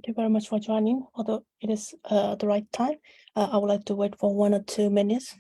Thank you very much for joining. Although it is the right time, I would like to wait for 1 or 2 minutes.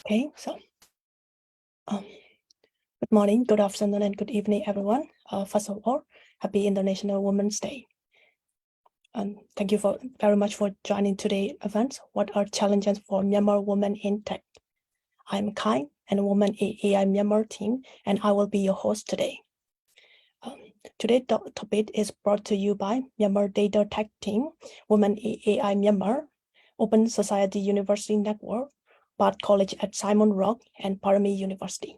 Okay, so good morning, good afternoon, and good evening, everyone. First of all, happy International Women's Day. And thank you very much for joining today's event. What are challenges for Myanmar women in tech? I'm Kai, and Women in AI Myanmar team, and I will be your host today. Today's topic is brought to you by Myanmar Data Tech Team, Women in AI Myanmar, Open Society University Network, Bard College at Simon Rock, and Parami University.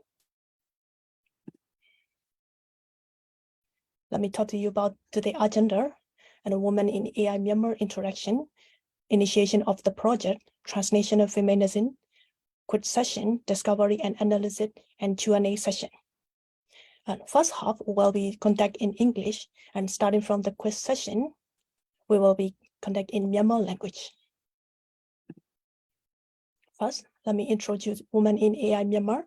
Let me talk to you about today's agenda and a Women in AI Myanmar interaction, initiation of the project, translational feminism, quiz session, discovery and analysis, and Q&A session. And first half will be conducted in English, and starting from the quiz session, we will be conducted in Myanmar language. First, let me introduce Women in AI Myanmar.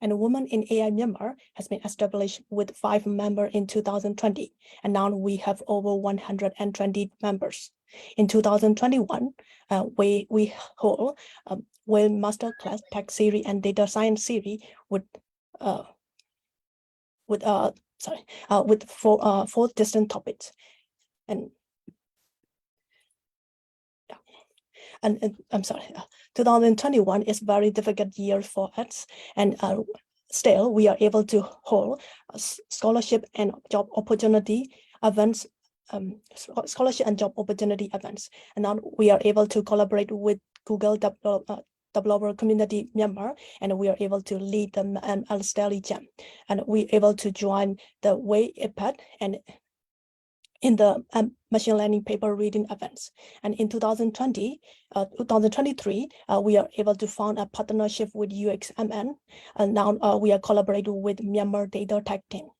And Women in AI Myanmar has been established with 5 members in 2020, and now we have over 120 members. In 2021, we hold a masterclass tech series and data science series with 4 distinct topics. And I'm sorry, 2021 is very difficult year for us, and still we are able to hold scholarship and job opportunity events, scholarship and job opportunity events. And now we are able to collaborate with Google Developer Community Myanmar, and we are able to lead the Al-Steli Jam, and we're able to join the Way iPad and in the machine learning paper reading events. And in 2023, we are able to found a partnership with UXMN, and now we are collaborating with Myanmar Data Tech Team.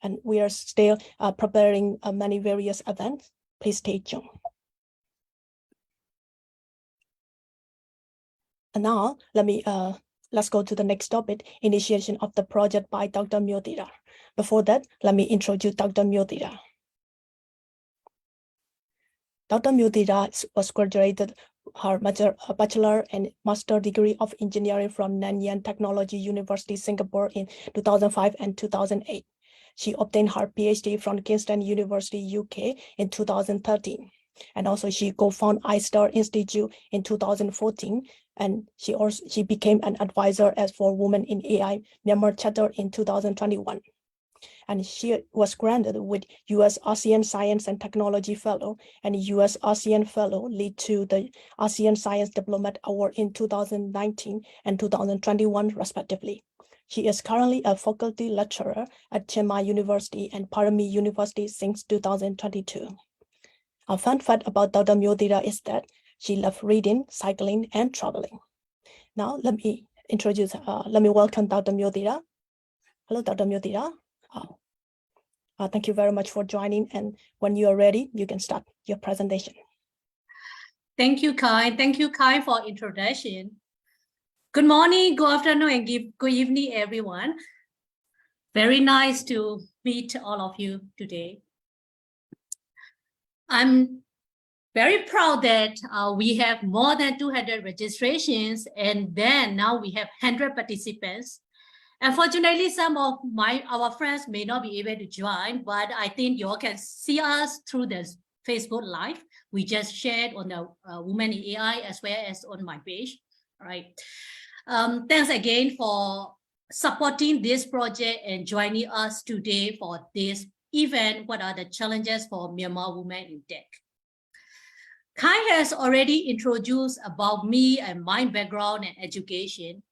And we are still preparing many various events. Please stay tuned. And now let's go to the next topic, initiation of the project by Dr. Thida. Before that, let me introduce Dr. Thida. Dr. Thida was graduated her bachelor and master degree of engineering from Nanyang Technology University, Singapore in 2005 and 2008. She obtained her PhD from Kingston University, UK in 2013. And also she co-founded iStar Institute in 2014. And she became an advisor as for Women in AI Myanmar chapter in 2021. And she was granted with U.S. ASEAN Science and Technology Fellow and U.S. ASEAN Fellow lead to the ASEAN Science Diplomat Award in 2019 and 2021, respectively. She is currently a faculty lecturer at Chiang Mai University and Parami University since 2022. A fun fact about Dr. Thida is that she loves reading, cycling, and traveling. Now, let me welcome Dr. Thida. Hello, Dr. Thida. Thank you very much for joining, and when you are ready, you can start your presentation. Thank you, Kai. Thank you, Kai, for introduction. Good morning, good afternoon, and good evening, everyone. Very nice to meet all of you today. I'm Very proud that we have more than 200 registrations, and then now we have 100 participants. Unfortunately, some of our friends may not be able to join, but I think you all can see us through this Facebook Live. We just shared on the Women in AI as well as on my page. All right. Thanks again for supporting this project and joining us today for this event. What are the challenges for Myanmar women in tech? Kai has already introduced about me and my background and education.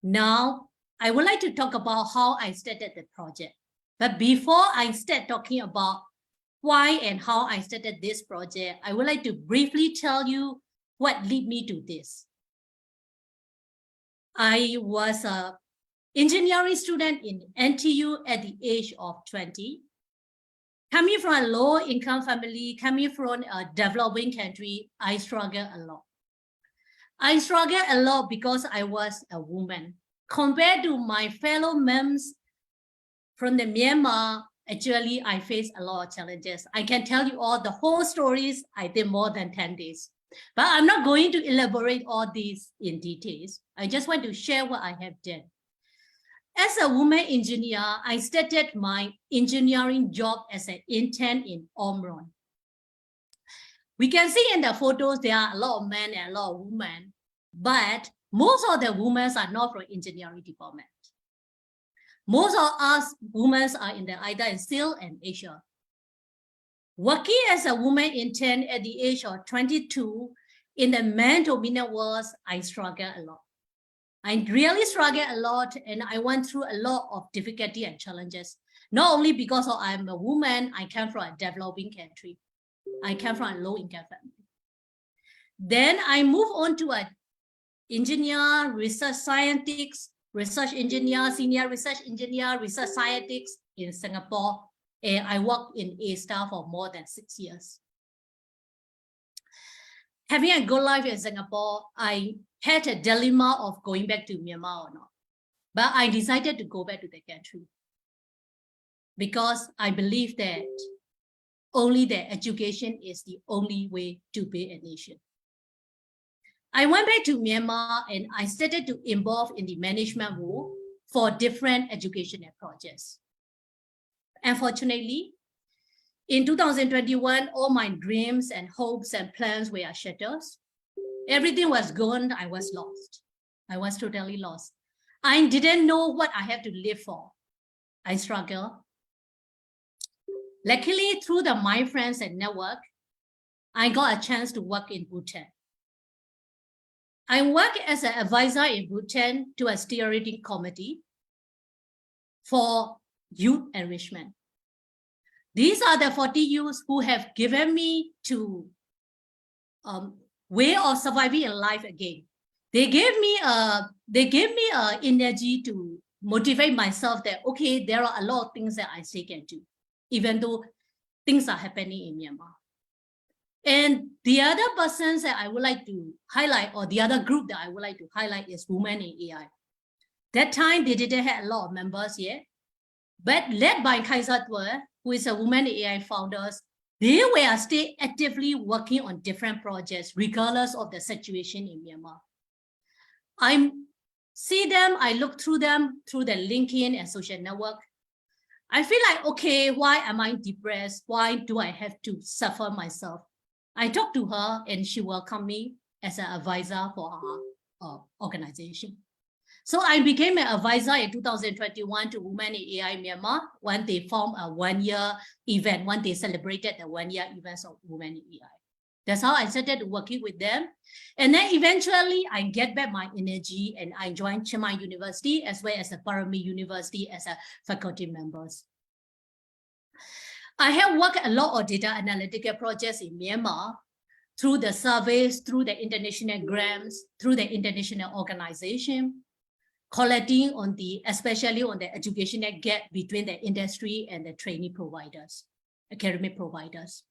Now, I would like to talk about how I started the project. But before I start talking about why and how I started this project, I would like to briefly tell you what led me to this. I was an engineering student in NTU at the age of 20. Coming from a low-income family, coming from a developing country, I struggled a lot. I struggled a lot because I was a woman. Compared to my fellow moms from the Myanmar, actually, I faced a lot of challenges. I can tell you all the whole stories. I did more than 10 days. But I'm not going to elaborate all these in details. I just want to share what I have done. As a woman engineer, I started my engineering job as an intern in Omron. We can see in the photos, there are a lot of men and a lot of women, but most of the women are not from engineering department. Most of us women are either in steel and Asia. Working as a woman intern at the age of 22 in the man-dominant world, I struggled a lot. I really struggled a lot, and I went through a lot of difficulty and challenges. Not only because I'm a woman, I come from a developing country. I come from a low-income family. Then I moved on to an engineer, research scientist, research engineer, senior research engineer, research scientist in Singapore. And I worked in A-Star for more than 6 years. Having a good life in Singapore, I had a dilemma of going back to Myanmar or not. But I decided to go back to the country because I believe that only the education is the only way to build a nation. I went back to Myanmar and I started to involve in the management role for different educational projects. Unfortunately, in 2021, all my dreams and hopes and plans were shattered. Everything was gone. I was lost. I was totally lost. I didn't know what I have to live for. I struggled. Luckily, through my friends and network, I got a chance to work in Bhutan. I work as an advisor in Bhutan to a steering committee for youth enrichment. These are the 40 youths who have given me to way of surviving in life again. They gave me energy to motivate myself that, okay, there are a lot of things that I still can do, even though things are happening in Myanmar. And the other persons that I would like to highlight, or the other group that I would like to highlight, is Women in AI. That time, they didn't have a lot of members yet, but led by Kaisatwa, who is a Women in AI founders, they were still actively working on different projects, regardless of the situation in Myanmar. I see them, I look through them through the LinkedIn and social network. I feel like, okay, why am I depressed? Why do I have to suffer myself? I talked to her and she welcomed me as an advisor for our organization. So I became an advisor in 2021 to Women in AI Myanmar when they formed a one-year event, when they celebrated the one-year events of Women in AI. That's how I started working with them. And then eventually I get back my energy and I joined Parami University as well as the Parami University as a faculty members. I have worked a lot on data analytical projects in Myanmar through the surveys, through the international grants, through the international organization, collecting on especially on the educational gap between the industry and the trainee providers, academic providers.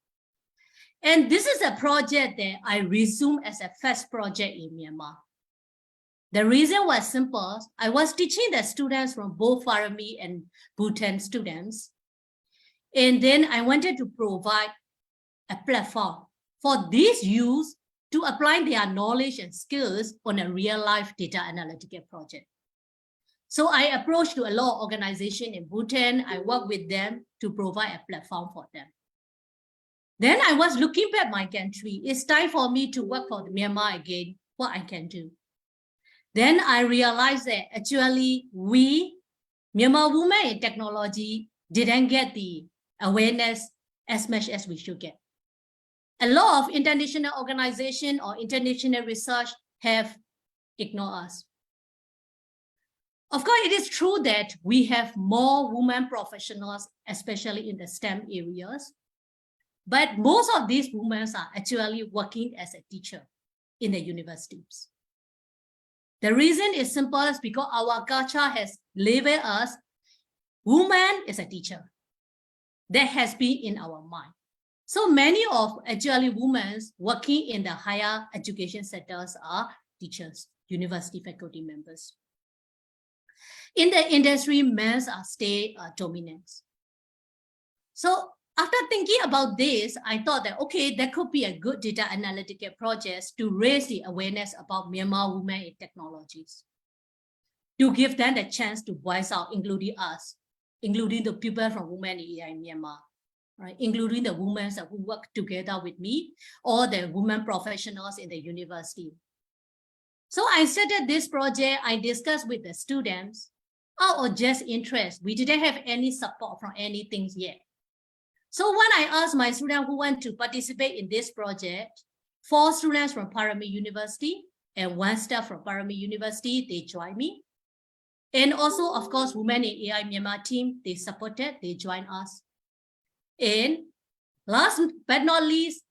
And this is a project that I resumed as a first project in Myanmar. The reason was simple. I was teaching the students from both Parami and Bhutan students. And then I wanted to provide a platform for these youth to apply their knowledge and skills on a real-life data analytical project. So I approached to a lot of organizations in Bhutan. I worked with them to provide a platform for them. Then I was looking at my country. It's time for me to work for Myanmar again, what I can do. Then I realized that actually we, Myanmar women in technology, didn't get the awareness as much as we should get. A lot of international organizations or international research have ignored us. Of course, it is true that we have more women professionals, especially in the STEM areas. But most of these women are actually working as a teacher in the universities. The reason is simple, is because our culture has labeled us, woman is a teacher. That has been in our mind. So many of actually women working in the higher education sectors are teachers, university faculty members. In the industry, men are still dominant. So after thinking about this, I thought that, okay, that could be a good data analytical project to raise the awareness about Myanmar women in technologies, to give them the chance to voice out, including us, including the people from Women in AI Myanmar, right? Including the women who work together with me, or the women professionals in the university. So I started this project. I discussed with the students out of just interest. We didn't have any support from anything yet. So when I asked my students who want to participate in this project, 4 students from Parami University and 1 staff from Parami University, they joined me. And also, of course, Women in AI Myanmar team, they supported, they joined us. And last but not least,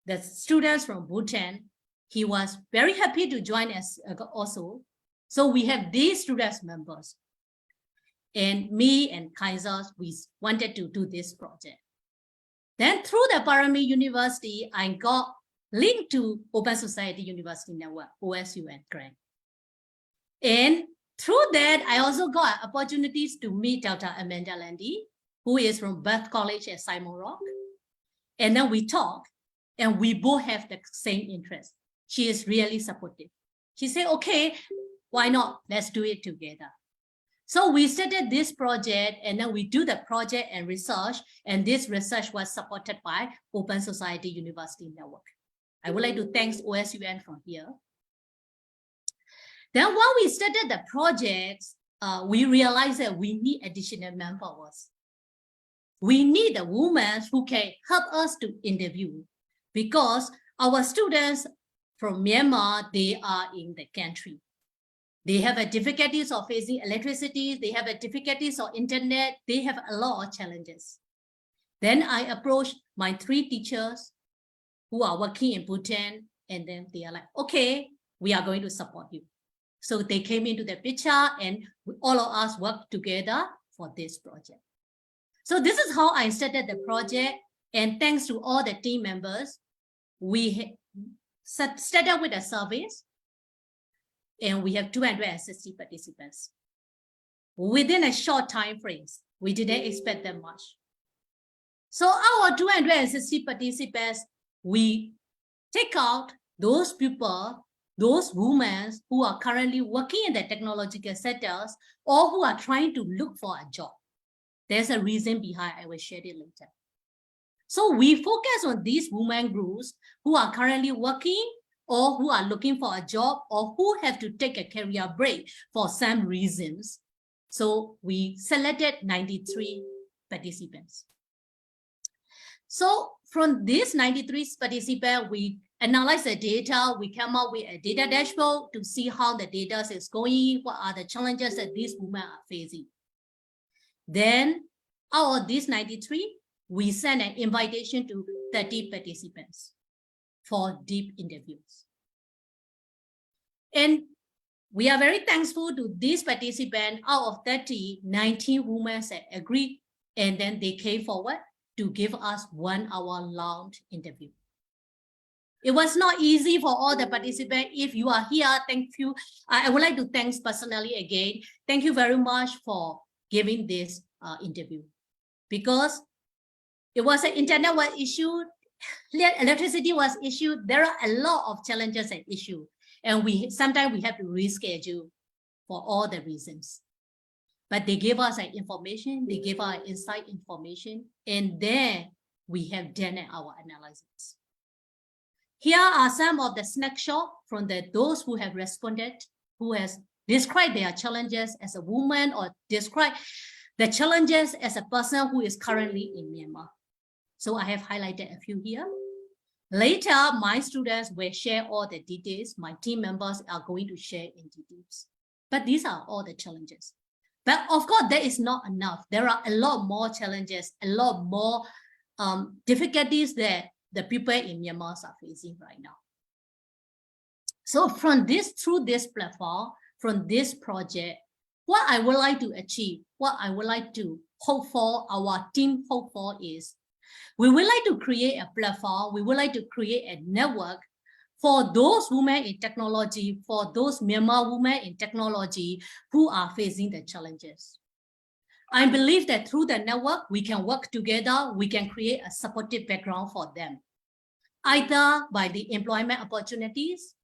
the students from Bhutan, he was very happy to join us also. So we have these students members. And me and Kaiser, we wanted to do this project. Then through the Parami University, I got linked to Open Society University Network, OSUN grant. And through that, I also got opportunities to meet Dr. Amanda Landi, who is from Beth College at Simon Rock. And then we talk, and we both have the same interest. She is really supportive. She said, okay, why not? Let's do it together. So we started this project, and then we do the project and research, and this research was supported by Open Society University Network. I would like to thank OSUN from here. Then when we started the project, we realized that we need additional manpowers. We need the women who can help us to interview, because our students from Myanmar, they are in the country. They have a difficulties of facing electricity. They have a difficulties of internet. They have a lot of challenges. Then I approached my 3 teachers who are working in Bhutan, and then they are like, okay, we are going to support you. So they came into the picture, and all of us worked together for this project. So this is how I started the project. And thanks to all the team members, we started with a surveys. And we have 260 participants. Within a short time frame, we didn't expect that much. So our 260 participants, we take out those people, those women who are currently working in the technological sectors or who are trying to look for a job. There's a reason behind, I will share it later. So we focus on these women groups who are currently working or who are looking for a job or who have to take a career break for some reasons. So we selected 93 participants. So from these 93 participants, we analyze the data, we come up with a data dashboard to see how the data is going, what are the challenges that these women are facing. Then out of these 93, we send an invitation to 30 participants for deep interviews. And we are very thankful to these participants. Out of 30, 19 women agreed, and then they came forward to give us 1 hour long interview. It was not easy for all the participants. If you are here, thank you. I would like to thank personally again. Thank you very much for giving this interview, because it was an internet issue. electricity was issued, there are a lot of challenges at issue. And sometimes we have to reschedule for all the reasons. But they gave us information, they gave us inside information, and then we have done our analysis. Here are some of the snapshots from those who have responded, who has described their challenges as a woman or described the challenges as a person who is currently in Myanmar. So I have highlighted a few here. Later, my students will share all the details. My team members are going to share in details. But these are all the challenges. But of course, that is not enough. There are a lot more challenges, a lot more difficulties that the people in Myanmar are facing right now. So through this platform, from this project, what I would like to achieve, what I would like to hope for, our team hope for is, we would like to create a platform, we would like to create a network for those women in technology, for those Myanmar women in technology who are facing the challenges. I believe that through the network, we can work together, we can create a supportive background for them, either by the employment opportunities,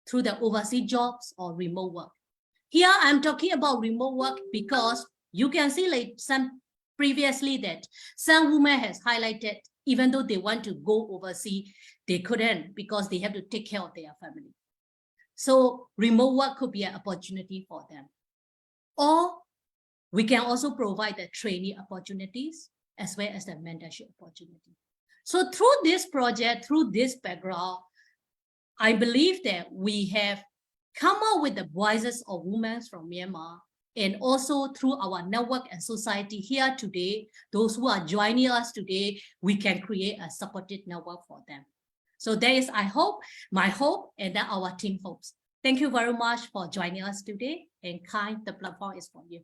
through the overseas jobs or remote work. Here, I'm talking about remote work because you can see like previously that some women has highlighted, even though they want to go overseas, they couldn't because they have to take care of their family. So remote work could be an opportunity for them. Or we can also provide the training opportunities as well as the mentorship opportunity. So through this project, through this background, I believe that we have come up with the voices of women from Myanmar, and also through our network and society here today, those who are joining us today, we can create a supported network for them. So that is, I hope, my hope, and that our team hopes. Thank you very much for joining us today, and Kai, the platform is for you.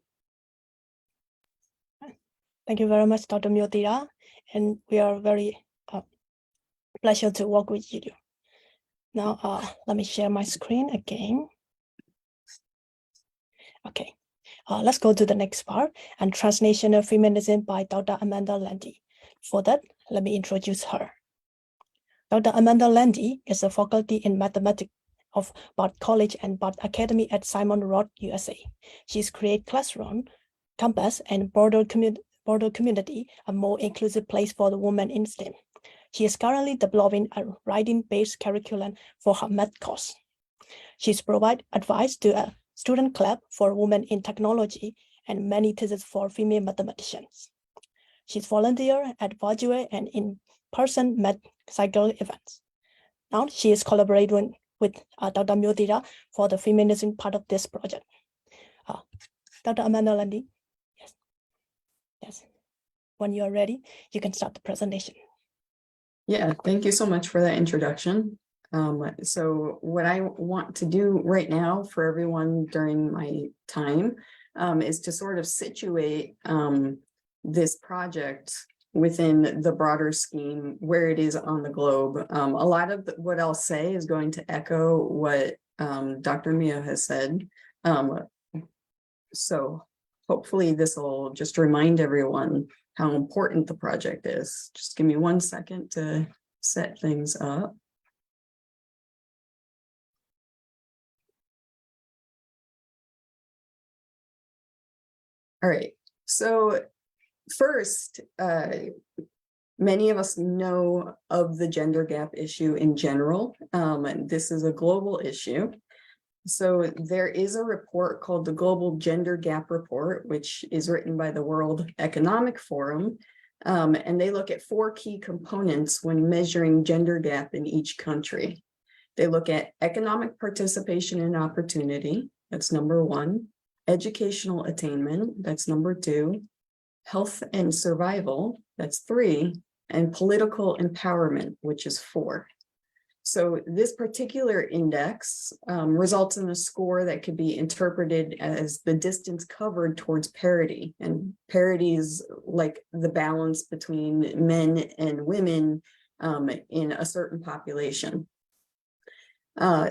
Thank you very much, Dr. Thida, and we are very pleasure to work with you. Now, let me share my screen again. Okay, let's go to the next part, and Transnational Feminism by Dr. Amanda Landi. For that, let me introduce her. Dr. Amanda Landi is a faculty in mathematics of Bard College and Bard Academy at Simon Roth, USA. She's created Classroom, Campus, and Border Community, a more inclusive place for the women in STEM. She is currently developing a writing-based curriculum for her math course. She's provided advice to a student club for women in technology and many theses for female mathematicians. She's volunteer at virtual and in-person math cycle events. Now she is collaborating with Dr. Thida for the feminism part of this project. Dr. Amanda Landi, yes. When you are ready, you can start the presentation. Yeah, thank you so much for that introduction. So what I want to do right now for everyone during my time is to sort of situate this project within the broader scheme where it is on the globe. A lot of what I'll say is going to echo what Dr. Mia has said. So hopefully this will just remind everyone how important the project is. Just give me 1 second to set things up. All right, so first, many of us know of the gender gap issue in general. And this is a global issue. So there is a report called the Global Gender Gap Report, which is written by the World Economic Forum. And they look at 4 key components when measuring gender gap in each country. They look at economic participation and opportunity, that's number 1. Educational attainment, that's number 2. Health and survival, that's 3. And political empowerment, which is 4. So this particular index results in a score that could be interpreted as the distance covered towards parity. And parity is like the balance between men and women in a certain population.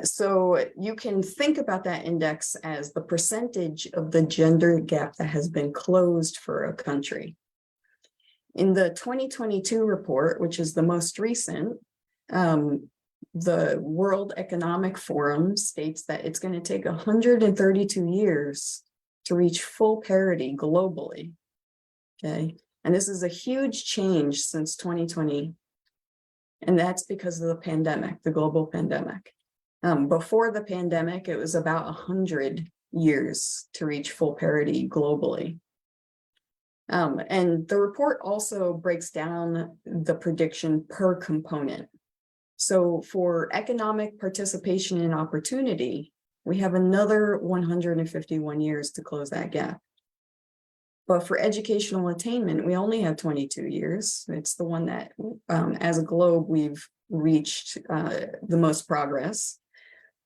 So you can think about that index as the percentage of the gender gap that has been closed for a country. In the 2022 report, which is the most recent, the World Economic Forum states that it's going to take 132 years to reach full parity globally. Okay, and this is a huge change since 2020. And that's because of the pandemic, the global pandemic. Before the pandemic, it was about 100 years to reach full parity globally. And the report also breaks down the prediction per component. So for economic participation and opportunity, we have another 151 years to close that gap. But for educational attainment, we only have 22 years. It's the one that, as a globe, we've reached the most progress.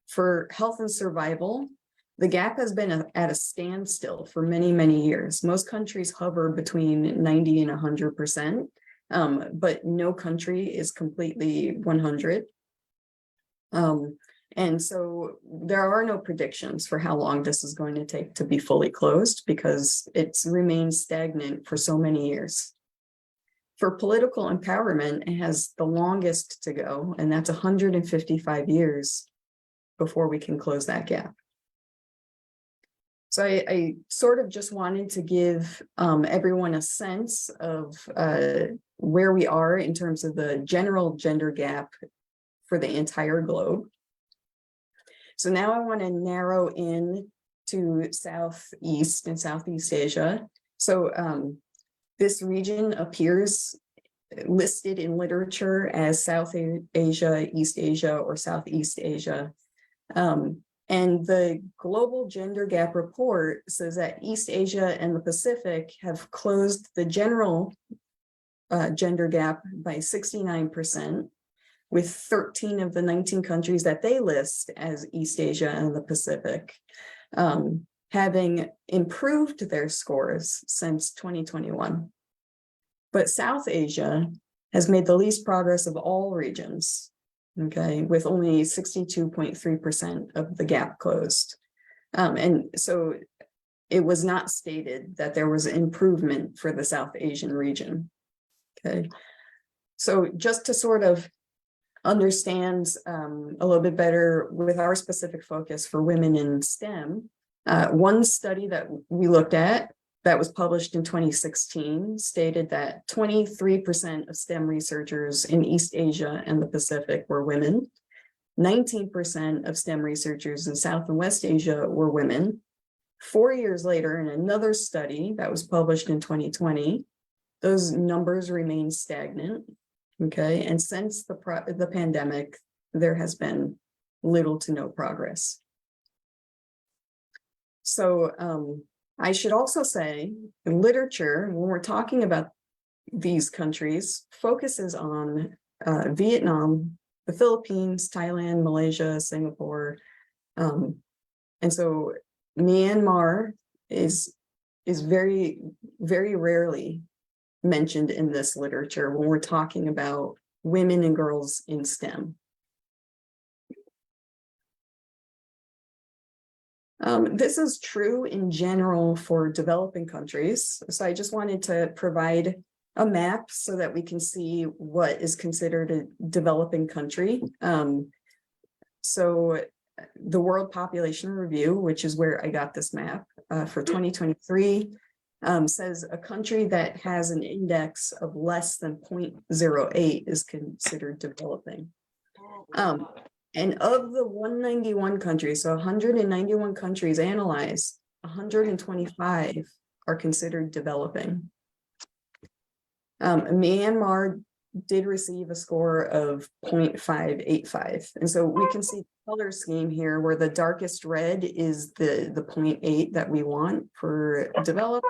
For health and survival, the gap has been at a standstill for many, many years. Most countries hover between 90 and 100%, but no country is completely 100. And so there are no predictions for how long this is going to take to be fully closed because it's remained stagnant for so many years. For political empowerment, it has the longest to go, and that's 155 years before we can close that gap. So I sort of just wanted to give everyone a sense of where we are in terms of the general gender gap for the entire globe. So now I want to narrow in to Southeast and Southeast Asia. So this region appears listed in literature as South Asia, East Asia, or Southeast Asia. And the Global Gender Gap Report says that East Asia and the Pacific have closed the general gender gap by 69%. With 13 of the 19 countries that they list as East Asia and the Pacific having improved their scores since 2021. But South Asia has made the least progress of all regions, okay, with only 62.3% of the gap closed. And so it was not stated that there was improvement for the South Asian region, okay? So just to sort of understand a little bit better with our specific focus for women in STEM, one study that we looked at that was published in 2016 stated that 23% of STEM researchers in East Asia and the Pacific were women. 19% of STEM researchers in South and West Asia were women. 4 years later, in another study that was published in 2020, those numbers remain stagnant. Okay, and since the pandemic, there has been little to no progress. So I should also say, in literature, when we're talking about these countries, focuses on Vietnam, the Philippines, Thailand, Malaysia, Singapore, and so Myanmar is very, very rarely mentioned in this literature when we're talking about women and girls in STEM. This is true in general for developing countries. So I just wanted to provide a map so that we can see what is considered a developing country. So the World Population Review, which is where I got this map for 2023, says a country that has an index of less than 0.08 is considered developing. And of the 191 countries, so 191 countries analyzed, 125 are considered developing. Myanmar did receive a score of 0.585. And so we can see the color scheme here where the darkest red is the 0.8 that we want for develop,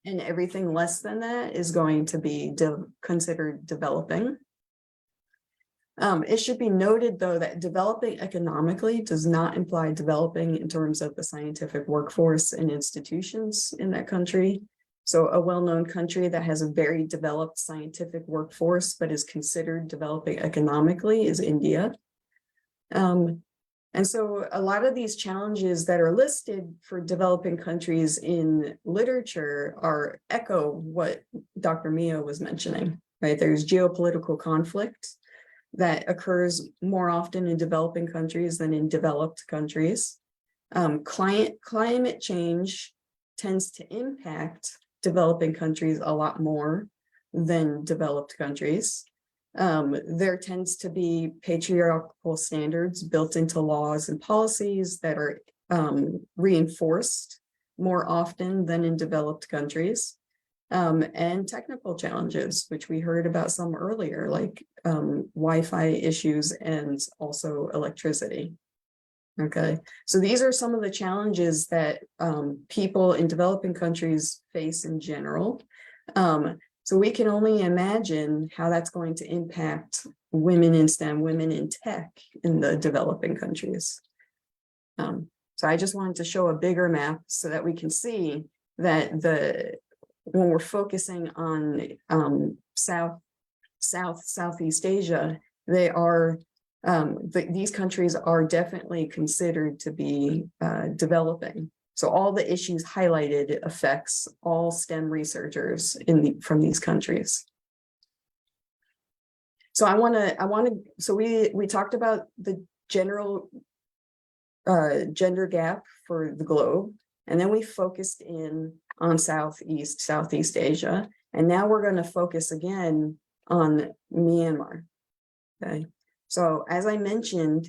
and everything less than that is going to be considered developing. It should be noted, though, that developing economically does not imply developing in terms of the scientific workforce and institutions in that country. So a well-known country that has a very developed scientific workforce but is considered developing economically is India. And so a lot of these challenges that are listed for developing countries in literature are echo what Dr. Mio was mentioning, right? There's geopolitical conflict that occurs more often in developing countries than in developed countries. Climate change tends to impact developing countries a lot more than developed countries. There tends to be patriarchal standards built into laws and policies that are reinforced more often than in developed countries. And technical challenges, which we heard about some earlier, like Wi-Fi issues and also electricity. Okay, so these are some of the challenges that people in developing countries face in general. So we can only imagine how that's going to impact women in STEM, women in tech in the developing countries. So I just wanted to show a bigger map so that we can see that when we're focusing on Southeast Asia, they are these countries are definitely considered to be developing. So all the issues highlighted affects all STEM researchers from these countries. So so we talked about the general gender gap for the globe, and then we focused in on Southeast Asia, and now we're going to focus again on Myanmar. Okay, so as I mentioned,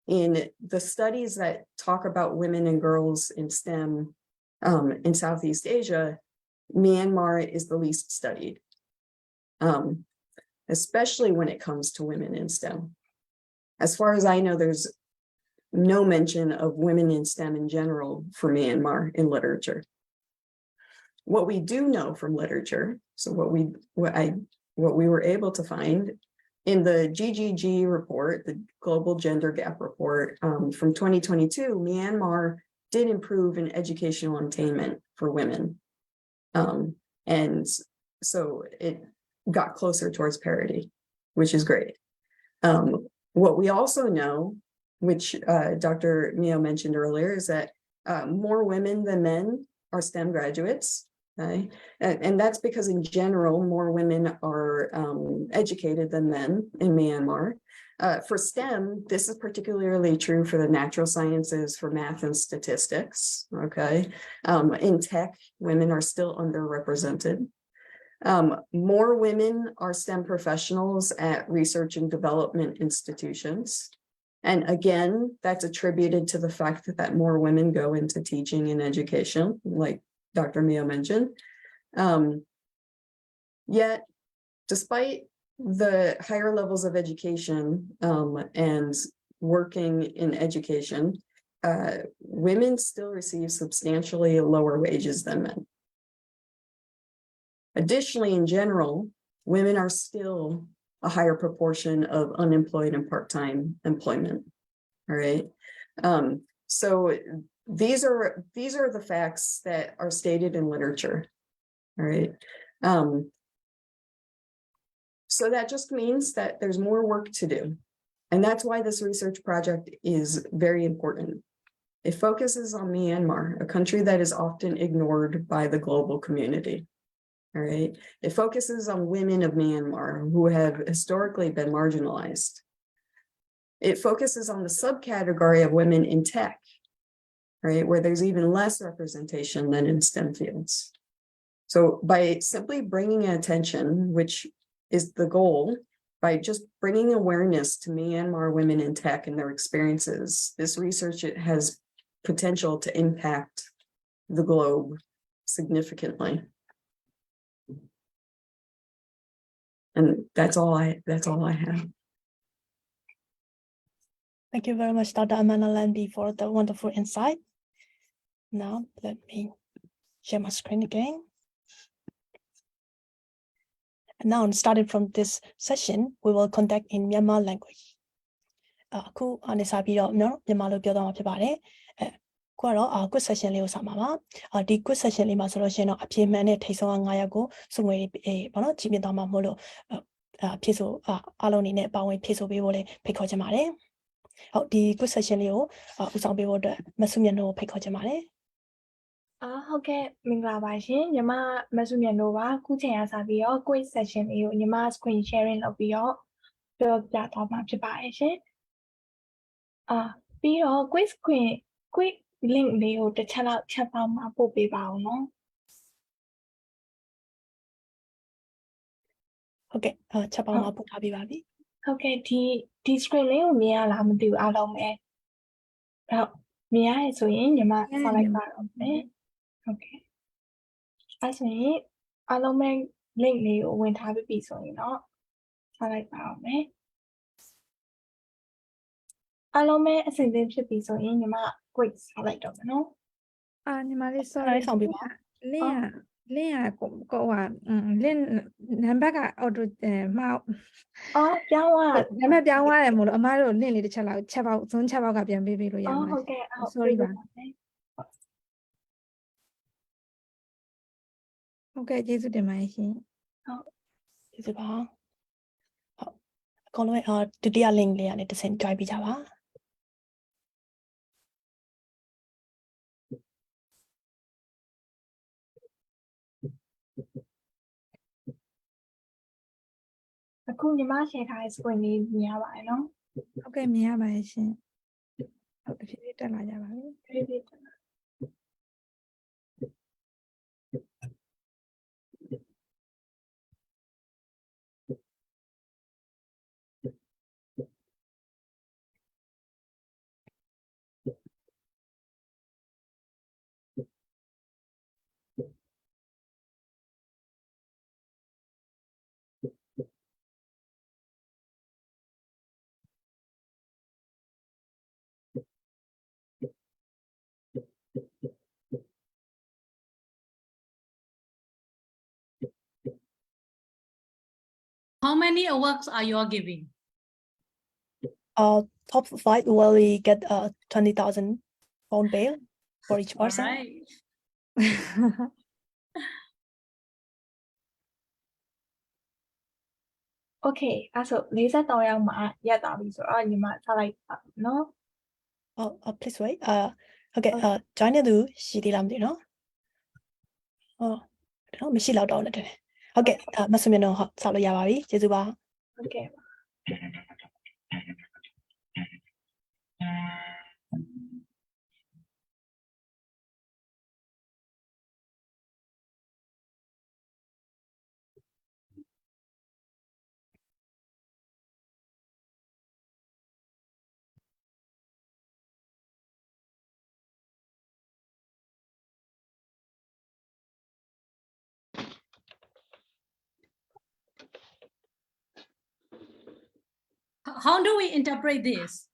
in the studies that talk about women and girls in STEM in Southeast Asia, Myanmar is the least studied, especially when it comes to women in STEM. As far as I know, there's no mention of women in STEM in general for Myanmar in literature. What we do know from literature, so what we were able to find in the GGG report, the Global Gender Gap Report from 2022, Myanmar did improve in educational attainment for women. And so it got closer towards parity, which is great. What we also know, which Dr. Mio mentioned earlier, is that more women than men are STEM graduates. Okay. And that's because in general, more women are educated than men in Myanmar. For STEM, this is particularly true for the natural sciences, for math and statistics. Okay. In tech, women are still underrepresented. More women are STEM professionals at research and development institutions. And again, that's attributed to the fact that more women go into teaching and education, like Dr. Mio mentioned. Yet, despite the higher levels of education and working in education, women still receive substantially lower wages than men. Additionally, in general, women are still a higher proportion of unemployed and part-time employment. All right. So these are the facts that are stated in literature. All right. So that just means that there's more work to do. And that's why this research project is very important. It focuses on Myanmar, a country that is often ignored by the global community. All right. It focuses on women of Myanmar who have historically been marginalized. It focuses on the subcategory of women in tech, right, where there's even less representation than in STEM fields. So by simply bringing attention, which is the goal, by just bringing awareness to Myanmar women in tech and their experiences, this research has potential to impact the globe significantly. And that's all I have. Thank you very much, Dr. Amanda Landi, for the wonderful insight. Now, let me share my screen again. And now, starting from this session, we will conduct in Myanmar language. Aku ane sabi yo no Myanmar lo pyo taw ma phit pare. Ku aro quiz session လေးကိုစမှာပါ။ဒီ quiz session လေးမှာဆိုလို့ရှိရင်တော့အဖြေမှန်တဲ့ထိတ်ဆုံး9ယောက်ကိုစုငွေပေါ့နော်ကြီးမြင့်သွားမှာမို့လို့ဖြည့်ဆိုအားလုံးအနေနဲ့ပါဝင်ဖြည့်ဆိုပေးဖို့လေးဖိတ်ခေါ်ချင်ပါတယ် ဟုတ်ဒီ quiz session လေးကိုဦးဆောင်ပေးဖို့အတွက်မဆုမြတ်တို့ဖိတ်ခေါ်ချင်ပါတယ် ဟုတ်ကဲ့မင်္ဂလာပါရှင်ညီမမဆုမြတ်တို့ပါခုချိန်အားစပြီးတော့ quiz session လေးကိုညီမ screen sharing လုပ်ပြီးတော့ပြောပြသွားမှာဖြစ်ပါတယ်ရှင်ပြီးတော့ quiz link လေးကိုတစ်ချက်လောက် chat box မှာပို့ပေးပါအောင်နော် ဟုတ်ကဲ့ချက်ပေါင်းမှာပို့ထားပေးပါပြီ ဟုတ်ကဲ့ဒီ screen လေးကိုမြင်ရလားမသိဘူးအားလုံးပဲဟုတ်မြင်ရရဆိုရင်ညီမဆက်လိုက်ပါတော့မယ်ဟုတ်ကဲ့အဲဆိုရင်အားလုံးပဲ link လေးကိုဝင်ထားပြီဆိုရင်တော့ဆက်လိုက်ပါအောင်မယ်အားလုံးပဲအစဉ်သင်းဖြစ်ပြီဆိုရင်ညီမ quiz ဆက်လိုက်တော့မယ်နော် ညီမလေး အဲ့ sorry ဒါလေးဆောင်ပေးပါ link ကိုဟာlink နံပါတ်က auto မှား ပြောင်းသွား နံပါတ်ပြောင်းသွားတယ်မို့လို့အမားတို့ link လေးတစ်ချက်လောက်ချက်ပေါက်ဇွန်းချက်ပေါက်ကပြန်ပေးလို့ရမှာ ဟုတ်ကဲ့ sorry ပါဟုတ်ကဲ့ကျေးဇူးတင်ပါတယ်ရှင် ကျေးဇူးပါဟုတ်အကုန်လုံးဒုတိယ link လေးကနေတစ်ဆင့် join ပေးကြပါ အခုညီမ share ထားတဲ့ screen လေးမြင်ရပါတယ်နော် ဟုတ်ကဲ့မြင်ရပါတယ်ရှင်ဟုတ်တဖြည်းဖြည်းတက်လာကြပါပြီ ဖြည်းဖြည်းတက်လာ How many awards are you all giving? top 5 will get 20,000 pound bail for each All person right. โอเคအဲ့ဆို43ယောက်မှရက်သွားပြီဆိုတော့ညီမဆက်လိုက်ပါနော် please wait ဟုတ်ကဲ့join တဲ့သူရှိသေးလားမသိဘူးเนาะတော့မရှိတော့တော့လည်းတယ်ဟုတ်ကဲ့မဆုမြတ်တော့ဟုတ်ဆောက်လို့ရပါပြီကျေးဇူးပါ ဟုတ်ကဲ့ How do we interpret this?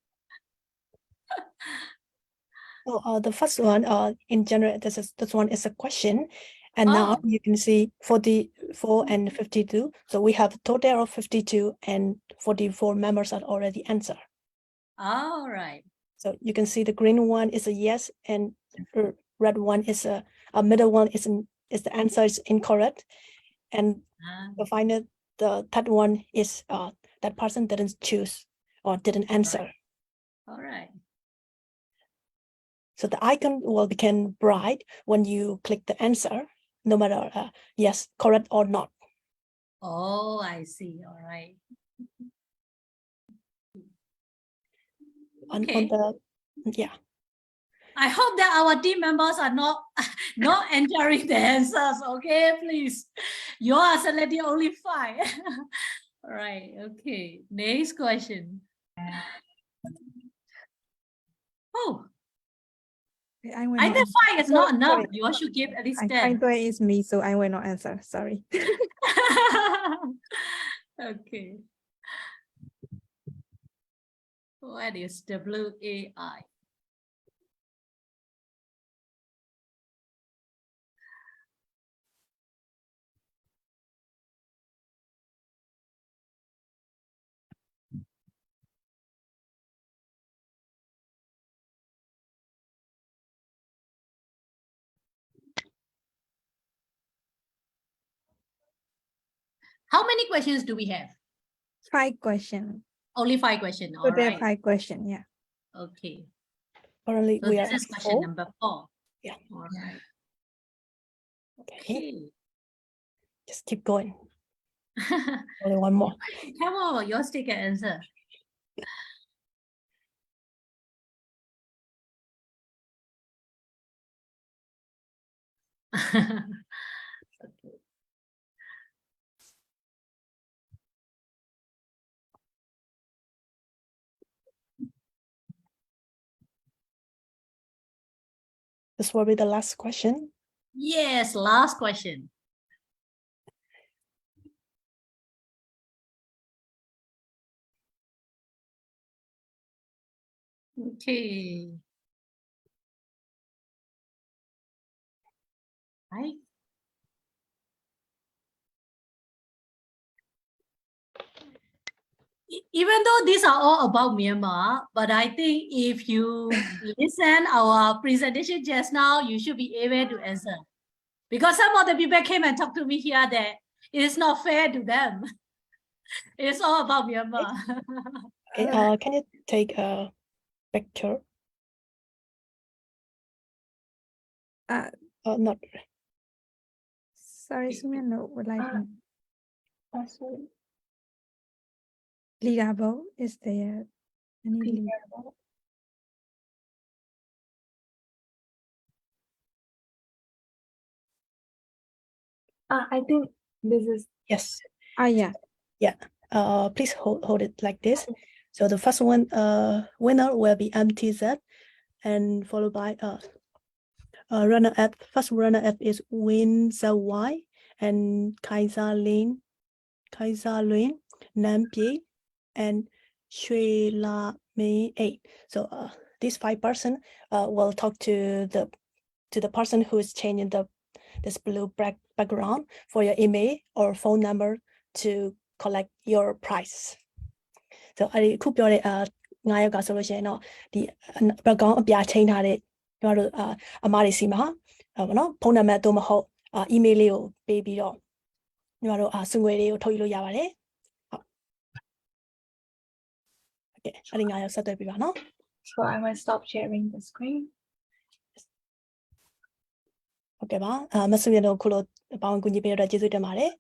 The first one in general this one is a question and now you can see 44 and 52 so we have a total of 52 and 44 members are already answered. All right. So you can see the green one is a yes and the red one is a middle one is the answer is incorrect and the third one is that person didn't choose or didn't answer. All right. So the icon will become bright when you click the answer, no matter yes, correct or not. Oh, I see. All right. On Okay. yeah. I hope that our team members are not entering the answers. Okay, please. You are selecting only 5. All right. Okay. Next question. Oh, I will I not think 5 is not enough. sorry. You all should give at least I 10. thought it's me so I will not answer sorry Okay. What is WAI? How many questions do we have? 5 questions Only 5 questions. All so there right. 5 questions yeah Okay. Currently, So we are this is at question 4. number 4. Yeah. All right. Okay. Okay. Just keep going. Only one more. Come on, yours take an answer. Okay. This will be the last question. Yes, last question. Okay. Right. Even though these are all about Myanmar, but I think if you listen our presentation just now, you should be able to answer. Because some of the people came and talked to me here that it's not fair to them. It's all about Myanmar. Okay, can you take a picture? Not sorry, Sumino would like Sorry. leaderable is there any lead? I think this is yes. Yeah. Please hold it like this. So the first one, winner will be MTZ, and followed by runner up. First runner up is Win Y and Kaiser Lin, Nampi, and Shui La Mei 8. So these 5 person will talk to the person who is changing this blue background for your email or phone number to collect your price. So အဲ့ဒီခုပြောတဲ့9 ယောက်ကဆိုလို့ရှိရင်တော့ဒီ background အပြာချိန်ထားတဲ့ညီမတို့အမားတွေစီမှာဘောနော်ဖုန်းနံပါတ်သို့မဟုတ်email လေးကိုပေးပြီးတော့ညီမတို့စုငွေလေးကိုထုတ်ယူလို့ရပါတယ်ဟုတ်โอเคအဲ့ဒီ9ယောက်ဆက်သွယ်ပြီးပါနော် so I will stop sharing the screen. ဟုတ်ကဲ့ပါမဆုရတော့ခုလိုပေါင်းကူညီပေးရတဲ့ကျေးဇူးတင်ပါတယ်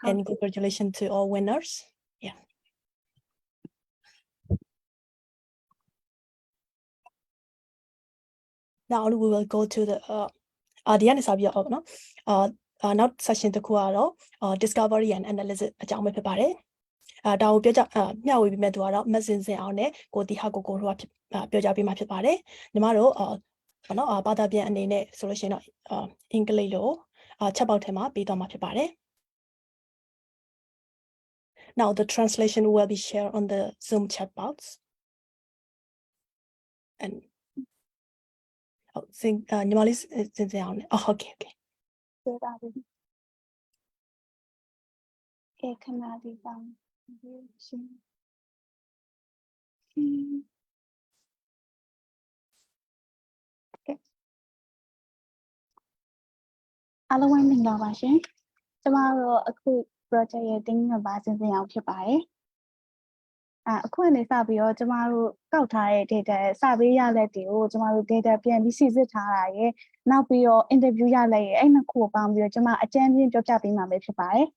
and congratulations to all winners. Yeah. Now we will go to the ဒီကနေစပြီးတော့နော်နောက် session တစ်ခုကတော့discovery and analysis အကြောင်းပဲဖြစ်ပါတယ်ဒါကိုပြောကြမျှဝေပြီးမဲ့သူကတော့မစင်စင်အောင်နဲ့ကိုတီဟာကိုတို့ကပြောကြပေးမှာဖြစ်ပါတယ်ညီမတို့ဘောနော်ဘာသာပြန်အနေနဲ့ဆိုလို့ရှိရင်တော့အင်္ဂလိပ်လိုချက်ပေါက်ထဲမှာပေးတော့မှာဖြစ်ပါတယ် Now the translation will be shared on the Zoom chat box and ညီမလေးစင်စင်အောင်နဲ့ဟုတ်ကဲ့ ပြောတာပြီခဏလေးပါရှင်အားလုံးဝမင်္ဂလာပါရှင်ကျမတို့အခု project ရဲ့တင်းငါပါစင်စင်အောင်ဖြစ်ပါတယ်အခုကနေစပြီးတော့ကျမတို့ကောက်ထားတဲ့ data စပေးရလက်တွေကိုကျမတို့ data ပြန်ပြီးစစ်စစ်ထားတာရယ်နောက်ပြီးတော့ interview ရလက်ရယ်အဲ့နှစ်ခုကိုပေါင်းပြီးတော့ကျမအကြမ်းဖျင်းပြောပြပေးမှာပဲဖြစ်ပါတယ်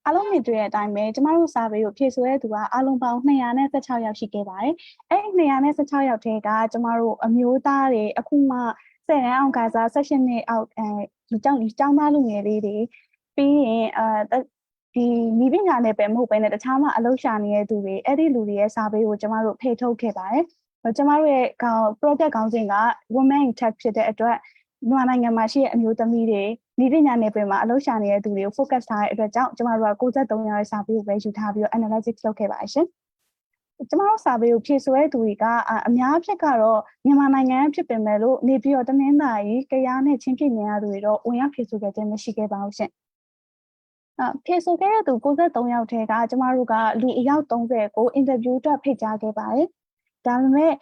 အားလုံးမြင်တွေ့တဲ့အတိုင်းပဲကျမတို့စာပေကိုဖြည့်ဆိုတဲ့သူကအားလုံးပေါင်း216ယောက်ရှိခဲ့ပါတယ်အဲ့216ယောက်ထဲကကျမတို့အမျိုးသားတွေအခုမှ10တန်းအောင်ကစား16နှစ်အောက်ကျောင်းသားလူငယ်လေးတွေပြီးရင်ဒီမိပညာနယ်ပယ်မဟုတ်ဘဲနဲ့တခြားမှာအလုပ်ရှာနေတဲ့သူတွေအဲ့ဒီလူတွေရဲ့စာပေကိုကျမတို့ဖေထုတ်ခဲ့ပါတယ်ကျမတို့ရဲ့ project ခေါင်းစဉ်က women in tech ဖြစ်တဲ့အတွက်မြန်မာနိုင်ငံမှာရှိတဲ့အမျိုးသမီးတွေမိပညာနယ်ပယ်မှာအလုပ်ရှာနေတဲ့သူတွေကို focus ထားတဲ့အတွက်ကြောင့်ကျမတို့က93ရာရဲ့စာပေကိုပဲယူထားပြီးတော့ analytics လုပ်ခဲ့ပါရှင်ကျမတို့စာပေကိုဖြည့်ဆိုတဲ့သူတွေကအများအဖြစ်ကတော့မြန်မာနိုင်ငံဖြစ်ပေမဲ့လို့နေပြီးတော့တနင်္သာရီကယားနဲ့ချင်းပြည်နယ်ရသူတွေတော့ဝင်ရောက်ဖြည့်ဆိုခဲ့ခြင်းမရှိခဲ့ပါဘူးရှင်ဖြည့်ဆိုခဲ့တဲ့သူ93ယောက်ထဲကကျမတို့ကလူအယောက်30ကို interview အတွက်ဖိတ်ကြားခဲ့ပါတယ်ဒါပေမဲ့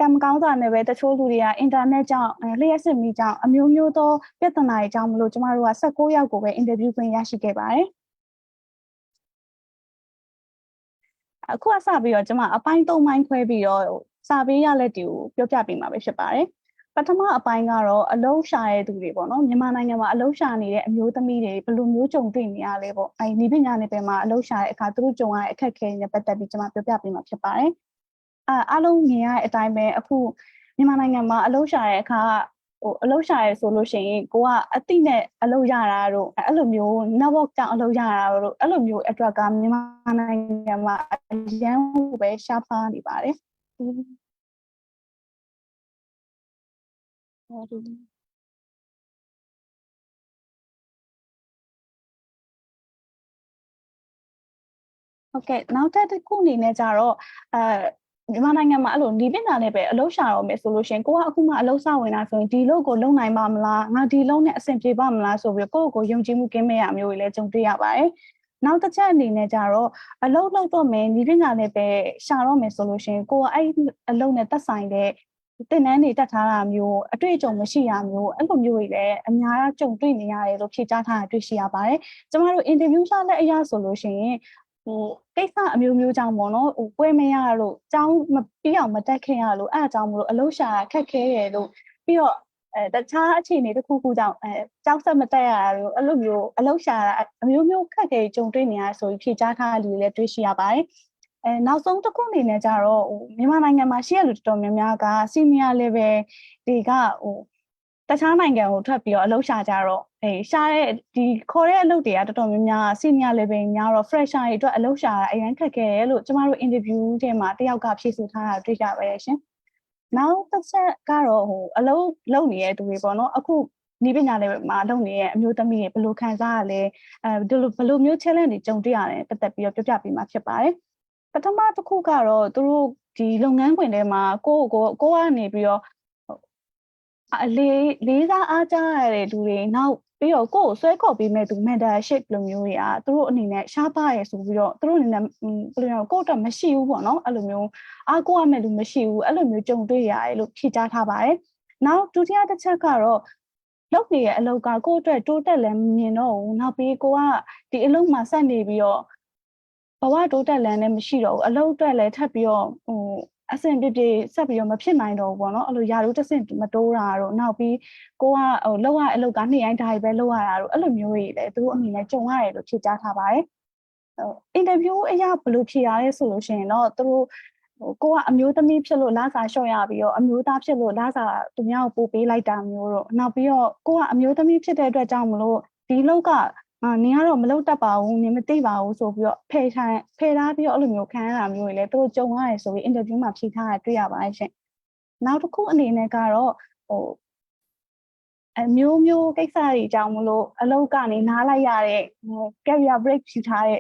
ကံကောင်းစွာနဲ့ပဲတချို့လူတွေက internet ကြောင့်လျှက်စစ်မီကြောင့်အမျိုးမျိုးသောပြဿနာတွေကြောင့်မလို့ကျမတို့က19ယောက်ကိုပဲ interview ခွင့်ရရှိခဲ့ပါတယ် အခုကစပြီးတော့ကျွန်မအပိုင်း3ပိုင်းခွဲပြီးတော့စာပေးရလက်တွေကိုပြောပြပေးမှာပဲဖြစ်ပါတယ်ပထမအပိုင်းကတော့အလုံးရှာတဲ့သူတွေပေါ့နော်မြန်မာနိုင်ငံမှာအလုံးရှာနေတဲ့အမျိုးသမီးတွေဘယ်လိုမျိုးကြုံတွေ့နေရလဲပေါ့အဲဒီပညာနယ်ပယ်မှာအလုံးရှာတဲ့အခါသူတို့ကြုံရတဲ့အခက်အခဲတွေနဲ့ပတ်သက်ပြီးကျွန်မပြောပြပေးမှာဖြစ်ပါတယ်အားလုံးမြင်ရတဲ့အတိုင်းပဲအခုမြန်မာနိုင်ငံမှာအလုံးရှာတဲ့အခါအလုံးရှာရဲဆိုလို့ရှိရင်ကိုကအတိနဲ့အလုံးရတာတို့အဲ့လိုမျိုး network ကြောင့်အလုံးရတာတို့အဲ့လိုမျိုးအတွက်ကမြန်မာနိုင်ငံမှာအရန်ပဲရှားပါနေပါတယ်ဟုတ်ကဲ့နောက်တစ်ခုအနေနဲ့ကြတော့မြန်မာနိုင်ငံမှာအဲ့လိုဒီပညာနဲ့ပဲအလုပ်ရှာတော့မယ်ဆိုလို့ရှိရင်ကိုကအခုမှအလုပ်စဝင်တာဆိုရင်ဒီလုပ်ကိုလုပ်နိုင်ပါမလားငါဒီလုပ်နဲ့အဆင်ပြေပါမလားဆိုပြီးကိုယ့်ကိုယုံကြည်မှုကင်းမဲ့ရမျိုးတွေလည်းကြုံတွေ့ရပါတယ်နောက်တစ်ချက်အနေနဲ့ကြတော့အလုပ်လုပ်တော့မယ်ဒီပညာနဲ့ပဲရှာတော့မယ်ဆိုလို့ရှိရင်ကိုကအဲ့အလုပ်နဲ့သက်ဆိုင်တဲ့သင်တန်းတွေတက်ထားတာမျိုးအတွေ့အကြုံမရှိရမျိုးအဲ့လိုမျိုးတွေလည်းအများကြီးကြုံတွေ့နေရတယ်လို့ဖြေကြားထားတာတွေ့ရှိရပါတယ်ကျမတို့ interview ရှာတဲ့အရာဆိုလို့ရှိရင်ကိစ္စအမျိုးမျိုးကြောင့်ပေါ့နော်ပွဲမရလို့ကျောင်းမပြီးအောင်မတက်ခင်ရလို့အဲ့အကြောင်းမလို့အလုပ်ရှာခက်ခဲရလို့ပြီးတော့တခြားအခြေအနေတစ်ခုခုကြောင့်ကျောင်းဆက်မတက်ရတာလို့အဲ့လိုမျိုးအလုပ်ရှာအမျိုးမျိုးခက်ခဲကြုံတွေ့နေရဆိုပြီးဖြေကြားထားတဲ့လူတွေလည်းတွေ့ရှိရပါတယ်နောက်ဆုံးတစ်ခုအနေနဲ့ကြတော့မြန်မာနိုင်ငံမှာရှိရလူတော်တော်များများက senior level တွေကတခြားနိုင်ငံကိုထွက်ပြီးတော့အလုပ်ရှာကြတော့ရှာတဲ့ဒီခေါ်တဲ့အလုပ်တွေကတော်တော်များများ senior level များတော့ fresher တွေအတွက်အလုပ်ရှာအရင်ခက်ခဲတယ်လို့ကျမတို့ interview ထဲမှာတယောက်ကဖြေဆိုထားတာတွေ့ကြပါရဲ့ရှင်နောက်တစ်ချက်ကတော့အလုပ်လုပ်နေတဲ့သူတွေပေါ့နော်အခုဤပညာတွေမှာလုပ်နေတဲ့အမျိုးသမီးတွေဘယ်လိုခံစားရလဲဒီလိုဘယ်လိုမျိုး challenge တွေကြုံတွေ့ရတယ်ပတ်သက်ပြီးတော့ပြောပြပေးမှာဖြစ်ပါတယ်ပထမတစ်ခုကတော့သူတို့ဒီလုပ်ငန်းခွင်ထဲမှာကိုကနေပြီးတော့လေးစားအားကြရတဲ့လူတွေနောက်ပြီးတော့ကိုယ်ဆွဲခေါ်ပေးမဲ့သူ mentorship လိုမျိုးတွေကသူတို့အနေနဲ့ရှားပါရဆိုပြီးတော့သူတို့အနေနဲ့ဘယ်လိုကိုယ့်အတွက်မရှိဘူးပေါ့နော်အဲ့လိုမျိုးအားကိုးရမဲ့လူမရှိဘူးအဲ့လိုမျိုးကြုံတွေ့ရတယ်လို့ဖြေကြားထားပါတယ်နောက်ဒုတိယတစ်ချက်ကတော့လုပ်နေတဲ့အလုပ်ကကိုယ့်အတွက်တိုးတက်လည်းမမြင်တော့ဘူးနောက်ပြီးကိုကဒီအလုပ်မှာဆက်နေပြီးတော့ဘဝတိုးတက်လန်းလည်းမရှိတော့ဘူးအလုပ်အတွက်လည်းထပ်ပြီးတော့အဆင်ပြေပြေဆက်ပြီးတော့မဖြစ်နိုင်တော့ဘူးပေါ့နော်အဲ့လိုယာရုတစ်ဆင့်မတိုးတာတော့နောက်ပြီးကိုကလောက်ရအလုပ်ကနေ့တိုင်းဒါပဲလောက်ရတာတော့အဲ့လိုမျိုးတွေလည်းသူတို့အနေနဲ့ကြုံရတယ်လို့ဖြေကြားထားပါတယ်အင်တာဗျူးအရာဘယ်လိုဖြေရလဲဆိုလို့ရှိရင်တော့သူတို့ကိုကအမျိုးသမီးဖြစ်လို့လစာလျှော့ရပြီးတော့အမျိုးသားဖြစ်လို့လစာသူများကိုပို့ပေးလိုက်တာမျိုးတော့နောက်ပြီးတော့ကိုကအမျိုးသမီးဖြစ်တဲ့အတွက်ကြောင့်မလို့ဒီလောက်ကနင်ကတော့မလုပ်တတ်ပါဘူးနင်မသိပါဘူးဆိုပြီးတော့ဖယ်ထားပြီးတော့အဲ့လိုမျိုးခံရတာမျိုးတွေလည်းသူတို့ကြုံရတယ်ဆိုပြီးအင်တာဗျူးမှာဖြေထားတာတွေ့ရပါတယ်ရှင်နောက်တစ်ခုအနေနဲ့ကတော့အမျိုးမျိုးကိစ္စတွေအကြောင်းမလို့အလုပ်ကနေနားလိုက်ရတဲ့ career break ယူထားတဲ့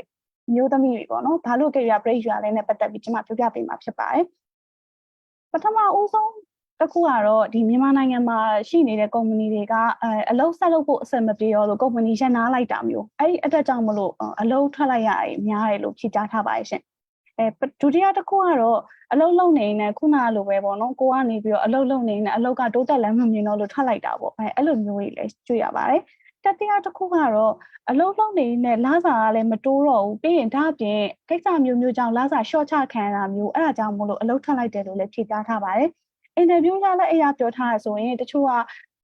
မျိုးသမီးတွေပေါ့နော်ဘာလို့ career break ယူရလဲနဲ့ပတ်သက်ပြီးကျွန်မပြောပြပေးမှာဖြစ်ပါတယ်ပထမဦးဆုံးတစ်ခုကတော့ဒီမြန်မာနိုင်ငံမှာရှိနေတဲ့ကုမ္ပဏီတွေကအလုပ်ဆက်လုပ်ဖို့အဆင်မပြေတော့လို့ကုမ္ပဏီရပ်နားလိုက်တာမျိုးအဲ့ဒီအတွက်ကြောင့်မလို့အလုပ်ထွက်လိုက်ရများတယ်လို့ဖြေကြားထားပါတယ်ရှင်ဒုတိယတစ်ခုကတော့အလုပ်လုပ်နေနေခုနလိုပဲပေါ့နော်ကိုကနေပြီးတော့အလုပ်လုပ်နေနေအလုပ်ကတိုးတက်လည်းမမြင်တော့လို့ထွက်လိုက်တာပေါ့အဲ့လိုမျိုးတွေလည်းတွေ့ရပါတယ်တတိယတစ်ခုကတော့အလုပ်လုပ်နေနေလစာကလည်းမတိုးတော့ဘူးပြီးရင်ဒါအပြင်ကိစ္စမျိုးမျိုးကြောင့်လစာ short ချခံရတာမျိုးအဲ့ဒါကြောင့်မို့လို့အလုပ်ထွက်လိုက်တယ်လို့လည်းဖြေကြားထားပါတယ်အင်တာဗျူးရလည်းအရာပြောထားရဆိုရင်တချို့က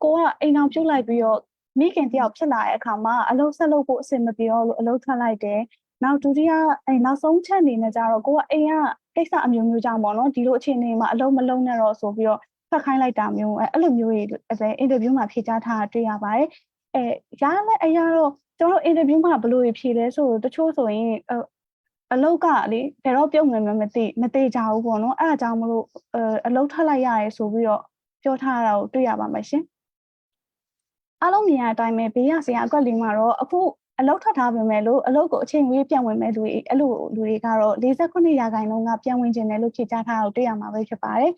ကိုကအိမ်အောင်ပြုတ်လိုက်ပြီးတော့မိခင်တယောက်ဖြစ်လာတဲ့အခါမှာအလုပ်ဆက်လုပ်ဖို့အဆင်မပြေတော့လို့အလုပ်ထွက်လိုက်တယ်နောက်ဒုတိယနောက်ဆုံးချက်အနေနဲ့ကြတော့ကိုကအိမ်ကကိစ္စအမျိုးမျိုးကြောင့်ပေါ့နော်ဒီလိုအခြေအနေမှာအလုပ်မလုပ်နဲ့တော့ဆိုပြီးတော့ဖတ်ခိုင်းလိုက်တာမျိုးအဲ့လိုမျိုးတွေအင်တာဗျူးမှာဖြေကြားထားတာတွေ့ရပါတယ်ရလည်းအရာတော့ကျွန်တော်တို့အင်တာဗျူးမှာဘယ်လိုဖြေလဲဆိုတော့တချို့ဆိုရင်အလုပ်ကလေဘယ်တော့ပြုတ်မယ်မသိကြဘူးပေါ့နော်အဲ့ဒါကြောင့်မလို့အလုပ်ထပ်လိုက်ရတယ်ဆိုပြီးတော့ပြောထားတာကိုတွေ့ရပါမယ်ရှင်အားလုံးမြင်ရတဲ့အတိုင်းပဲဘေးရဆရာအကွက်လေးမှာတော့အခုအလုပ်ထွက်ထားပေမဲ့လို့အလုပ်ကိုအချိန်ဝေးပြန်ဝင်မဲ့လူတွေအဲ့လိုလူတွေကတော့48%ကပြန်ဝင်ခြင်းတယ်လို့ဖြေကြားထားတာကိုတွေ့ရမှာပဲဖြစ်ပါတယ်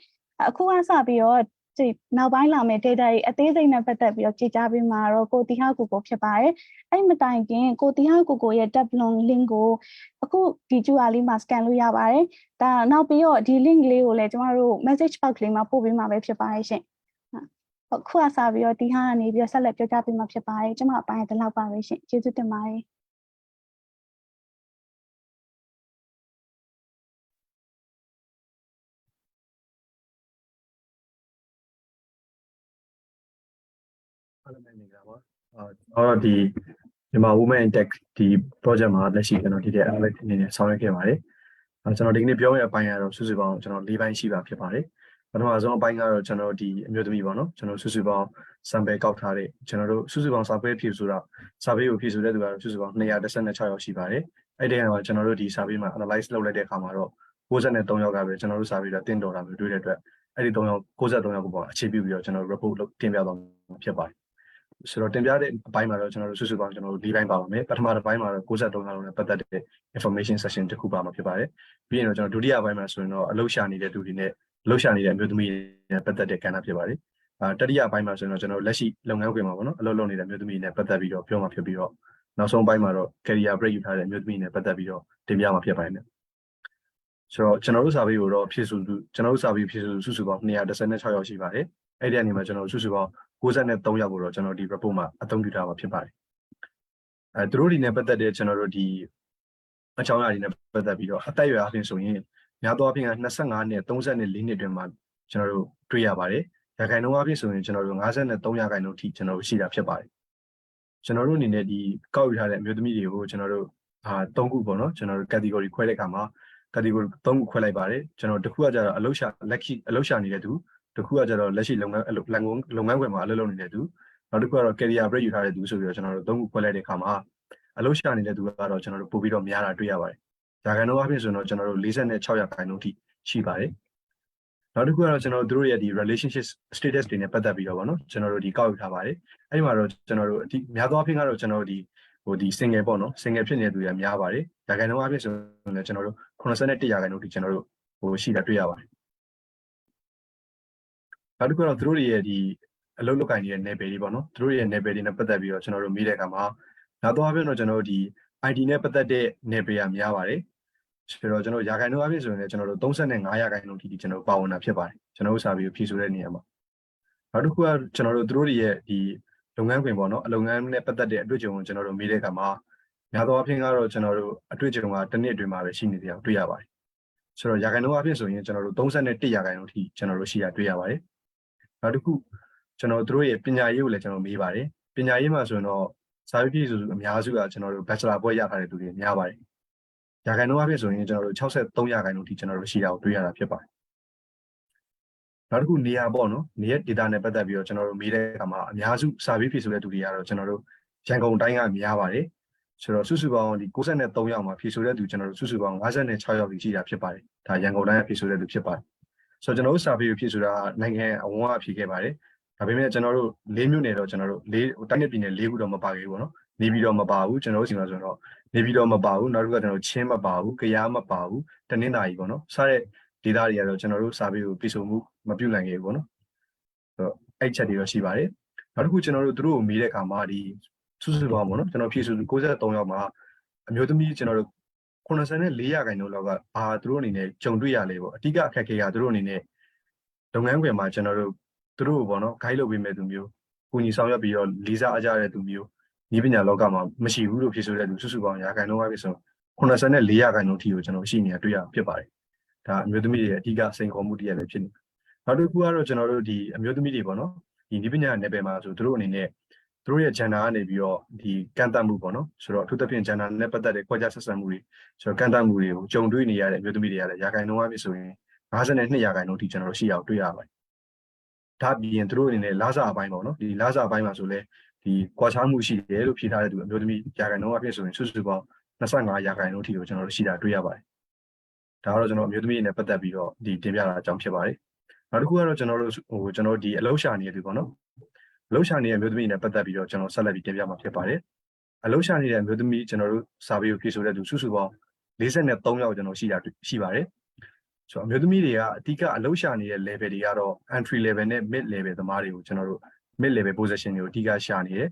အခုကစပြီးတော့ဒီနောက်ပိုင်းလာမယ့် data တွေအသေးစိတ်နဲ့ပတ်သက်ပြီးတော့ကြည့်ကြပေးမှာတော့ကိုတီဟာကိုဖြစ်ပါတယ်အဲ့မတိုင်ခင်ကိုတီဟာကိုရဲ့ tabloon link ကိုအခုဒီ QR လေးမှာ scan လို့ရပါတယ်ဒါနောက်ပြီးတော့ဒီ link လေးကိုလည်းကျမတို့ message box လေးမှာပို့ပေးမှာပဲဖြစ်ပါတယ်ရှင်ခုအစားပြီးတော့တီဟာကနေပြီးတော့ဆက်လက်ပြောကြားပေးမှာဖြစ်ပါတယ်ကျမအပိုင်းဒီလောက်ပါပဲရှင်ကျေးဇူးတင်ပါတယ် ဒီမြန်မာ Women in Tech ဒီ project မှာလက်ရှိကျွန်တော်ဒီတဲ့ analyst အနေနဲ့ဆောင်ရွက်ခဲ့ပါတယ်ကျွန်တော်ဒီကနေ့ပြောရတဲ့အပိုင်းကတော့စုစုပေါင်းကျွန်တော်၄ပိုင်းရှိပါဖြစ်ပါတယ်ပထမဆုံးအပိုင်းကတော့ကျွန်တော်ဒီအမျိုးသမီးပေါ့နော်ကျွန်တော်စုစုပေါင်း sample ကောက်ထားတဲ့ကျွန်တော်တို့စုစုပေါင်း survey ဖြည့်ဆိုတော့ survey ကိုဖြည့်ဆိုတဲ့သူကတော့စုစုပေါင်း216ယောက်ရှိပါတယ်အဲ့ဒီကတော့ကျွန်တော်တို့ဒီ survey မှာ analyze လုပ်လိုက်တဲ့အခါမှာတော့93ယောက်ကပဲကျွန်တော်တို့ survey တော့တင်တော်တာမျိုးတွေ့တဲ့အတွက်အဲ့ဒီ3ယောက်93ယောက်ကိုပေါ့အခြေပြုပြီးတော့ကျွန်တော် report လုပ်တင်ပြသွားမှာဖြစ်ပါတယ်ဆိုတော့တင်ပြတဲ့အပိုင်းမှာတော့ကျွန်တော်တို့စုစုပေါင်းကျွန်တော်တို့၄ပိုင်းပါပါမယ်ပထမတစ်ပိုင်းမှာတော့93ယောက်နဲ့ပတ်သက်တဲ့ information session တစ်ခုပါမှာဖြစ်ပါတယ်ပြီးရင်တော့ကျွန်တော်ဒုတိယပိုင်းမှာဆိုရင်တော့အလုပ်ရှာနေတဲ့သူတွေနဲ့အလုပ်ရှာနေတဲ့အမျိုးသမီးတွေနဲ့ပတ်သက်တဲ့ကဏ္ဍဖြစ်ပါတယ်တတိယပိုင်းမှာဆိုရင်တော့ကျွန်တော်လက်ရှိလုပ်ငန်းခွင်မှာပေါ့နော်အလုပ်လုပ်နေတဲ့အမျိုးသမီးတွေနဲ့ပတ်သက်ပြီးတော့ပြောမှာဖြစ်ပြီးတော့နောက်ဆုံးပိုင်းမှာတော့ career break ယူထားတဲ့အမျိုးသမီးတွေနဲ့ပတ်သက်ပြီးတော့တင်ပြမှာဖြစ်ပါတယ်ဆိုတော့ကျွန်တော်တို့စာပေကိုတော့ဖြည့်ဆိုသူကျွန်တော်တို့စာပေဖြည့်ဆိုစုစုပေါင်း216ယောက်ရှိပါတယ်အဲ့ဒီအနေမှာကျွန်တော်စုစုပေါင်း93ယောက်ကိုတော့ကျွန်တော်ဒီ report မှာအသုံးပြုထားမှာဖြစ်ပါတယ်သူတို့တွေနဲ့ပတ်သက်တဲ့ကျွန်တော်တို့ဒီအကြောင်းအရာတွေနဲ့ပတ်သက်ပြီးတော့အသက်အရွယ်အပြင်ဆိုရင်များသောအားဖြင့်က25နဲ့34နှစ်တွင်မှာကျွန်တော်တို့တွေ့ရပါတယ်ရာခိုင်နှုန်းအပြင်ဆိုရင်ကျွန်တော်တို့53ရာခိုင်နှုန်းထိကျွန်တော်တို့ရှိတာဖြစ်ပါတယ်ကျွန်တော်တို့အနေနဲ့ဒီကောက်ယူထားတဲ့အမျိုးသမီးတွေကိုကျွန်တော်တို့3ခုပေါ့နော်ကျွန်တော်တို့ category ခွဲတဲ့အခါမှာ category 3ခုခွဲလိုက်ပါတယ်ကျွန်တော်တစ်ခုကကြတော့အလုပ်ရှာနေတဲ့သူတစ်ခုကကြတော့လက်ရှိလုပ်ငန်းခွင်မှာအလုပ်လုပ်နေတဲ့သူနောက်တစ်ခုကတော့ career break ယူထားတဲ့သူဆိုပြီးတော့ကျွန်တော်တို့3ခုခွဲလိုက်တဲ့အခါမှာအလုပ်ရှာနေတဲ့သူကတော့ကျွန်တော်တို့ပို့ပြီးတော့များတာတွေ့ရပါတယ်။ရာခိုင်နှုန်းအပြင်ဆိုတော့ကျွန်တော်တို့46ရာခိုင်နှုန်းထိရှိပါတယ်။နောက်တစ်ခုကတော့ကျွန်တော်တို့ရဲ့ဒီ relationship status တွေနဲ့ပတ်သက်ပြီးတော့ဗောနော်ကျွန်တော်တို့ဒီကောက်ယူထားပါတယ်။အဲ့ဒီမှာတော့ကျွန်တော်တို့အများသောအားဖြင့်ကတော့ကျွန်တော်တို့ဒီ single ပေါ့နော် single ဖြစ်နေတဲ့သူတွေများပါတယ်။ရာခိုင်နှုန်းအပြင်ဆိုတော့ကျွန်တော်တို့81ရာခိုင်နှုန်းထိကျွန်တော်တို့ရှိတာတွေ့ရပါတယ်။နောက်တစ်ခုကတော့သူတို့ရဲ့ဒီအလုပ်လုပ်ကိုင်နေတဲ့ level တွေပေါ့နော်သူတို့ရဲ့ level တွေနဲ့ပတ်သက်ပြီးတော့ကျွန်တော်တို့မေးတဲ့အခါမှာနောက်တော့အပြင်တော့ကျွန်တော်တို့ဒီ ID နဲ့ပတ်သက်တဲ့ level ကများပါတယ်ဆိုတော့ကျွန်တော်ရာခိုင်နှုန်းအပြင်ဆိုရင်လည်းကျွန်တော်တို့35ရာခိုင်နှုန်းထိကျွန်တော်ပါဝင်တာဖြစ်ပါတယ်ကျွန်တော်တို့စာပြီးဖြည့်ဆိုတဲ့နေရာမှာနောက်တစ်ခုကကျွန်တော်တို့သူတို့ရဲ့ဒီလုပ်ငန်းခွင်ပေါ့နော်အလုပ်ငန်းနဲ့ပတ်သက်တဲ့အတွေ့အကြုံကိုကျွန်တော်တို့မေးတဲ့အခါမှာများသောအားဖြင့်ကတော့ကျွန်တော်တို့အတွေ့အကြုံကတစ်နှစ်အတွင်းမှာပဲရှိနေတယ်တွေ့ရပါတယ်ဆိုတော့ရာခိုင်နှုန်းအပြင်ဆိုရင်ကျွန်တော်တို့31ရာခိုင်နှုန်းထိကျွန်တော်တို့ရှိတာတွေ့ရပါတယ်နောက်တစ်ခုကျွန်တော်တို့ရဲ့ပညာရေးကိုလည်းကျွန်တော်မေးပါတယ်ပညာရေးမှာဆိုရင်တော့စာရေးပြည်စုအများစုကကျွန်တော်တို့ bachelor ဘွဲ့ရထားတဲ့သူတွေများပါတယ်ရာခိုင်နှုန်းအပြင်ဆိုရင်ကျွန်တော်တို့63ရာခိုင်နှုန်းထိကျွန်တော်တို့ရှိတာကိုတွေ့ရတာဖြစ်ပါတယ်နောက်တစ်ခုနေရာပေါ့နော်နေရာ data နဲ့ပတ်သက်ပြီးတော့ကျွန်တော်တို့မေးတဲ့အခါမှာအများစုစာရေးပြည်စုတဲ့သူတွေကတော့ကျွန်တော်တို့ရန်ကုန်တိုင်းကများပါတယ်ဆိုတော့စုစုပေါင်းဒီ93ယောက်မှာဖြည့်ဆိုတဲ့သူကျွန်တော်တို့စုစုပေါင်း56ယောက်ရှိတာဖြစ်ပါတယ်ဒါရန်ကုန်တိုင်းကဖြည့်ဆိုတဲ့သူဖြစ်ပါတယ်ဆိုတော့ကျွန်တော်တို့စာပေကိုဖြည့်ဆိုတာနိုင်ငံအဝန်းကဖြည့်ခဲ့ပါတယ်ဒါပေမဲ့ကျွန်တော်တို့၄မြို့နယ်တော့ကျွန်တော်တို့တိုင်းနယ်ပြည်နယ်၄ခုတော့မပါခဲ့ဘူးပေါ့နော်နေပြည်တော်မပါဘူးကျွန်တော်တို့စီမှာဆိုတော့နေပြည်တော်မပါဘူးနောက်တစ်ခုကကျွန်တော်ချင်းမပါဘူးကယားမပါဘူးတနင်္သာရီပေါ့နော်စတဲ့ဒေသတွေကတော့ကျွန်တော်တို့စာပေကိုပြည့်စုံမှုမပြုနိုင်ခဲ့ဘူးပေါ့နော်ဆိုတော့အဲ့ချက်တွေတော့ရှိပါတယ်နောက်တစ်ခုကျွန်တော်တို့သူတို့ကိုမေးတဲ့အခါမှာဒီစုစုပေါင်းပေါ့နော်ကျွန်တော်ဖြည့်ဆို93ယောက်မှာအမျိုးသမီးကျွန်တော်တို့84ရာခိုင်နှုန်းလောက်ကသူတို့အနေနဲ့ကြုံတွေ့ရလေပေါ့အဓိကအခက်အခဲကသူတို့အနေနဲ့လုပ်ငန်းခွင်မှာကျွန်တော်တို့သူတို့ပေါ့နော် guide လုပ်ပေးမဲ့သူမျိုးကိုညီဆောင်ရွက်ပြီးတော့လေးစားအားကြတဲ့သူမျိုးဤပညာလောကမှာမရှိဘူးလို့ဖြစ်ဆိုတဲ့သူစုစုပေါင်းရာခိုင်နှုန်းအပြည့်ဆို84ရာခိုင်နှုန်းထိကိုကျွန်တော်ရှိနေတာတွေ့ရဖြစ်ပါတယ်ဒါအမျိုးသမီးတွေရဲ့အဓိကစိန်ခေါ်မှုတစ်ရပ်လည်းဖြစ်နေနောက်တစ်ခုကတော့ကျွန်တော်တို့ဒီအမျိုးသမီးတွေပေါ့နော်ဒီဤပညာနယ်ပယ်မှာဆိုသူတို့အနေနဲ့သူတို့ရဲ့ gender ကနေပြီးတော့ဒီကန့်သတ်မှုပေါ့နော်ဆိုတော့အထူးသဖြင့် gender နဲ့ပတ်သက်တဲ့ခွဲခြားဆက်ဆံမှုတွေဆိုတော့ကန့်သတ်မှုတွေကိုကြုံတွေ့နေရတဲ့အမျိုးသမီးတွေကလည်းရာခိုင်နှုန်းအပြည့်ဆိုရင်52ရာခိုင်နှုန်းထိကျွန်တော်တို့ရှိအောင်တွေ့ရပါတယ်ဒါပြင်သူတို့အနေနဲ့လာစာအပိုင်းပေါ့နော်ဒီလာစာအပိုင်းမှာဆိုလဲဒီကွာခြားမှုရှိတယ်လို့ဖြေထားတဲ့သူအမျိုးသမီးရာခိုင်နှုန်းအပြည့်ဆိုရင်စုစုပေါင်း25ရာခိုင်နှုန်းထိကိုကျွန်တော်တို့ရှိတာတွေ့ရပါတယ်ဒါကတော့ကျွန်တော်အမျိုးသမီးတွေနဲ့ပတ်သက်ပြီးတော့ဒီတင်ပြတာအကြောင်းဖြစ်ပါတယ်နောက်တစ်ခုကတော့ကျွန်တော်တို့ဒီအလုပ်ရှာနေတဲ့သူပေါ့နော်အလုပ်ရှာနေတဲ့အမျိုးသမီးတွေနဲ့ပတ်သက်ပြီးတော့ကျွန်တော်ဆက်လက်ပြီးတင်ပြမှာဖြစ်ပါတယ်အလုပ်ရှာနေတဲ့အမျိုးသမီးကျွန်တော်တို့စာပေကိုဖြည့်ဆိုတဲ့သူစုစုပေါင်း43ယောက်ကျွန်တော်ရှိပါတယ်ဆိုတော့အမျိုးသမီးတွေကအဓိကအလုပ်ရှာနေတဲ့ level တွေကတော့ entry level နဲ့ mid level သမားတွေကိုကျွန်တော်တို့ mid level position တွေကိုအဓိကရှာနေတယ်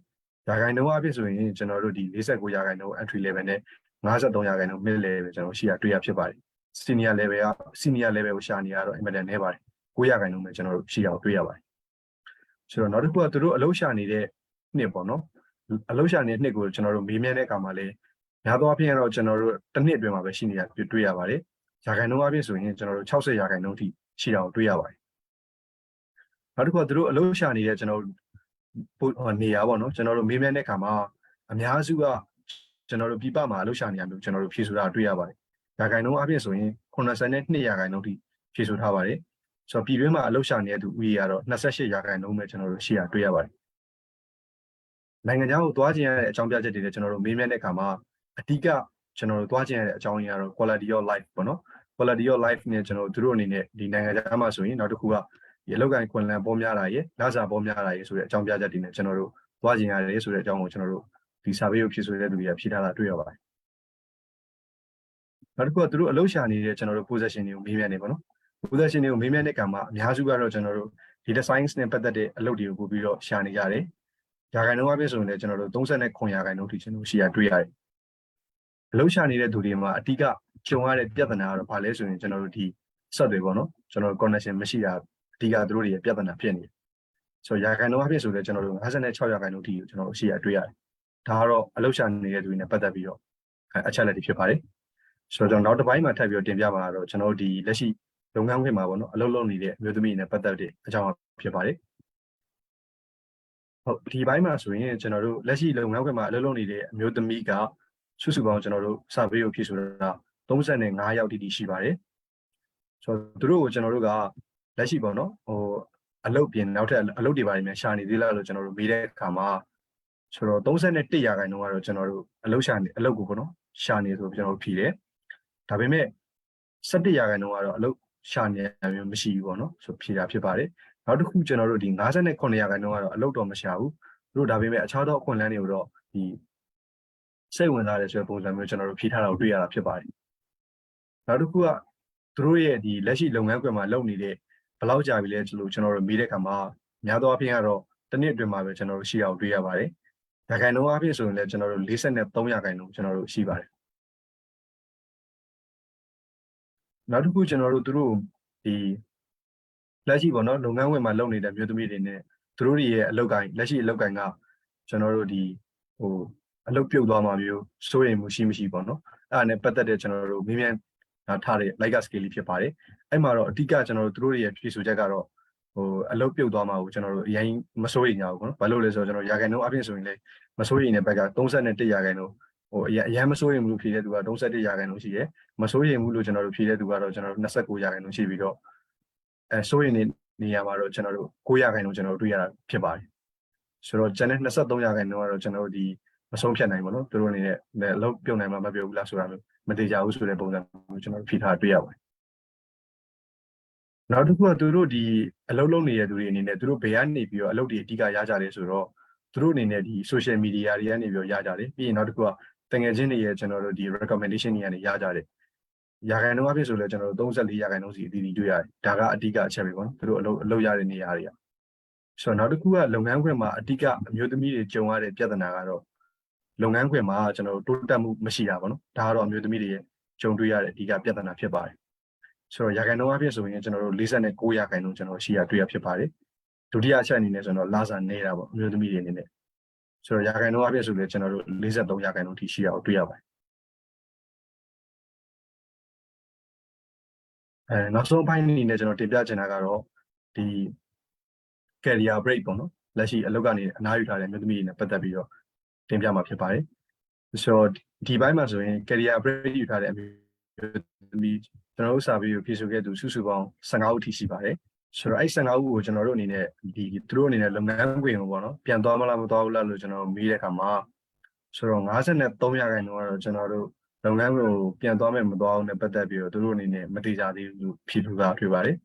ရာခိုင်နှုန်းအပြည့်ဆိုရင်ကျွန်တော်တို့ဒီ49ရာခိုင်နှုန်း entry level နဲ့53ရာခိုင်နှုန်း mid level ကျွန်တော်ရှိတာတွေ့ရဖြစ်ပါတယ် senior level ကိုရှာနေရတော့အင်မတန်နေပါတယ်9ရာခိုင်နှုန်းပဲကျွန်တော်တို့ရှိအောင်တွေ့ရပါတယ်ဆိုတော့နောက်တစ်ခုကသူတို့အလုပ်ရှာနေတဲ့နှစ်ပေါ့နော်အလုပ်ရှာနေတဲ့နှစ်ကိုကျွန်တော်တို့မေးမြန်းတဲ့အခါမှာလည်းများသောအားဖြင့်တော့ကျွန်တော်တို့တစ်နှစ်အတွင်းမှာပဲရှိနေတာတွေ့ရပါတယ်ရာခိုင်နှုန်းအပြည့်ဆိုရင်ကျွန်တော်တို့60ရာခိုင်နှုန်းထိရှိတာကိုတွေ့ရပါတယ်နောက်တစ်ခုကသူတို့အလုပ်ရှာနေတဲ့ကျွန်တော် နေရပါတော့ကျွန်တော်တို့မေးမြန်းတဲ့အခါမှာအများစုကကျွန်တော်တို့ပြပမှာအလုပ်ရှာနေရမျိုးကျွန်တော်တို့ဖြေဆိုတာတွေ့ရပါတယ်ရာခိုင်နှုန်းအပြင်ဆိုရင်82ရာခိုင်နှုန်းထိဖြေဆိုထားပါတယ်ဆိုတော့ပြည်တွင်းမှာအလုပ်ရှာနေတဲ့သူဦးရေကတော့28ရာခိုင်နှုန်းပဲကျွန်တော်တို့ရှိရတွေ့ရပါတယ်နိုင်ငံခြားကိုသွားကျင်ရတဲ့အကြောင်းပြချက်တွေလည်းကျွန်တော်တို့မေးမြန်းတဲ့အခါမှာအဓိကကျွန်တော်တို့သွားကျင်ရတဲ့အကြောင်းရင်းကတော့ quality of life ပေါ့နော် quality of life နဲ့ကျွန်တော်တို့အနေနဲ့ဒီနိုင်ငံခြားမှာဆိုရင်နောက်တစ်ခုကဒီအလုပ်ကိုင်ခွင့်လန်းပေါ်များတာရယ်လစာပေါ်များတာရယ်ဆိုတဲ့အကြောင်းပြချက်တွေနဲ့ကျွန်တော်တို့သွားကျင်ရတယ်ဆိုတဲ့အကြောင်းကိုကျွန်တော်တို့ဒီ survey ကိုဖြည့်ဆိုတဲ့လူတွေကဖြေထားတာတွေ့ရပါတယ်နောက်တစ်ခုကသူတို့အလုပ်ရှာနေတဲ့ကျွန်တော်တို့ position တွေကိုမေးမြန်းနေပါတော့ position တွေကိုမေးမြန်းတဲ့အခါမှာအများစုကတော့ကျွန်တော်တို့ data science နဲ့ပတ်သက်တဲ့အလုပ်တွေကိုပို့ပြီးတော့ရှာနေကြတယ်ရာခိုင်နှုန်းအပြင်ဆိုရင်လည်းကျွန်တော်တို့39ရာခိုင်နှုန်းထိကျွန်တော်ရှိရတွေ့ရတယ်အလုပ်ရှာနေတဲ့သူတွေမှာအတိကကြုံရတဲ့ပြဿနာကတော့ဘာလဲဆိုရင်ကျွန်တော်တို့ဒီ set တွေပေါ့နော်ကျွန်တော်တို့ connection မရှိတာအဓိကသူတို့တွေရဲ့ပြဿနာဖြစ်နေတယ်ဆိုတော့ရာခိုင်နှုန်းအပြင်ဆိုလည်းကျွန်တော်တို့56ရာခိုင်နှုန်းထိကျွန်တော်တို့ရှိရတွေ့ရတယ်ဒါကတော့အလုပ်ရှာနေတဲ့သူတွေနဲ့ပတ်သက်ပြီးတော့အချက်လက်တွေဖြစ်ပါတယ်ဆိုတော့ကျွန်တော်နောက်တစ်ပိုင်းမှာထပ်ပြီးတော့တင်ပြမှာတော့ကျွန်တော်တို့ဒီလက်ရှိလုပ်ငန်းခွင်မှာပေါ့နော်အလုပ်လုပ်နေတဲ့အမျိုးသမီးတွေနဲ့ပတ်သက်တဲ့အကြောင်းဖြစ်ပါတယ်ဟုတ်ဒီဘိုင်းမှာဆိုရင်ကျွန်တော်တို့လက်ရှိလုပ်ငန်းခွင်မှာအလုပ်လုပ်နေတဲ့အမျိုးသမီးကစုစုပေါင်းကျွန်တော်တို့ survey ကိုဖြည့်ဆိုတာ35ယောက်တိရှိပါတယ်ဆိုတော့သူတို့ကိုကျွန်တော်တို့ကလက်ရှိပေါ့နော်အလုပ်ပြင်နောက်ထပ်အလုပ်တွေပါနေများရှာနေသေးလားလို့ကျွန်တော်တို့မေးတဲ့အခါမှာဆိုတော့31ရာခိုင်နှုန်းကတော့ကျွန်တော်တို့အလုပ်ရှာနေအလုပ်ကိုပေါ့နော်ရှာနေဆိုကျွန်တော်တို့ဖြေတယ်ဒါပေမဲ့17ရာခိုင်နှုန်းကတော့အလုပ်ရှာနေမျိုးမရှိဘူးပေါ့နော်ဆိုဖြေတာဖြစ်ပါတယ်နောက်တစ်ခုကျွန်တော်တို့ဒီ59ရာခိုင်နှုန်းကတော့အလုပ်တော့မရှာဘူးသူတို့ဒါပေမဲ့အခြားသောအခွင့်အလမ်းတွေကိုတော့ဒီစိတ်ဝင်စားတယ်ဆိုတဲ့ပုံစံမျိုးကျွန်တော်တို့ဖြေထားတာကိုတွေ့ရတာဖြစ်ပါတယ်နောက်တစ်ခုကသူတို့ရဲ့ဒီလက်ရှိလုပ်ငန်းခွင်မှာလုပ်နေတဲ့ဘယ်လောက်ကြာပြီလဲဆိုလို့ကျွန်တော်တို့မေးတဲ့အခါမှာများသောအားဖြင့်ကတော့တစ်နှစ်အတွင်းမှာပဲကျွန်တော်တို့ရှိအောင်တွေ့ရပါတယ်ရာခိုင်နှုန်းအားဖြင့်ဆိုရင်လည်းကျွန်တော်တို့43ရာခိုင်နှုန်းကျွန်တော်တို့ရှိပါတယ်နောက်တစ်ခုကျွန်တော်တို့သူတို့ဒီလက်ရှိပေါ့နော်လုပ်ငန်းဝင်မှာလုပ်နေတဲ့မျိုးသမီးတွေနဲ့သူတို့တွေရဲ့အလုပ်ကိုင်လက်ရှိအလုပ်ကိုင်ကကျွန်တော်တို့ဒီအလုပ်ပြုတ်သွားမှာမျိုးစိုးရိမ်မှုရှိမရှိပေါ့နော်အဲ့ဒါနဲ့ပတ်သက်တဲ့ကျွန်တော်တို့မေးမြန်းထားတဲ့ like scale လေးဖြစ်ပါတယ်အဲ့မှာတော့အဓိကကျွန်တော်တို့သူတို့ရဲ့ဖြေဆိုချက်ကတော့အလုပ်ပြုတ်သွားမှာကိုကျွန်တော်တို့အရင်မစိုးရိမ်ကြဘူးပေါ့နော်ဘာလို့လဲဆိုတော့ကျွန်တော်ရာခိုင်နှုန်းအပြင်ဆိုရင်လည်းမစိုးရိမ်တဲ့ဘက်က31ရာခိုင်နှုန်းအရင်မစိုးရိမ်ဘူးလို့ဖြေတဲ့သူက31ရာခိုင်နှုန်းရှိတယ်မစိုးရိမ်ဘူးလို့ကျွန်တော်တို့ဖြေတဲ့သူကတော့ကျွန်တော်တို့29ရာခိုင်နှုန်းရှိပြီးတော့စိုးရိမ်နေရမှာတော့ကျွန်တော်တို့9ရာခိုင်နှုန်းကျွန်တော်တို့တွေ့ရတာဖြစ်ပါတယ်ဆိုတော့ကျန်တဲ့23ရာခိုင်နှုန်းကတော့ကျွန်တော်တို့ဒီမဆုံးဖြတ်နိုင်ဘူးနော်သူတို့အနေနဲ့အလုပ်ပြုတ်နိုင်မှာမပြုတ်ဘူးလားဆိုတာမျိုးမတေချာဘူးဆိုတဲ့ပုံစံမျိုးကျွန်တော်တို့ဖြေထားတွေ့ရပါတယ်နောက်တစ်ခုကသူတို့ဒီအလုပ်လုပ်နေတဲ့သူတွေအနေနဲ့သူတို့ဘယ်ကနေပြီးတော့အလုပ်တွေအဓိကရကြတယ်ဆိုတော့သူတို့အနေနဲ့ဒီ social media တွေကနေပြီးတော့ရကြတယ်ပြီးရင်နောက်တစ်ခုကတငယ်ချင်းတွေရဲ့ကျွန်တော်တို့ဒီ recommendation တွေကနေရကြတယ်ရာခိုင်နှုန်းအဖြစ်ဆိုလဲကျွန်တော်တို့34ရာခိုင်နှုန်းစီအသီးသီးတွေ့ရတယ်ဒါကအဓိကအချက်ပဲပေါ့နော်သူတို့အလုပ်ရတဲ့နေရာတွေကဆိုတော့နောက်တစ်ခုကလုပ်ငန်းခွင်မှာအဓိကအမျိုးသမီးတွေကြုံရတဲ့ပြဿနာကတော့လုပ်ငန်းခွင်မှာကျွန်တော်တို့တိုးတက်မှုမရှိတာပေါ့နော်ဒါကတော့အမျိုးသမီးတွေရဲ့ကြုံတွေ့ရတဲ့အဓိကပြဿနာဖြစ်ပါတယ်ဆိုတော့ရာခိုင်နှုန်းအဖြစ်ဆိုရင်ကျွန်တော်တို့49ရာခိုင်နှုန်းကျွန်တော်ရှိရတွေ့ရဖြစ်ပါတယ်ဒုတိယအချက်အနေနဲ့ဆိုတော့လာစာနေတာပေါ့အမျိုးသမီးတွေအနေနဲ့ဆိုတော့ရာခိုင်နှုန်းအဖြစ်ဆိုလဲကျွန်တော်တို့43ရာခိုင်နှုန်းထိရှိရအောင်တွေ့ရပါတယ်နောက်ဆုံးပိုင်းအနေနဲ့ကျွန်တော်တင်ပြချင်တာကတော့ဒီ career break ပေါ့နော်လက်ရှိအလုပ်ကနေအနားယူထားတဲ့မျိုးသမီးတွေနဲ့ပတ်သက်ပြီးတော့တင်ပြမှာဖြစ်ပါတယ်ဆိုတော့ဒီဘိုင်းမှာဆိုရင် career break ယူထားတဲ့အမျိုးသမီးကျွန်တော်တို့စာပေကိုဖြည့်ဆိုခဲ့သူစုစုပေါင်း15ဦးထိရှိပါတယ်ဆိုတော့အဲ့15ဦးကိုကျွန်တော်တို့အနေနဲ့ဒီသူတို့အနေနဲ့လုပ်ငန်းခွင်ကိုပေါ့နော်ပြန်သွားမလားမသွားဘူးလားလို့ကျွန်တော်မေးတဲ့အခါမှာဆိုတော့53ရာခိုင်နှုန်းကတော့ကျွန်တော်တို့လုပ်ငန်းကိုပြန်သွားမယ်မသွားဘူးနဲ့ပတ်သက်ပြီးတော့သူတို့အနေနဲ့မတိကျသေးဘူးဖြေလို့သာတွေ့ပါတယ်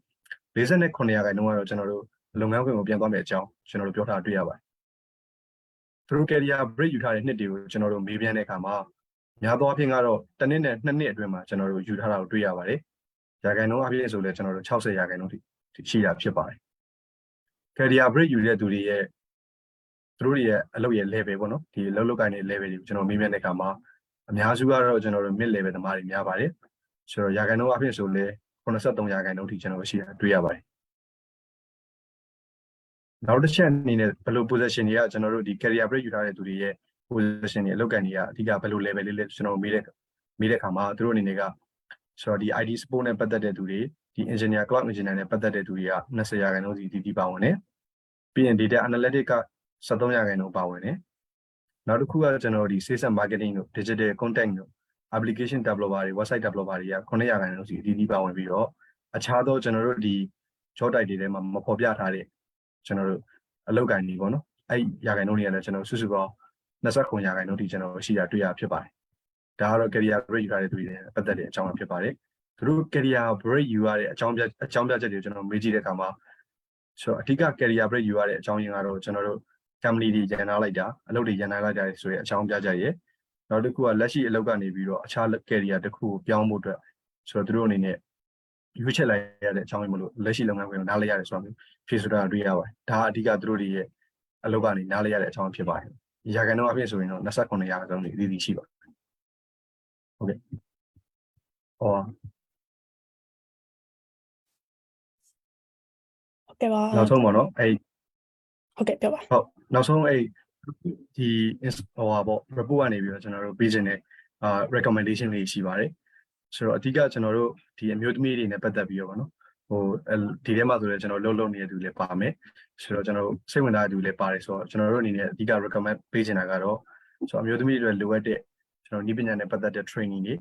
49ရာခိုင်နှုန်းကတော့ကျွန်တော်တို့လုပ်ငန်းခွင်ကိုပြန်သွားမယ်အကြောင်းကျွန်တော်တို့ပြောထားတွေ့ရပါတယ်သူတို့ career break ယူထားတဲ့နှစ်တွေကိုကျွန်တော်တို့မေးမြန်းတဲ့အခါမှာများသောအားဖြင့်ကတော့တစ်နှစ်နဲ့2နှစ်အတွင်းမှာကျွန်တော်တို့ယူထားတာကိုတွေ့ရပါတယ်ရာခိုင်နှုန်းအပြည့်ဆိုလဲကျွန်တော်တို့60ရာခိုင်နှုန်းထိရှိတာဖြစ်ပါတယ် career break ယူတဲ့သူတွေရဲ့သူတို့ရဲ့အလုပ်ရဲ့ level ပေါ့နော်ဒီအလုပ်လုပ်ကိုင်တဲ့ level တွေကိုကျွန်တော်မေးမြန်းတဲ့အခါမှာအများစုကတော့ကျွန်တော်တို့ mid level သမားတွေများပါတယ်ဆိုတော့ရာခိုင်နှုန်းအဖြစ်ဆိုလဲ83ရာခိုင်နှုန်းထိကျွန်တော်ရှိတာတွေ့ရပါတယ်နောက်တစ်ချက်အနေနဲ့ဘယ်လို position တွေကကျွန်တော်တို့ဒီ career break ယူထားတဲ့သူတွေရဲ့ position တွေအလုပ်ကန်တွေကအဓိကဘယ်လို level လေးလဲကျွန်တော်မေးတဲ့အခါမှာသူတို့အနေနဲ့ကဆိုတော့ဒီ ID support နဲ့ပတ်သက်တဲ့သူတွေဒီ engineer cloud engineer နဲ့ပတ်သက်တဲ့သူတွေက20ရာခိုင်နှုန်းစီတည်ပါဝင်တယ်ပြီးရင် data analytics က 73ရာခိုင်နှုန်းပါဝင်တယ်နောက်တစ်ခုကကျွန်တော်ဒီ sales and marketing တို့ digital content တို့ application developer တွေ website developer တွေက9ရာခိုင်နှုန်းစီအသီးသီးပါဝင်ပြီးတော့အခြားသောကျွန်တော်တို့ဒီ job title တွေထဲမှာမဖော်ပြထားတဲ့ကျွန်တော်တို့အလုပ်ကိုင်တွေပေါ့နော်အဲ့ရာခိုင်နှုန်းတွေကလည်းကျွန်တော်စုစုပေါင်း29ရာခိုင်နှုန်းထိကျွန်တော်ရှိတာတွေ့ရဖြစ်ပါတယ်ဒါကတော့ career break ယူရတဲ့သူတွေပတ်သက်တဲ့အကြောင်းဖြစ်ပါတယ်သူတို့ career break ယူရတဲ့အကြောင်းပြချက်တွေကျွန်တော်မေးကြည့်တဲ့အခါမှာဆိုတော့အဓိက career break ယူရတဲ့အကြောင်းရင်းကတော့ကျွန်တော်တို့ company တွေရန်နာလိုက်တာအလုပ်တွေရန်နာလိုက်တာဆိုတဲ့အကြောင်းပြချက်ရယ်နောက်တစ်ခုကလက်ရှိအလုပ်ကနေပြီးတော့အခြား career တစ်ခုကိုပြောင်းဖို့အတွက်ဆိုတော့သူတို့အနေနဲ့ရွေးချယ်လိုက်ရတဲ့အကြောင်းရင်းမလို့လက်ရှိလုပ်ငန်းခွင်ကိုနားလဲရတယ်ဆိုတော့ဖြေဆိုတာတွေ့ရပါတယ်ဒါအဓိကသူတို့တွေရဲ့အလုပ်ကနေနားလဲရတဲ့အကြောင်းဖြစ်ပါတယ်ရာခိုင်နှုန်းအဖြစ်ဆိုရင်တော့29ရာခိုင်နှုန်းအသီးသီးရှိပါတယ်ဟုတ်ကဲ့ဟော ဟုတ်ကဲ့ပါ နောက်ဆုံးပေါ့နော်အဲ့ ဟုတ်ကဲ့ပြောပါ ဟုတ်နောက်ဆုံးအဲ့ဒီဟိုပါပေါ့ report ကနေပြီးတော့ကျွန်တော်တို့ပေးခြင်းတဲ့recommendation လေးရှိပါတယ်ဆိုတော့အဓိကကျွန်တော်တို့ဒီအမျိုးသမီးတွေနဲ့ပတ်သက်ပြီးတော့ပေါ့နော်ဟိုဒီထဲမှာဆိုရင်ကျွန်တော်လှုပ်နေတဲ့သူလည်းပါမယ်ဆိုတော့ကျွန်တော်စိတ်ဝင်စားတဲ့သူလည်းပါတယ်ဆိုတော့ကျွန်တော်တို့အနေနဲ့အဓိက recommend ပေးချင်တာကတော့ဆိုတော့အမျိုးသမီးတွေလိုအပ်တဲ့ကျွန်တော်နည်းပညာနဲ့ပတ်သက်တဲ့ training တွေ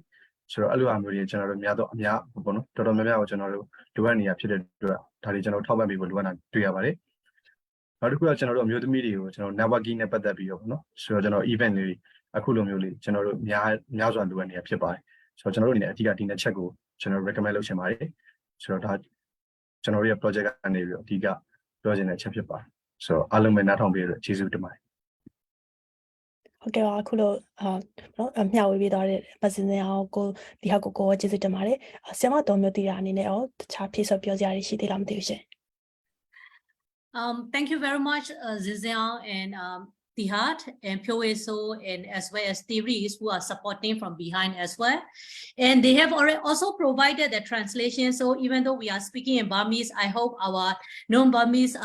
ဆိုတော့အဲ့လိုအမျိုးတွေကျွန်တော်တို့များတော့အများပေါ့နော်တော်တော်များများကိုကျွန်တော်တို့လိုအပ်နေရဖြစ်တဲ့အတွက်ဒါတွေကျွန်တော်ထောက်ပံ့ပေးဖို့လိုအပ်တာတွေ့ရပါတယ်နောက်တစ်ခုကကျွန်တော်တို့အမျိုးသမီးတွေကိုကျွန်တော် networking နဲ့ပတ်သက်ပြီးတော့ပေါ့နော်ဆိုတော့ကျွန်တော် event လေးအခုလိုမျိုးလေးကျွန်တော်တို့များစွာလိုအပ်နေရဖြစ်ပါတယ်ဆိုတော့ကျွန်တော်တို့အနေနဲ့အဓိကဒီနှစ်ချက်ကိုကျွန်တော် recommend လုပ်ချင်ပါတယ်ဆိုတော့ဒါကျွန်တော်တို့ရဲ့ project ကနေပြီးတော့အဓိကပြောချင်တဲ့ချက်ဖြစ်ပါတယ်ဆိုတော့အားလုံးပဲနားထောင်ပေးရတဲ့ကျေးဇူးတင်ပါတယ်ဟုတ်ကဲ့ပါအခုလိုနော်မျှဝေပေးသွားတဲ့ပတ်စင်အောင်ကိုဒီဟာကိုကျေးဇူးတင်ပါတယ်ဆရာမတော်မျိုးတီတာအနေနဲ့ရောတခြားဖြည့်ဆွပြောစရာရှိသေးလားမသိဘူးရှင် Thank you very much, Ziziang and Thida and Pyoeso and as well as theories who are supporting from behind as well. And they have already also provided the translation. So even though we are speaking in Burmese, I hope our non-Burmese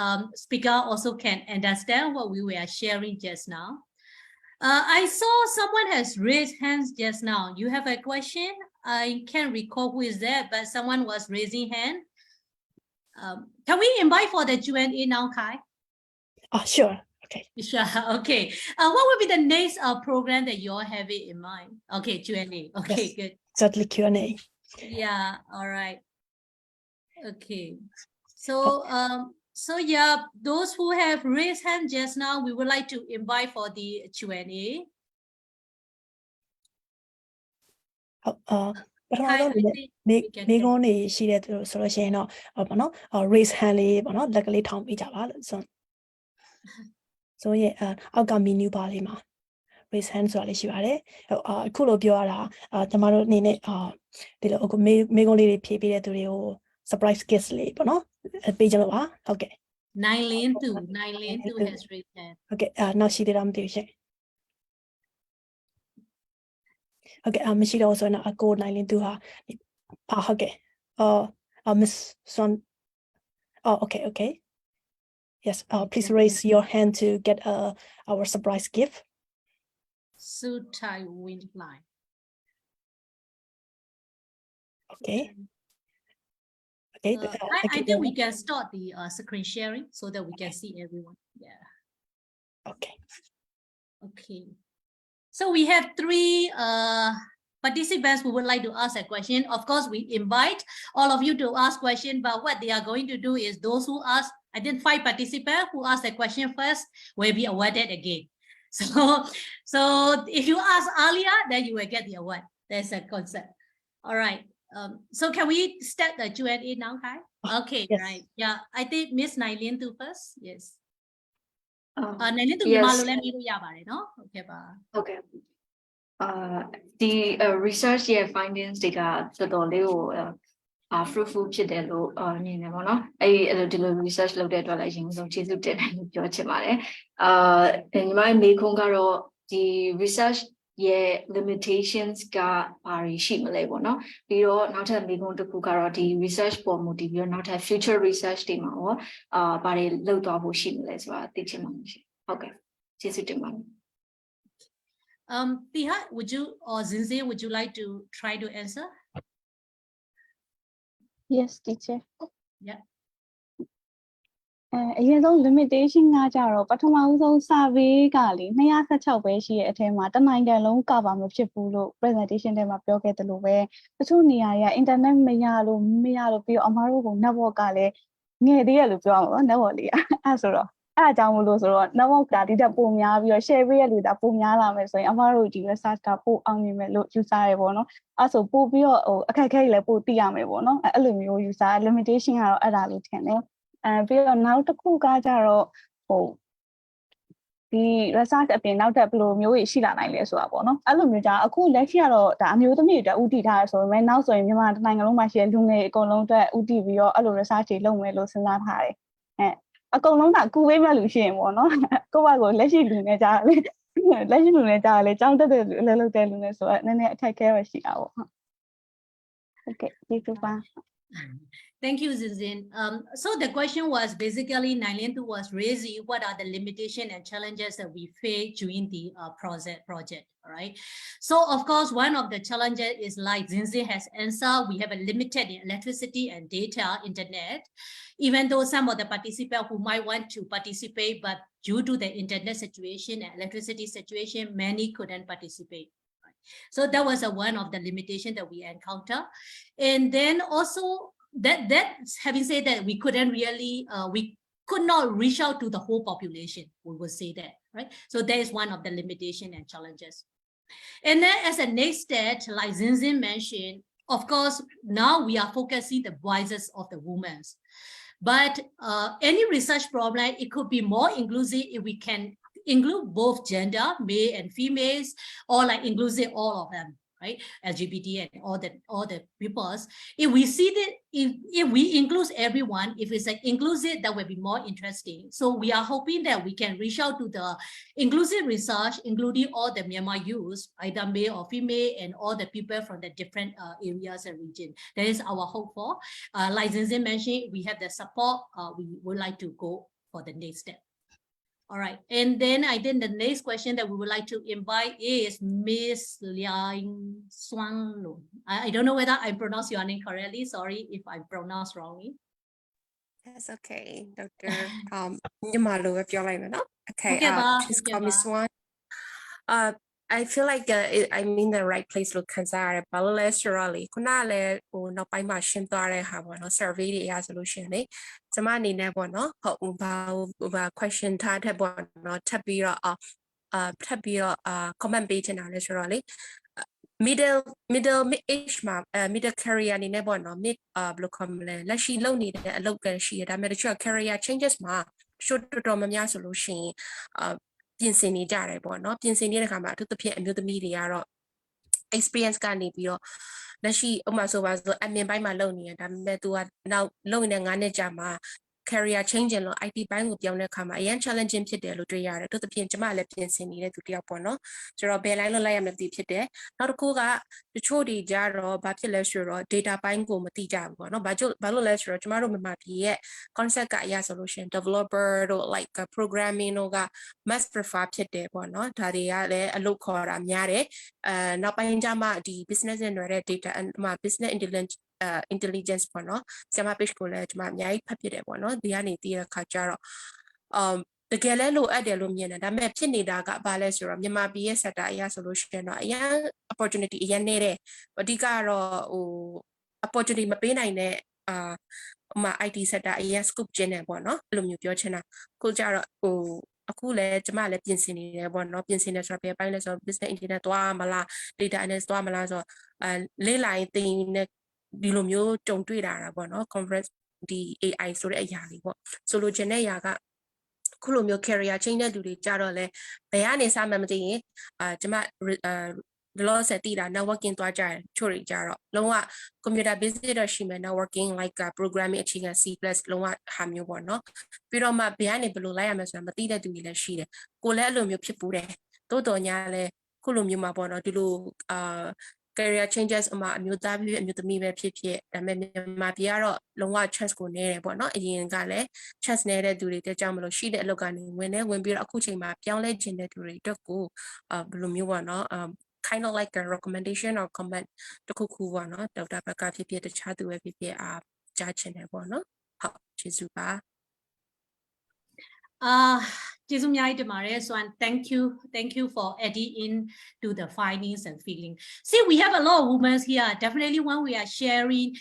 speaker also can understand what we were sharing just now. I saw someone has raised hands just now. You have a question? I can't recall who is that, but someone was raising hand. Can we invite for the Q&A now, Kai? Sure. Okay. Sure. Okay. What will be the next program that you all have it in mind? Okay, Q&A. Okay, Yes. good. Certainly Q&A. Yeah. All right. Okay. So yeah, those who have raised hand just now, we would like to invite for the Q&A. ပထမဆုံးမိကုန်းနေရှိတဲ့သူဆိုလို့ရှိရင်တော့ပေါ့နော် raise hand လေးပေါ့နော်လက်ကလေးထောင်ပေးကြပါလို့ဆိုရင်အောက်က menu bar လေးမှာ raise hand ဆိုတာလေးရှိပါတယ်အခုလိုပြောရတာကျမတို့အနေနဲ့ဒီလိုအခုမိကုန်းလေးတွေဖြည့်ပေးတဲ့သူတွေကို surprise gift လေးပေါ့နော်ပေးကြလို့ပါဟုတ်ကဲ့ 902 has raised hand. ဟုတ်ကဲ့နောက်ရှိသေးတာမသိဘူးရှင်ဟုတ်ကဲ့မရှိတော့ဆိုတော့အကိုနိုင်လင်းသူဟာဟုတ်ကဲ့Miss Swan okay yes please raise your hand to get our surprise gift Sutai wind line. okay I think we can start the screen sharing so that we can see everyone. Yeah. Okay. So we have 3 participants who would like to ask a question. Of course, we invite all of you to ask question, but what they are going to do is those who ask, I think 5 participants who ask the question first will be awarded again. So if you ask earlier, then you will get the award. That's a concept. All right. So can we start the Q&A now, Kai? Okay, yes. right. Yeah, I think Miss Nailin to first. Yes. Nailin to yes. Malo let me do yabare, no? Okay, ba. Okay. The research year findings တွေကတော်တော်လေးကိုfruitful ဖြစ်တယ်လို့မြင်တယ်ပေါ့နော်အဲ့ဒီလို research လုပ်တဲ့အတွက်လည်းရင်ဆုံးကျေးဇူးတင်တယ်လို့ပြောချင်ပါတယ်ညီမမေခွန်းကတော့ဒီ research ရဲ့ limitations ကဘာတွေရှိမလဲပေါ့နော်ပြီးတော့နောက်ထပ်မေခွန်းတစ်ခုကတော့ဒီ research ပေါ်မူတည်ပြီးတော့နောက်ထပ် future research တွေမှာရောဘာတွေလုပ်သွားဖို့ရှိမလဲဆိုတာသိချင်ပါတယ်ရှင်ဟုတ်ကဲ့ကျေးဇူးတင်ပါတယ်Thida, would you or Zinzi, would you like to try to answer? Yes, teacher. Yeah. အရင်ဆုံး limitation ကကြတော့ပထမဦးဆုံး survey ကလေ216ပဲရှိရဲ့အထဲမှာတနိုင်ငံလုံး cover မဖြစ်ဘူးလို့ presentation ထဲမှာပြောခဲ့တယ်လို့ပဲတချို့နေရာတွေက internet မရလို့ပြီးတော့အမားတို့က network ကလည်းငယ်သေးရလို့ပြောအောင်နော် network လေးအဲ့ဆိုတော့အဲ့အကြောင်းမလို့ဆိုတော့ network ကဒီတက်ပိုများပြီးတော့ share ပေးရလို့ဒါပိုများလာမယ်ဆိုရင်အမားတို့ဒီ research ကပိုအောင်မြင်မယ်လို့ယူဆရပေါ့နော်အဲ့ဆိုပို့ပြီးတော့အခက်အခဲတွေလည်းပိုသိရမယ်ပေါ့နော်အဲ့လိုမျိုးယူဆ limitation ကတော့အဲ့ဒါလို့ထင်တယ်ပြီးတော့နောက်တစ်ခုကကြတော့ဒီ research အပြင်နောက်ထပ်ဘယ်လိုမျိုးရှိလာနိုင်လဲဆိုတာပေါ့နော်အဲ့လိုမျိုးကြာအခုလက်ရှိကတော့ဒါအမျိုးသမီးတွေဥတီထားရဆိုပေမဲ့နောက်ဆိုရင်မြန်မာနိုင်ငံလုံးမှာရှိတဲ့လူငယ်အကုန်လုံးအတွက်ဥတီပြီးတော့အဲ့လို research တွေလုပ်မယ်လို့စဉ်းစားထားတယ်အကုန်လုံးကကူပေးမဲ့လူရှိရင်ပေါ့နော်ကိုယ့်ဘက်ကိုလက်ရှိလူငယ်ကြာလေလက်ရှိလူငယ်ကြာလေကြောင်းတက်တဲ့လူအလုပ်လုပ်တဲ့လူငယ်ဆိုတော့နည်းနည်းအခက်အခဲပဲရှိတာပေါ့ဟုတ်ကဲ့ကျေးဇူးပါThank you, Zinzin. So the question was basically Nailintu was raising what are the limitations and challenges that we face during the project, all right? So of course, one of the challenges is like Zinzin has answered, we have a limited electricity and data internet. Even though some of the participants who might want to participate, but due to the internet situation and electricity situation, many couldn't participate. So that was one of the limitations that we encounter. And then also, that having said that, we couldn't really we could not reach out to the whole population, we will say that, right? So that is one of the limitation and challenges. And then as a next step, like Zinzin mentioned, of course now we are focusing the voices of the women, but any research problem, it could be more inclusive if we can include both gender, male and females, or like inclusive all of them, right? LGBT and all the peoples. If we see that if we include everyone, if it's like inclusive, that will be more interesting. So we are hoping that we can reach out to the inclusive research, including all the Myanmar youth, either male or female, and all the people from the different areas and regions. That is our hope for. Like Zinzin mentioned, we have the support. We would like to go for the next step. All right, and then I think the next question that we would like to invite is Miss Liang Xuan Lu. I don't know whether I pronounce your name correctly. Sorry if I pronounce wrongly. That's okay, Dr. Nyamalu, if you're like that. Okay, please call me Swan. I feel like I'm in the right place to consider balance surely. Kunale no by machine to have one survey solution. Zamani never no about question type no tabira comment bait naturally. Middle age middle career ni never no mid blue comle la she low need a local she that mature career changes ma should to domamia solution ပြင်ဆင်နေကြတယ်ပေါ့နော်ပြင်ဆင်နေတဲ့အခါမှာအထူးသဖြင့်အမျိုးသမီးတွေကတော့ experience ကနေပြီးတော့လက်ရှိဥပမာဆိုပါဆိုအမြင်ပိုင်းမှာလုပ်နေရဒါပေမဲ့ तू ကနောက်လုပ်နေတဲ့9နှစ်ကြာမှာ career change လို့ IT ဘိုင်းကိုပြောင်းတဲ့အခါမှာအရင် challenging ဖြစ်တယ်လို့တွေ့ရတယ်။တို့သဖြင့်ကျမလည်းပြင်ဆင်နေတဲ့သူတယောက်ပေါ့နော်။ဆိုတော့ဘယ် line လို့လိုက်ရမလဲသိဖြစ်တယ်။နောက်တစ်ခုကတချို့တွေကြတော့ဘာဖြစ်လဲဆိုတော့ data ဘိုင်းကိုမသိကြဘူးပေါ့နော်။ဘာလို့လဲဆိုတော့ကျမတို့မြန်မာပြည်ရဲ့ concept ကအရာဆိုလို့ရှိရင် developer တို့ like programming တို့က must prefer ဖြစ်တယ်ပေါ့နော်။ဒါတွေကလည်းအလုပ်ခေါ်တာများတယ်။နောက်ပိုင်းကျမှဒီ business နဲ့နွယ်တဲ့ data မှာ business intelligence ပေါ့နော်ဆရာမ page ကိုလည်းကျွန်မအများကြီးဖတ်ပြတယ်ပေါ့နော်ဒီကနေတည်ရခါကြတော့တကယ်လဲလိုအပ်တယ်လို့မြင်တယ်ဒါပေမဲ့ဖြစ်နေတာကဘာလဲဆိုတော့မြန်မာပြည်ရဲ့ sector အရာဆိုလို့ရှိရင်တော့အရင် opportunity အရင်နေတယ်အဓိကတော့opportunity မပေးနိုင်တဲ့IT sector အရင် scope ကျင်းတယ်ပေါ့နော်အဲ့လိုမျိုးပြောချင်တာခုကြတော့အခုလည်းကျမလည်းပြင်ဆင်နေတယ်ပေါ့နော်ပြင်ဆင်နေဆိုတော့ဘယ်ပိုင်းလဲဆိုတော့ business internet သွားမလား data analyst သွားမလားဆိုတော့လေ့လာရင်တင်နေဒီလိုမျိုးကြုံတွေ့တာပေါ့နော် conference ဒီ AI ဆိုတဲ့အရာလေးပေါ့ဆိုလိုချင်တဲ့အရာကခုလိုမျိုး career change တဲ့လူတွေကြတော့လဲဘယ်ကနေစမှမသိရင်ကျမဒီလိုဆက်တည်တာ networking သွားကြတယ်ချို့တွေကြတော့လုံးဝ computer basic တော့ရှိမယ် networking like programming အခြေခံ C+ လုံးဝဟာမျိုးပေါ့နော်ပြီးတော့မှဘယ်ကနေဘယ်လိုလိုက်ရမလဲဆိုတာမသိတဲ့သူတွေလည်းရှိတယ်ကိုလည်းအဲ့လိုမျိုးဖြစ်ပူးတယ်တိုးတော်ညာလဲခုလိုမျိုးမှာပေါ့နော်ဒီလိုcareer changes အမျိုးသားဖြစ်အမျိုးသမီးပဲဖြစ်ဖြစ်ဒါပေမဲ့မြန်မာပြည်ကတော့လုံးဝ chance ကိုနည်းတယ်ပေါ့နော်အရင်ကလည်း chance နည်းတဲ့သူတွေတက်ကြမလို့ရှိတဲ့အလုပ်ကနေဝင်ပြီးတော့အခုချိန်မှာပြောင်းလဲခြင်းတဲ့သူတွေအတွက်ကိုဘယ်လိုမျိုးပေါ့နော် kind of like a recommendation or comment တခုခုပေါ့နော်ဒေါက်တာဘက်ကဖြစ်ဖြစ်တခြားသူပဲဖြစ်ဖြစ်ကြားချင်တယ်ပေါ့နော်ဟုတ်ကျေးဇူးပါ Swan, thank you for adding in to the findings and feeling. See, we have a lot of women here. Definitely when we are sharing,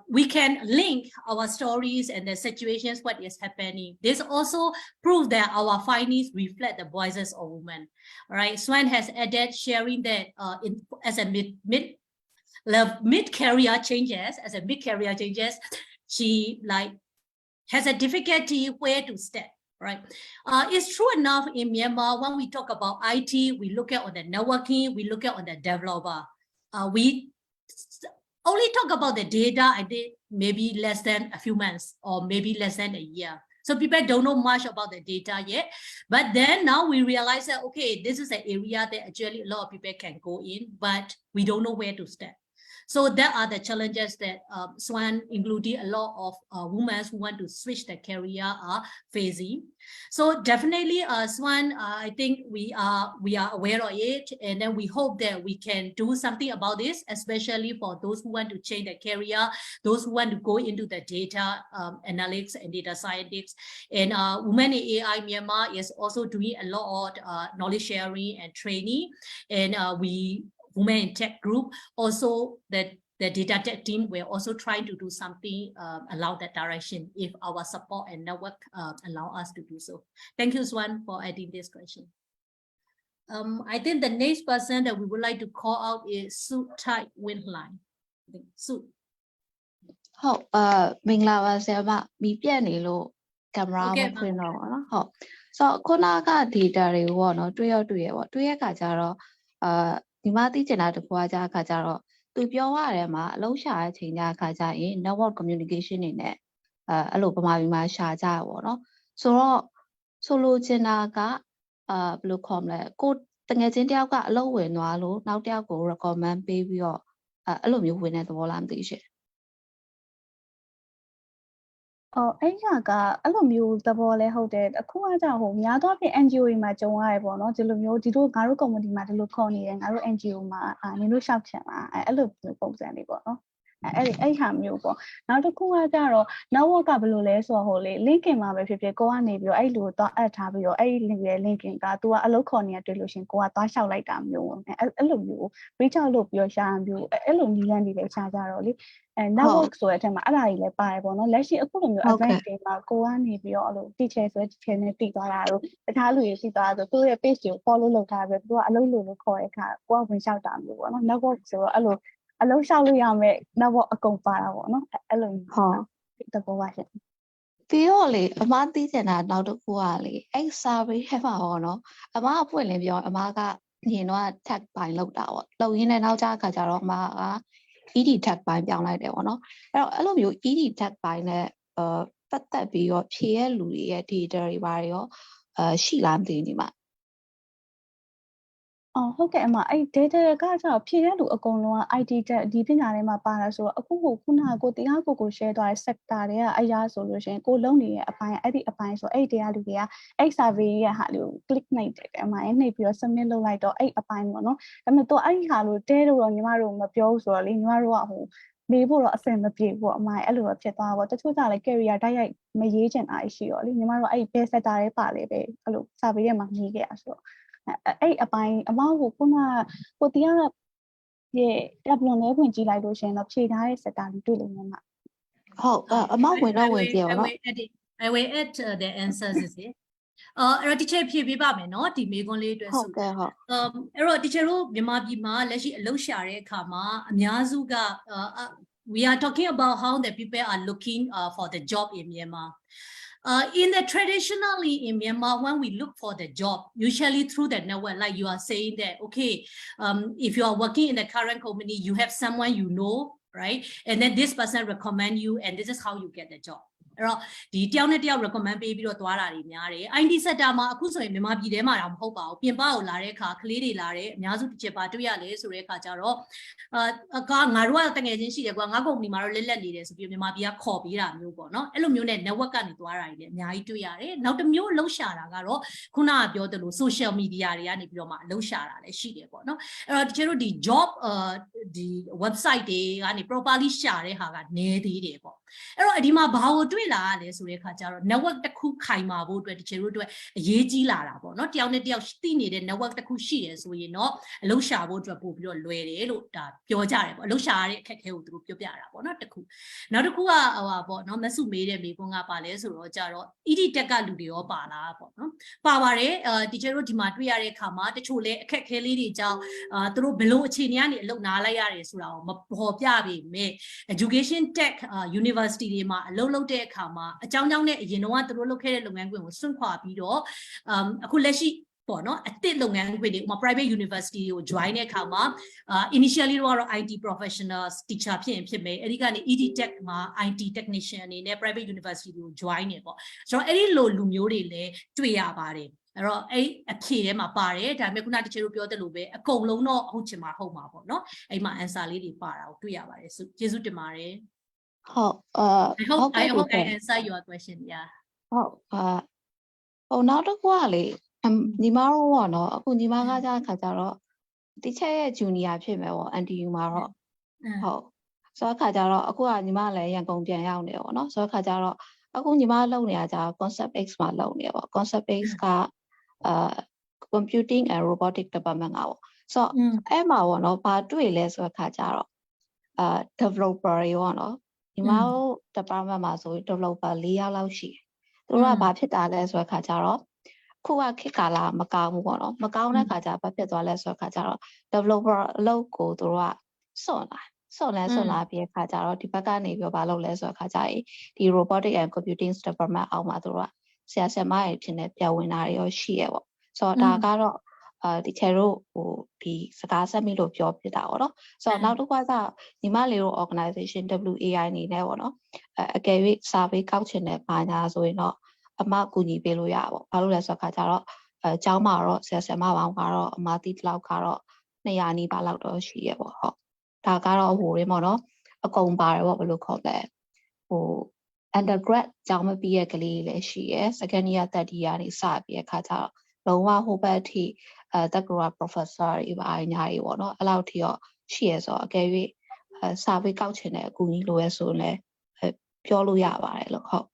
we can link our stories and the situations, what is happening. This also proves that our findings reflect the voices of women. All right, Swan has added sharing that as a mid-career changes, she like has a difficulty where to step. Right. It's true enough in Myanmar, when we talk about IT, we look at on the networking, we look at on the developer. We only talk about the data, I think maybe less than a few months or maybe less than a year. So people don't know much about the data yet. But then now we realize that, okay, this is an area that actually a lot of people can go in, but we don't know where to start. So there are the challenges that Swan, including a lot of women who want to switch their career, are facing. So definitely, Swan, I think we are aware of it, and then we hope that we can do something about this, especially for those who want to change their career, those who want to go into the data analytics and data scientists. And Women in AI Myanmar is also doing a lot of knowledge sharing and training, and Women in Tech group, also the data tech team, we're also trying to do something along that direction if our support and network allow us to do so. Thank you, Swan, for adding this question. I think the next person that we would like to call out is Su Tai Winline. Su. ဟုတ်မင်္ဂလာပါဆရာမမီးပြတ်နေလို့ကင်မရာမဖွင့်တော့ပါနော်ဟုတ်ဆိုတော့ခုနက data တွေကိုပေါ့နော်တွေ့ရပေါ့တွေ့ရခါကျတော့ဒီမှာသိချင်တာတစ်ခုကကြာခါကျတော့သူပြောရတယ်မှာအလုံးရှာတဲ့ချိန်ကြာခါကျရင် network communication နေနဲ့အဲ့လိုပမာပြီးမှရှာကြရပေါ့နော်ဆိုတော့ဆိုလိုချင်တာကဘယ်လိုခေါ်မလဲကိုတငယ်ချင်းတယောက်ကအလုပ်ဝင်သွားလို့နောက်တယောက်ကို recommend ပေးပြီးတော့အဲ့လိုမျိုးဝင်တဲ့သဘောလားမသိရှင် အဲ့ရကအဲ့လိုမျိုးသဘောလဲဟုတ်တယ်အခုကကြောင့်ဟိုများသောအားဖြင့် NGO တွေမှာကြုံရတယ်ပေါ့နော်ဒီလိုမျိုးဒီတို့ငါတို့ community မှာဒီလိုခေါ်နေတယ်ငါတို့ NGO မှာနင်တို့ရှောက်ချင်လားအဲ့လိုပုံစံလေးပေါ့နော်အဲ့ဟာမျိုးပေါ့နောက်တစ်ခုကကြတော့ network ကဘယ်လိုလဲဆိုတော့ဟိုလေ LinkedIn မှာပဲဖြစ်ဖြစ်ကိုကနေပြီးတော့အဲ့လိုတော့အပ်ထားပြီးတော့အဲ့ link ရဲ့ LinkedIn က तू ကအလုပ်ခေါ်နေတာတွေ့လို့ရှင်ကိုကသွားလျှောက်လိုက်တာမျိုးပေါ့အဲ့လိုမျိုး reach out လုပ်ပြီးတော့ရှာမျိုးအဲ့လိုနည်းလမ်းတွေလည်းရှာကြတော့လေnetwork ဆိုတဲ့အထက်မှာအဲ့ဒါတွေလည်းပါတယ်ပေါ့နော်လက်ရှိအခုလိုမျိုး advanced တွေမှာကိုကနေပြီးတော့အဲ့လို teacher ဆိုတဲ့ teacher နဲ့တည်သွားတာတို့တခြားလူတွေတည်သွားတာဆိုသူ့ရဲ့ page ကို follow လုပ်ထားပြီးတော့သူကအလုပ်လို့ခေါ်တဲ့အခါကိုကဝင်လျှောက်တာမျိုးပေါ့နော် network ဆိုတော့အဲ့လိုအလုံးလျှောက်လို့ရမယ် network အကုန်ပါတာပေါ့နော်အဲ့လိုဟုတ်တဘောပါရှင်ပြီးတော့လေအမသိချင်တာနောက်တစ်ခုကလေအဲ့ survey ထဲမှာပေါ့နော်အမအပွင့်လင်းပြောအမကရင်တော့ tag ပိုင်းလောက်တာပေါ့လောက်ရင်းနဲ့နောက်ကျအခါကျတော့အမက ED tag ပိုင်းပြောင်းလိုက်တယ်ပေါ့နော်အဲ့လိုမျိုး ED tag ပိုင်းနဲ့ပတ်သက်ပြီးတော့ဖြည့်ရလူတွေရဲ့ data တွေပါရောရှိလားမသိဘူးဒီမှာဟုတ်ကဲ့အမအဲ့ data ကကျတော့ဖြည့်တဲ့လူအကုန်လုံးက IT တက်ဒီပညာထဲမှာပါလာဆိုတော့အခုခုနကကိုတရားကို share သွားတဲ့ sector တွေကအရာဆိုလို့ရှိရင်ကိုလုံနေတဲ့အပိုင်းအဲ့ဒီအပိုင်းဆိုအဲ့တရားလူတွေကအဲ့ survey ရဲ့ဟာလေးကို click နှိပ်တယ်အမရဲ့နှိပ်ပြီးတော့ submit လုပ်လိုက်တော့အဲ့အပိုင်းပေါ့နော်ဒါပေမဲ့တော့အဲ့ဒီဟာလို့တဲလို့တော့ညီမတို့မပြောဘူးဆိုတော့လေညီမတို့ကဟိုနေဖို့တော့အဆင်မပြေဘူးပေါ့အမရဲ့အဲ့လိုတော့ဖြစ်သွားပါတော့တချို့ကြလည်း career တိုက်ရိုက်မရေးချင်တာရှိတော့လေညီမတို့အဲ့ base sector တွေပါလေပဲအဲ့လို survey ရဲ့မှာမြည်ခဲ့ရဆိုတော့အဲ့အပိုင်းအမကိုခုနကိုတရားရဲ့တပ်လုံးလေးဝင်ကြည့်လိုက်လို့ရှင်တော့ဖြေထားတဲ့ sector တွေတွေ့လို့မှာဟုတ်အမဝင်တော့ဝင်ကြည့်အောင်နော် I will add the answers is it အဲ့တော့ teacher ဖြေပေးပါမယ်နော်ဒီမေခွန်းလေးအတွက်ဆိုဟုတ်ကဲ့ဟုတ်အဲ့တော့ teacher တို့မြန်မာပြည်မှာလက်ရှိအလုပ်ရှာတဲ့အခါမှာအများစုကwe are talking about how the people are looking for the job in Myanmar traditionally in Myanmar, when we look for the job, usually through the network, like you are saying that, okay, if you are working in the current company, you have someone you know, right? And then this person recommend you, and this is how you get the job. အဲ့တော့ဒီတယောက်နဲ့တယောက် recommend ပေးပြီးတော့သွားတာတွေများတယ် IT sector မှာအခုဆိုရင်မြန်မာပြည်ထဲမှာတော့မဟုတ်ပါဘူးပြင်ပကိုလာတဲ့အခါကလေးတွေလာတယ်အများစုတစ်ချက်ပါတွေ့ရလဲဆိုတဲ့အခါကျတော့ငါတို့ကတကယ်ချင်းရှိတယ်ကွာငါကုမ္ပဏီမှာတော့လက်နေတယ်ဆိုပြီးမြန်မာပြည်ကခေါ်ပေးတာမျိုးပေါ့နော်အဲ့လိုမျိုးနဲ့ network ကနေသွားတာတွေလည်းအများကြီးတွေ့ရတယ်နောက်တစ်မျိုးလှုပ်ရှားတာကတော့ခုနကပြောသလို social media တွေကနေပြီးတော့မှလှုပ်ရှားတာလည်းရှိတယ်ပေါ့နော်အဲ့တော့တချို့တို့ဒီ job the website တွေကနေ properly ရှာတဲ့ဟာကနေသေးတယ်ပေါ့အဲ့တော့ဒီမှာဘာကိုတွေ့လာရလဲဆိုတဲ့ခါကျတော့ network တစ်ခုခိုင်မာဖို့အတွက်တချို့တို့အရေးကြီးလာတာပေါ့နော်တယောက်နဲ့တယောက်သိနေတဲ့ network တစ်ခုရှိတယ်ဆိုရင်တော့အလုပ်ရှာဖို့အတွက်ပို့ပြီးတော့လွယ်တယ်လို့ဒါပြောကြတယ်ပေါ့အလုပ်ရှာရတဲ့အခက်အခဲကိုသူတို့ပြောပြတာပေါ့နော်တစ်ခုနောက်တစ်ခုကဟိုပါပေါ့နော်မဆုမေးတဲ့မိကွန်းကပါလဲဆိုတော့ကြတော့ ED တက်ကလူတွေရောပါလားပေါ့နော်ပါပါတယ်တချို့တို့ဒီမှာတွေ့ရတဲ့အခါမှာတချို့လဲအခက်အခဲလေးတွေကြောင့်သူတို့ဘလို့အခြေအနေကနေအလုပ်နားလိုက်ရတယ်ဆိုတာကိုမပေါ်ပြပေမဲ့ education tech university တွေမှာအလုပ်လုပ်တဲ့အခါမှာအကြောင်းကြောင့်နဲ့အရင်တော့သူတို့လုပ်ခဲ့တဲ့လုပ်ငန်းခွင်ကိုစွန့်ခွာပြီးတော့အခုလက်ရှိပေါ့နော်အသစ်လုပ်ငန်းခွင်တွေဥပမာ private university ကို join တဲ့အခါမှာ initially တော့ IT professionals teacher ဖြစ်မယ်အဲ့ဒီကနေ ED tech မှာ IT technician အနေနဲ့ private university ကို join နေပေါ့ဆိုတော့အဲ့ဒီလိုလူမျိုးတွေလည်းတွေ့ရပါတယ်အဲ့တော့အဲ့အဖြေထဲမှာပါတယ်ဒါပေမဲ့ခုနတချို့ပြောသလိုပဲအကုန်လုံးတော့ဟုတ်ချင်မှာဟုတ်မှာပေါ့နော်အဲ့မှာ answer လေးတွေပါတာကိုတွေ့ရပါတယ်ကျေးဇူးတင်ပါတယ် ဟုတ်I hope I answer your question yeah ဟုတ်နောက်တစ်ခုကလေညီမတို့ပေါ့နော်အခုညီမကကြခါကြတော့တိချက်ရဲ့ junior ဖြစ်မယ်ပေါ့ NTU မှာတော့ဟုတ်ဆိုတော့ခါကြတော့အခုကညီမလည်းရန်ကုန်ပြန်ရောက်နေပေါ့နော်ဆိုတော့ခါကြတော့အခုညီမလုပ်နေတာကြ concept X မှာလုပ်နေပေါ့ concept X ကcomputing and robotic department ကပေါ့ဆိုတော့အဲ့မှာပေါ့နော်ဘာတွေ့လဲဆိုတော့ခါကြတော့developer တွေပေါ့နော်ညီမတို့ department မှာဆို developer 4 ယောက်လောက်ရှိတယ်သူတို့ကဘာဖြစ်တာလဲဆိုတော့ခါကြတော့ခုကခေတ်ကာလမကောင်းဘူးပေါ့နော်မကောင်းတဲ့ခါကျဘာဖြစ်သွားလဲဆိုတော့ခါကျတော့ developer အလုပ်ကိုသူတို့ကစွန့်လာပြီးခါကျတော့ဒီဘက်ကနေပြီးဘာလုပ်လဲဆိုတော့ခါကျရင်ဒီ robotic and computing department အောက်မှာသူတို့ကဆရာမတွေဖြစ်နေပြဝင်တာတွေရောရှိရပေါ့ဆိုတော့ဒါကတော့ဒီချေတို့ဟိုဒီစကားဆက်မိလို့ပြောပြတာပေါ့နော်ဆိုတော့နောက်တစ်ခါကျညီမလေးတို့ organization WAI အနေနဲ့ပေါ့နော်အကယ်၍ survey ကောက်ချင်တဲ့ဘာညာဆိုရင်တော့အမကူညီပေးလို့ရပါဘာလို့လဲဆိုတော့ခါကျတော့အကျောင်းမှာတော့ဆရာမပေါင်းကတော့အမတီလောက်ကတော့200နီးပါးလောက်တော့ရှိရပေါ့ဟုတ်ဒါကတော့ဟိုရင်းပေါ့နော်အကုန်ပါတယ်ပေါ့ဘယ်လိုခေါ်လဲဟို undergrad ကျောင်းမပြီးရဲ့ကလေးလည်းရှိရ second year third year နေစပြီးတဲ့ခါကျတော့လုံးဝဟိုဘက်အထိတက္ကသိုလ် professor တွေပါညာတွေပေါ့နော်အဲ့လောက်ထိတော့ရှိရဆိုတော့အကယ်၍ survey ကောက်ချင်တဲ့အကူကြီးလိုရဲဆိုရင်လည်းပြောလို့ရပါတယ်လို့ဟုတ်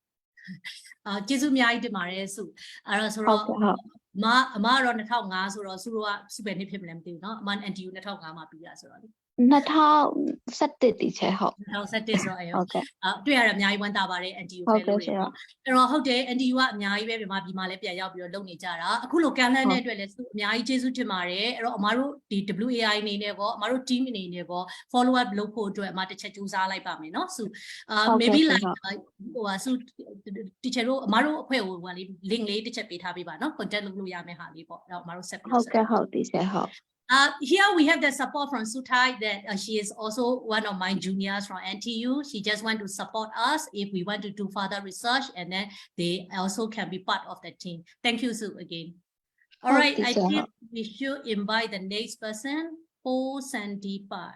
ကျေးဇူးအများကြီးတင်ပါတယ်စုအဲ့တော့ဆိုတော့အမကတော့2005ဆိုတော့စုတို့ကစုပဲနှစ်ဖြစ်မလဲမသိဘူးเนาะအမ NTU 2005မှာပြီးတာဆိုတော့လေ2017ဒီချက်ဟုတ်2017ဆိုတော့တွေ့ရတာအများကြီးဝမ်းသာပါတယ် NTU ပဲလို့ရတော့အဲ့တော့ဟုတ်တယ် NTU ကအများကြီးပဲမြန်မာပြည်မှာလည်းပြန်ရောက်ပြီးတော့လုပ်နေကြတာအခုလိုကန်လန်းတဲ့အတွက်လည်းစုအများကြီးကျေးဇူးတင်ပါတယ်အဲ့တော့အမတို့ဒီ WAI အနေနဲ့ပေါ့အမတို့ team အနေနဲ့ပေါ့ follow up လုပ်ဖို့အတွက်အမတစ်ချက်ကြိုးစားလိုက်ပါမယ်เนาะစုmaybe like ဟိုဟာစု teacher တို့အမတို့အဖွဲ့ကိုဟိုလေး link လေးတစ်ချက်ပေးထားပေးပါเนาะ contact လုပ်လို့ရမယ်ဟာလေးပေါ့အဲ့တော့အမတို့ဆက်ပြီးဟုတ်ဒီချက်ဟုတ်here we have the support from Suthai that she is also one of my juniors from NTU. She just want to support us if we want to do further research, and then they also can be part of the team. Thank you, Su, again. All right, I think we should invite the next person, Paul Sandeepa.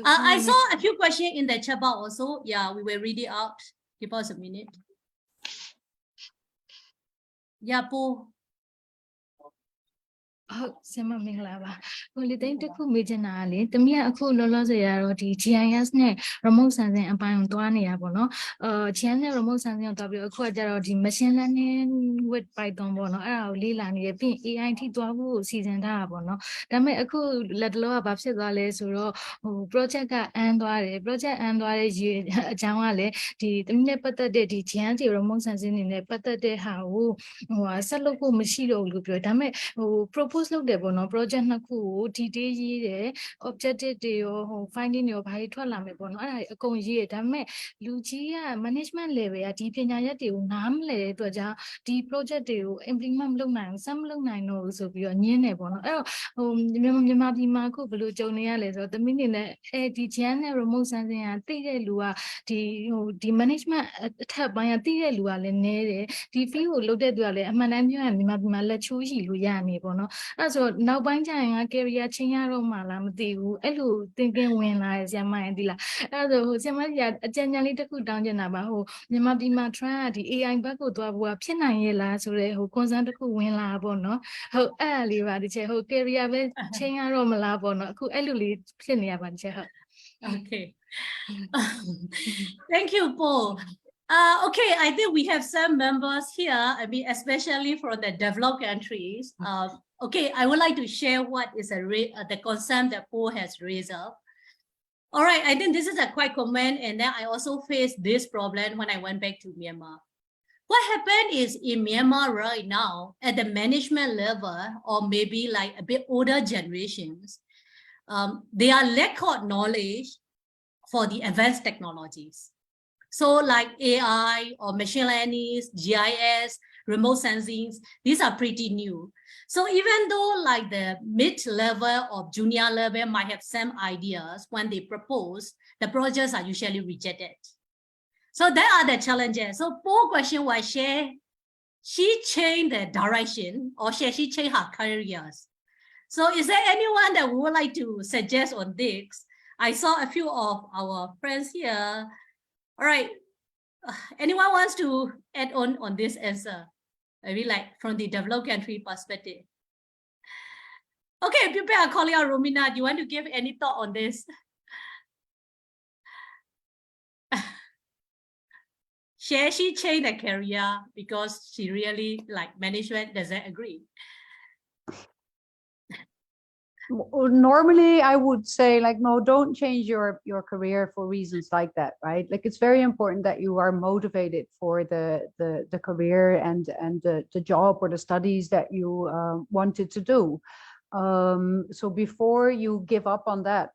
I saw a few questions in the chat box also. Yeah, we will read it out. Give us a minute. Yeah, Paul. ဟုတ်ဆင်မမင်္ဂလာပါကိုလေးသိန်းတစ်ခုမေးချင်တာလေတမီးကအခုလောလောဆယ်ရတော့ဒီ GIS နဲ့ remote sensing အပိုင်းကိုတွားနေရပါတော့GIS နဲ့ remote sensing ကိုတွားပြီးအခုကကျတော့ဒီ machine learning with Python ပေါ့နော်အဲ့ဒါကိုလေ့လာနေရပြီး AI ထိတွားဖို့စီစဉ်ထားတာပေါ့နော်ဒါပေမဲ့အခုလက်တလောကဘာဖြစ်သွားလဲဆိုတော့ဟို project ကအန်းသွားတယ် project အန်းသွားတဲ့ရည်အကြောင်းကလည်းဒီတမီးနဲ့ပတ်သက်တဲ့ဒီ GIS တွေ remote sensing တွေနဲ့ပတ်သက်တဲ့ဟာကိုဟိုဆက်လုပ်ဖို့မရှိတော့ဘူးလို့ပြောဒါပေမဲ့ဟို propose လုပ်တယ်ပေါ့နော် project နှစ်ခုကို detail ရေးတယ် objective တွေရောဟို finding တွေရောဘာတွေထွက်လာမယ်ပေါ့နော်အဲ့ဒါအကုန်ရေးတယ်ဒါပေမဲ့လူကြီးက management level ကဒီပညာရပ်တွေကိုနားမလည်တဲ့အတွက်ကြောင့်ဒီ project တွေကို implement မလုပ်နိုင်ဘူး မလုပ်နိုင်တော့ဘူးဆိုပြီးတော့ညင်းတယ်ပေါ့နော်အဲ့တော့ဟိုမြန်မာပြည်မှာအခုဘယ်လိုကြုံနေရလဲဆိုတော့တမီးနေနဲ့ဒီ GIS နဲ့ remote sensing ကသိတဲ့လူကဒီ management အထက်ပိုင်းကသိတဲ့လူကလည်းနည်းတယ်ဒီ field ကိုလုပ်တဲ့သူကလည်းအမှန်တမ်းပြောရင်မြန်မာပြည်မှာလက်ချိုးရှိလို့ရနေပေါ့နော် အဲ့ဆိုနောက်ပိုင်းကျရင်ငါ career ချင်းရတော့မှလားမသိဘူးအဲ့လိုသင်ကင်းဝင်လာဆရာမရင်ဒီလားအဲ့ဆိုဟိုဆရာမကြီးကအကြံဉာဏ်လေးတစ်ခုတောင်းချင်တာပါဟိုမြန်မာပြည်မှာ trend ကဒီ AI ဘက်ကိုသွားဖို့ဖြစ်နိုင်ရဲ့လားဆိုတဲ့ဟို concern တစ်ခုဝင်လာပေါ့နော်ဟုတ်အဲ့ဒါလေးပါဒီချက်ဟို career ပဲချင်းရတော့မလားပေါ့နော်အခုအဲ့လိုလေးဖြစ်နေရပါဒီချက်ဟုတ် Okay. Thank you, Paul. Okay, I think we have some members here, I mean, especially from the developed countries. Okay, I would like to share what is the concern that Paul has raised up. All right, I think this is a quite common, and then I also faced this problem when I went back to Myanmar. What happened is in Myanmar right now, at the management level, or maybe like a bit older generations, they are lack of knowledge for the advanced technologies. So like AI or machine learning, GIS, remote sensing, these are pretty new. So even though like the mid-level or junior level might have some ideas when they propose, the projects are usually rejected. So there are the challenges. So Paul question was she changed the direction or she changed her careers. So is there anyone that would like to suggest on this? I saw a few of our friends here. All right, anyone wants to add on this answer? Maybe like from the developed country perspective. Okay, people are calling out Romina. Do you want to give any thought on this? She changed the career because she really like management doesn't agree. Normally I would say like, no, don't change your career for reasons like that, right? Like it's very important that you are motivated for the career and the job or the studies that you wanted to do. So before you give up on that,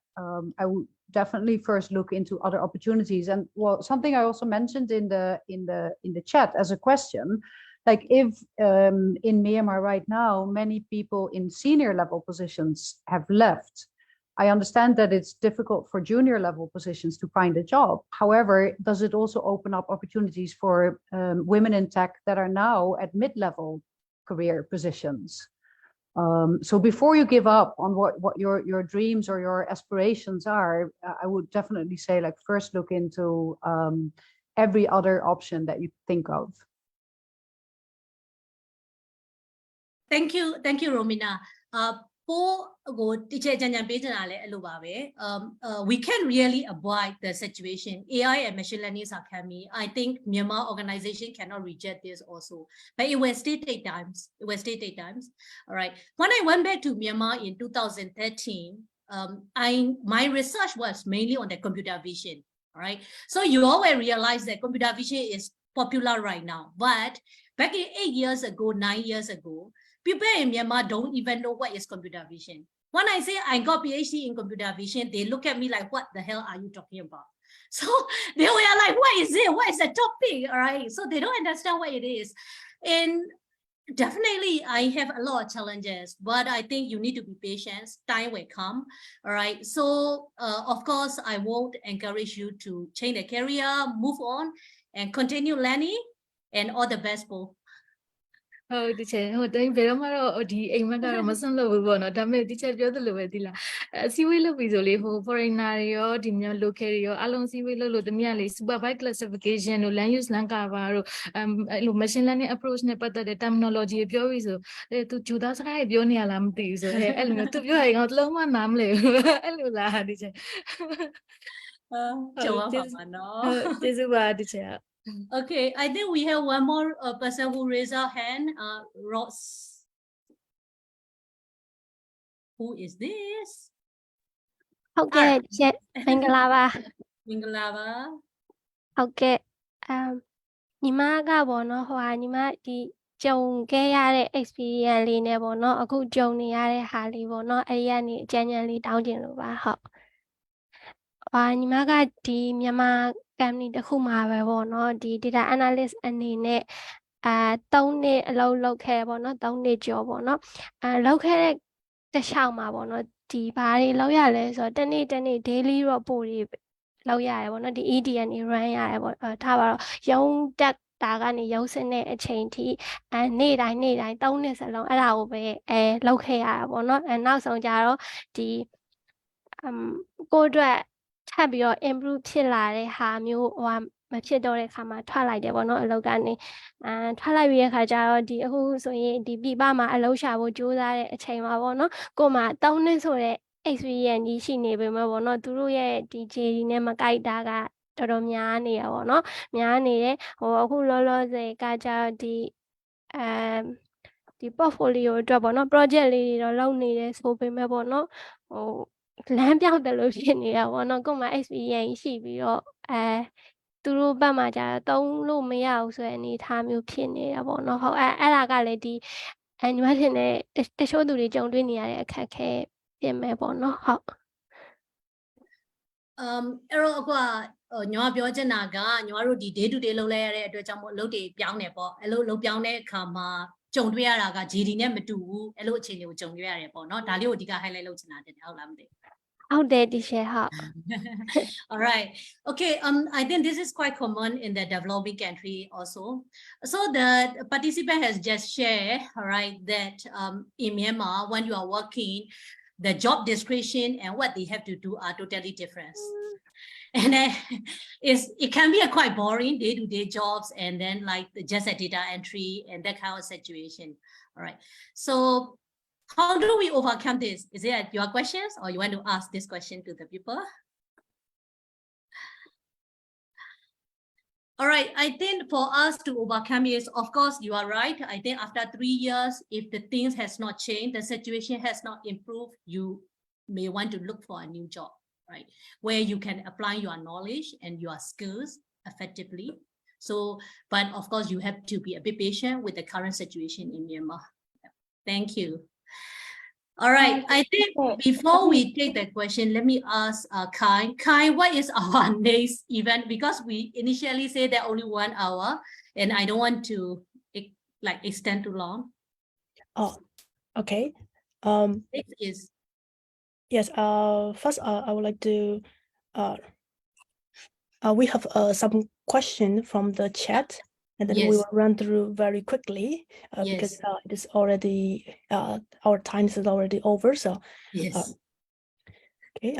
I would definitely first look into other opportunities. And well, something I also mentioned in the chat as a question, like if in Myanmar right now, many people in senior level positions have left. I understand that it's difficult for junior level positions to find a job. However, does it also open up opportunities for women in tech that are now at mid-level career positions? So before you give up on what your dreams or your aspirations are, I would definitely say like first look into every other option that you think of. Thank you, Romina. We can really avoid the situation. AI and machine learning are coming. I think Myanmar organization cannot reject this also, but it will still take times. It will still take times. All right. When I went back to Myanmar in 2013, my research was mainly on the computer vision. All right. So you always realize that computer vision is popular right now, but back in 8 years ago, 9 years ago, people in Myanmar don't even know what is computer vision. When I say I got PhD in computer vision, they look at me like, what the hell are you talking about? So they were like, what is it? What is the topic? All right. So they don't understand what it is. And definitely I have a lot of challenges, but I think you need to be patient. Time will come. All right. So of course, I won't encourage you to change the career, move on and continue learning, and all the best, Paul. ဟုတ်ဒီချက်ဟိုတိုင်းဘယ်တော့မှတော့ဒီအိမ်မက်ကတော့မစွန့်လို့ဘူးပေါ့နော်ဒါပေမဲ့ဒီချက်ပြောသလိုပဲဒီလားအစည်းအဝေးလုပ်ပြီးဆိုလေဟို foreigner တွေရောဒီမြန် local တွေရောအလုံးစည်းအဝေးလုပ်လို့တမရလေ supervised classification တို့ land use land cover တို့အဲ့လို machine learning approach နဲ့ပတ်သက်တဲ့ terminology ပြောပြီးဆိုသူဂျူသားစကားတွေပြောနေရလားမသိဘူးဆိုအဲ့လိုမျိုးသူပြောရင်ငါလုံးဝနားမလည်ဘူးအဲ့လိုလားဒီချက်ကျော်ပါပါနော် ကျေးဇူးပါဒီချက် Okay, I think we have one more person who raised her hand. Ross. Who is this? ဟုတ်ကဲ့ချက်မင်္ဂလာပါ မင်္ဂလာပါ ဟုတ်ကဲ့ညီမကပေါ့နော်ဟိုဟာညီမဒီကြုံခဲ့ရတဲ့ experience လေးနဲ့ပေါ့နော်အခုကြုံနေရတဲ့ဟာလေးပေါ့နော်အဲ့ဒီကနေအကြံဉာဏ်လေးတောင်းချင်လို့ပါဟုတ်ညီမကဒီမြန်မာcompany တစ်ခုမှာပဲပေါ့နော်ဒီ data analyst အနေနဲ့3နှစ်အလုပ်လုပ်ခဲ့ပေါ့နော်3နှစ်ကျော်ပေါ့နော်လုပ်ခဲ့တဲ့တစ်ချောင်းမှာပေါ့နော်ဒီဘာတွေလုပ်ရလဲဆိုတော့တနေ့ daily report တွေလုပ်ရတယ်ပေါ့နော်ဒီ EDN တွေ run ရတယ်ပေါ့ထားပါတော့ရုံးတက် master ကနေရုံးစင်းတဲ့အချိန်ထိနေ့တိုင်း3နှစ်စလုံးအဲ့ဒါကိုပဲလုပ်ခဲ့ရတာပေါ့နော်နောက်ဆုံးကြတော့ဒီကိုယ့်အတွက်ထပ်ပြီးတော့ improve ဖြစ်လာတဲ့ဟာမျိုးမဖြစ်တော့တဲ့ခါမှာထွက်လိုက်တယ်ပေါ့နော်အလုပ်ကနေထွက်လိုက်ပြီးတဲ့ခါကျတော့ဒီအခုဆိုရင်ဒီပြပမှာအလုပ်ရှာဖို့ကြိုးစားတဲ့အချိန်မှာပေါ့နော်ကိုမှ3နှစ်ဆိုတဲ့ experience ကြီးရှိနေပေမဲ့ပေါ့နော်သူတို့ရဲ့ဒီ JD နဲ့မကိုက်တာကတော်တော်များနေရပေါ့နော်များနေတယ်အခုလောလောဆယ်ကကြဒီ portfolio အတွက်ပေါ့နော် project လေးတွေတော့လုပ်နေတယ်ဆိုပေမဲ့ပေါ့နော်လမ်းပြောက်တယ်လို့ဖြစ်နေတာပေါ့နော်ကိုမှ experience ရှိပြီးတော့သူတို့ဘက်မှာကြာတုံးလို့မရဘူးဆိုတဲ့အနေအထားမျိုးဖြစ်နေတာပေါ့နော်ဟုတ်အဲ့ဒါကလည်းဒီညီမထင်တဲ့တချို့သူတွေကြုံတွေ့နေရတဲ့အခက်အခဲပြင်မဲ့ပေါ့နော်ဟုတ်အဲ့တော့အခုညီမပြောချင်တာကညီမတို့ဒီ day to day လုပ်လိုက်ရတဲ့အတွက်ကြောင့်မို့အလုပ်တွေပြောင်းနေပေါ့အဲ့လိုလုပ်ပြောင်းတဲ့အခါမှာကြုံတွေ့ရတာက JD နဲ့မတူဘူးအဲ့လိုအခြေအနေကိုကြုံတွေ့ရတယ်ပေါ့နော်ဒါလေးကိုအဓိက highlight လုပ်ချင်တာတင်ဟုတ်လားမသိဟုတ်တယ်ဒီရှယ်ဟုတ် all right okay I think this is quite common in the developing country also so the participant has just shared all right that in Myanmar when you are working the job description and what they have to do are totally different and then it can be a quite boring day-to-day jobs and then like just a data entry and that kind of situation all right so how do we overcome this? Is it your questions or you want to ask this question to the people? All right, I think for us to overcome is, of course, you are right. I think after 3 years, if the things has not changed, the situation has not improved, you may want to look for a new job, right? Where you can apply your knowledge and your skills effectively. So, but of course, you have to be a bit patient with the current situation in Myanmar. Thank you. All right, I think before we take the question, let me ask Kai. Kai, what is our next event? Because we initially said that only 1 hour, and I don't want to like extend too long. Oh, okay. Next is Yes. First, I would like to. We have some question from the chat. And then we Yes. will run through very quickly because Yes. it is already our time is already over. So Yes. okay,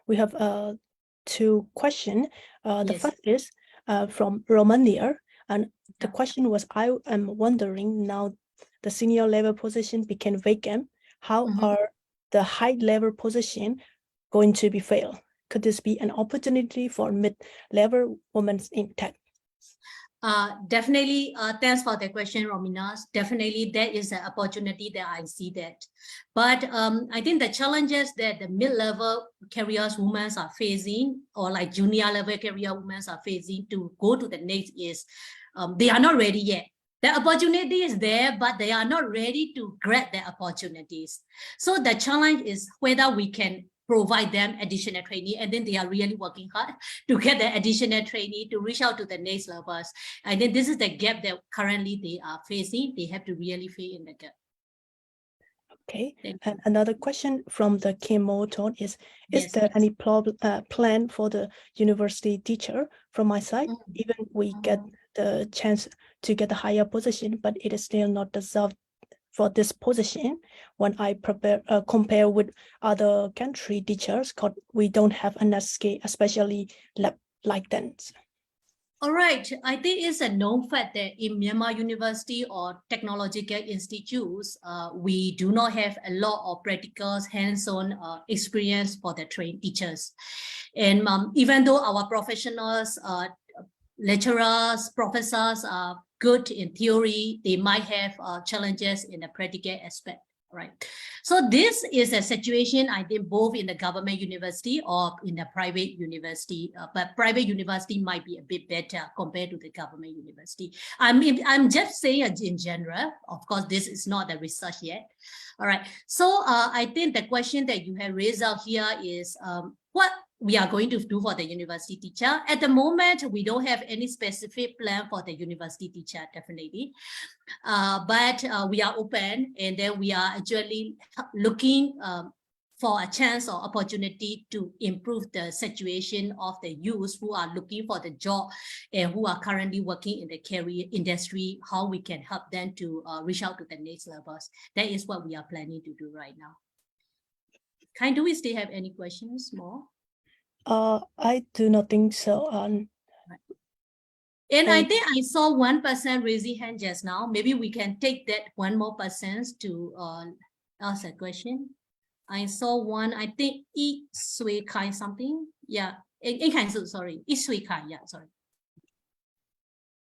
we have 2 questions. The Yes. first is from Romania, and the question was: I am wondering now the senior level position became vacant. How are the high level position going to be filled? Could this be an opportunity for mid-level women in tech? Definitely, thanks for the question, Romina. Definitely, there is an opportunity that I see that. But I think the challenges that the mid-level careers women are facing, or like junior level career women are facing to go to the next is, they are not ready yet. The opportunity is there, but they are not ready to grab the opportunities. So the challenge is whether we can provide them additional training, and then they are really working hard to get the additional training to reach out to the next levels. I think this is the gap that currently they are facing. They have to really fill in the gap. Okay, and another question from the Kim Moton is there any plan for the university teacher? From my side, even we get the chance to get a higher position, but it is still not deserved for this position when I compare with other country teachers, because we don't have enough skill, especially like that. All right, I think it's a known fact that in Myanmar University or technological institutes, we do not have a lot of practical hands-on experience for the trained teachers. And even though our professionals, lecturers, professors are good in theory, they might have challenges in the practical aspect, right? So this is a situation, I think, both in the government university or in the private university, but private university might be a bit better compared to the government university. I'm just saying in general, of course, this is not the research yet. All right, so I think the question that you have raised out here is what we are going to do for the university teacher. At the moment, we don't have any specific plan for the university teacher, definitely. But we are open, and then we are actually looking for a chance or opportunity to improve the situation of the youth who are looking for the job and who are currently working in the career industry, how we can help them to reach out to the next levels. That is what we are planning to do right now. Do we still have any questions more? I do not think so. And I think I saw one person raising hand just now. Maybe we can take that one more person to ask a question. I saw one, I think Yi Sui Kai something. Yeah, sorry. Yi Sui Kai, yeah, sorry.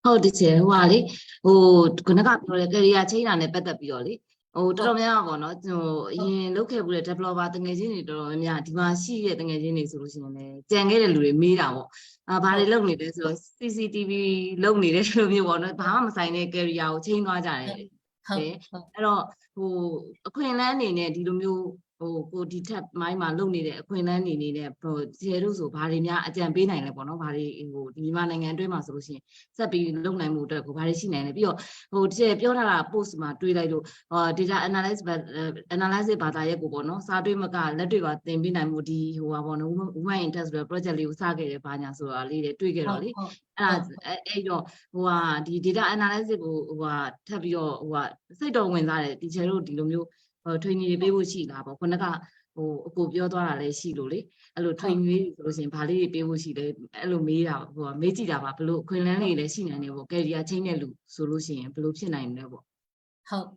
ဟုတ်တယ်ချေဟိုကလေဟိုခုနကပြောတဲ့ career change တာနဲ့ပတ်သက်ပြီးတော့လေဟိုတော်တော်များများပေါ့နော်ဟိုအရင်လုပ်ခဲ့ဘူးတဲ့ developer တငယ်ချင်းတွေတော်တော်များများဒီမှာရှိတဲ့တငယ်ချင်းတွေဆိုလို့ရှိရင်လည်းကြံခဲ့တဲ့လူတွေမေးတာပေါ့ဘာတွေလုပ်နေလဲဆိုတော့ CCTV လုပ်နေတဲ့လိုမျိုးပေါ့နော်ဘာမှမဆိုင်တဲ့ career ကို change သွားကြတယ်ဟုတ်အဲ့တော့ဟိုအခွင့်အလမ်းအနေနဲ့ဒီလိုမျိုးဟိုကိုဒီထက်မိုင်းမှာလုပ်နေတဲ့အခွင့်အလမ်းနေနေတဲ့ဟိုခြေတို့ဆိုဘာတွေများအကြံပေးနိုင်လဲပေါ့နော်ဘာတွေဟိုဒီမြန်မာနိုင်ငံအတွင်းမှာဆိုလို့ရှိရင်ဆက်ပြီးလုပ်နိုင်မှုအတွက်ကိုဘာတွေရှိနိုင်လဲပြီးတော့ဟိုခြေပြောထားတာ post မှာတွေးလိုက်လို့data analysis ဘာသာရပ်ကိုပေါ့နော်စာတွေးမကလက်တွေပါသင်ပေးနိုင်မှုဒီဟိုပါပေါ့နော် women in tech ဆိုတဲ့ project လေးကိုစခဲ့တယ်ဘာညာဆိုတာလေးတွေတွေးခဲ့တော့လေအဲ့တော့ဟိုဟာဒီ data analysis ကိုဟိုဟာထပ်ပြီးတော့ဟိုဟာစိတ်တော်ဝင်စားတယ်ဒီခြေတို့ဒီလိုမျိုးtraining တွေပေးဖို့ရှိလားပေါ့ခုနကဟိုအကိုပြောသွားတာလည်းရှိလို့လေအဲ့လို training လေးဆိုလို့ရှိရင်ဗာလေးတွေပေးဖို့ရှိတယ်အဲ့လိုမေးတာဟိုမေးကြည့်တာပါဘလို့ခွင့်လန်းလေးလည်းရှိနိုင်တယ်ပေါ့ career change တဲ့လူဆိုလို့ရှိရင်ဘလို့ဖြစ်နိုင်လဲပေါ့ဟုတ်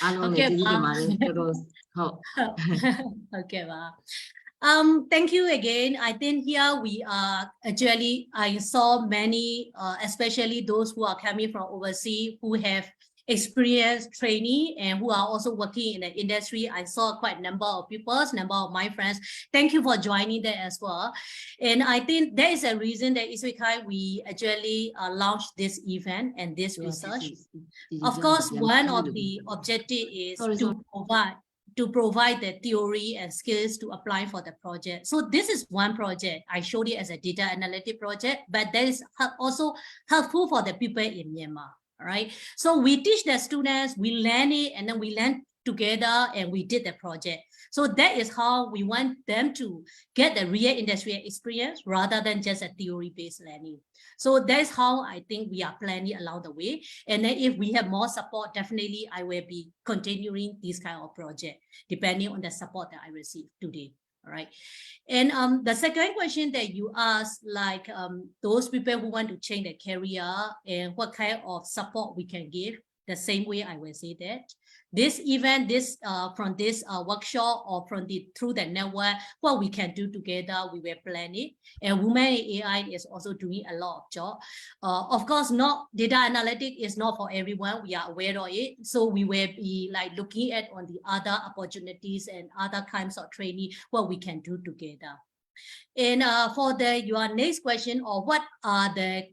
အားလုံးလည်းဒီမှာလည်းတော်တော်ဟုတ်ကဲ့ပါ thank you again. I think here we are actually I saw many especially those who are coming from overseas who have experienced trainee and who are also working in the industry. I saw quite a number of people, number of my friends. Thank you for joining that as well. And I think there is a reason that Iswikai, we actually launched this event and this research. Of course, one of the objectives is to provide the theory and skills to apply for the project. So this is one project. I showed it as a data analytic project, but that is also helpful for the people in Myanmar. All right, so we teach the students, we learn it, and then we learn together and we did the project. So that is how we want them to get the real industry experience rather than just a theory-based learning. So that's how I think we are planning along the way. And then if we have more support, definitely I will be continuing this kind of project, depending on the support that I receive today. All right. And the second question that you asked, like those people who want to change their career and what kind of support we can give, the same way I will say that. This event, from this workshop or through the network, what we can do together, we will plan it. And Women in AI is also doing a lot of job. Of course, not data analytics is not for everyone. We are aware of it. So we will be like looking at on the other opportunities and other kinds of training, what we can do together. And for your next question, or what are the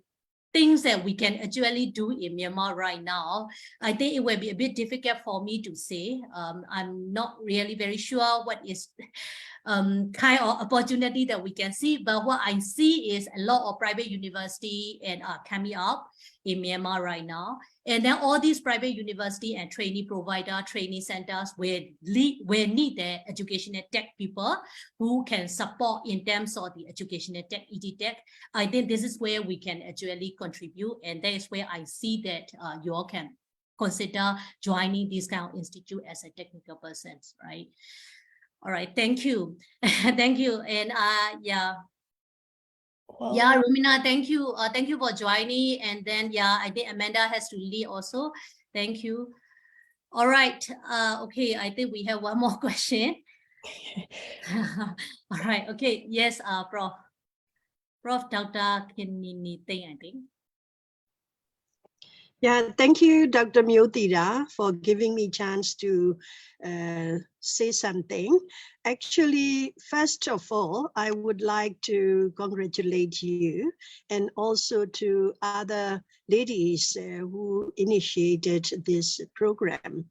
things that we can actually do in Myanmar right now, I think it will be a bit difficult for me to say. I'm not really very sure what is kind of opportunity that we can see, but what I see is a lot of private university and are coming up in Myanmar right now. And then all these private university and training provider, training centers will need the educational tech people who can support in terms of the educational tech, EdTech. I think this is where we can actually contribute. And that is where I see that you all can consider joining this kind of institute as a technical person, right? All right, thank you. Thank you. And yeah. Wow. Yeah, Rumina, thank you. Thank you for joining. And then, yeah, I think Amanda has to leave also. Thank you. All right. Okay, I think we have one more question. All right. Okay. Yes, Prof. Dr. Kinini Ting, I think. Yeah, thank you, Dr. Thida, for giving me a chance to say something. Actually, first of all, I would like to congratulate you and also to other ladies who initiated this program.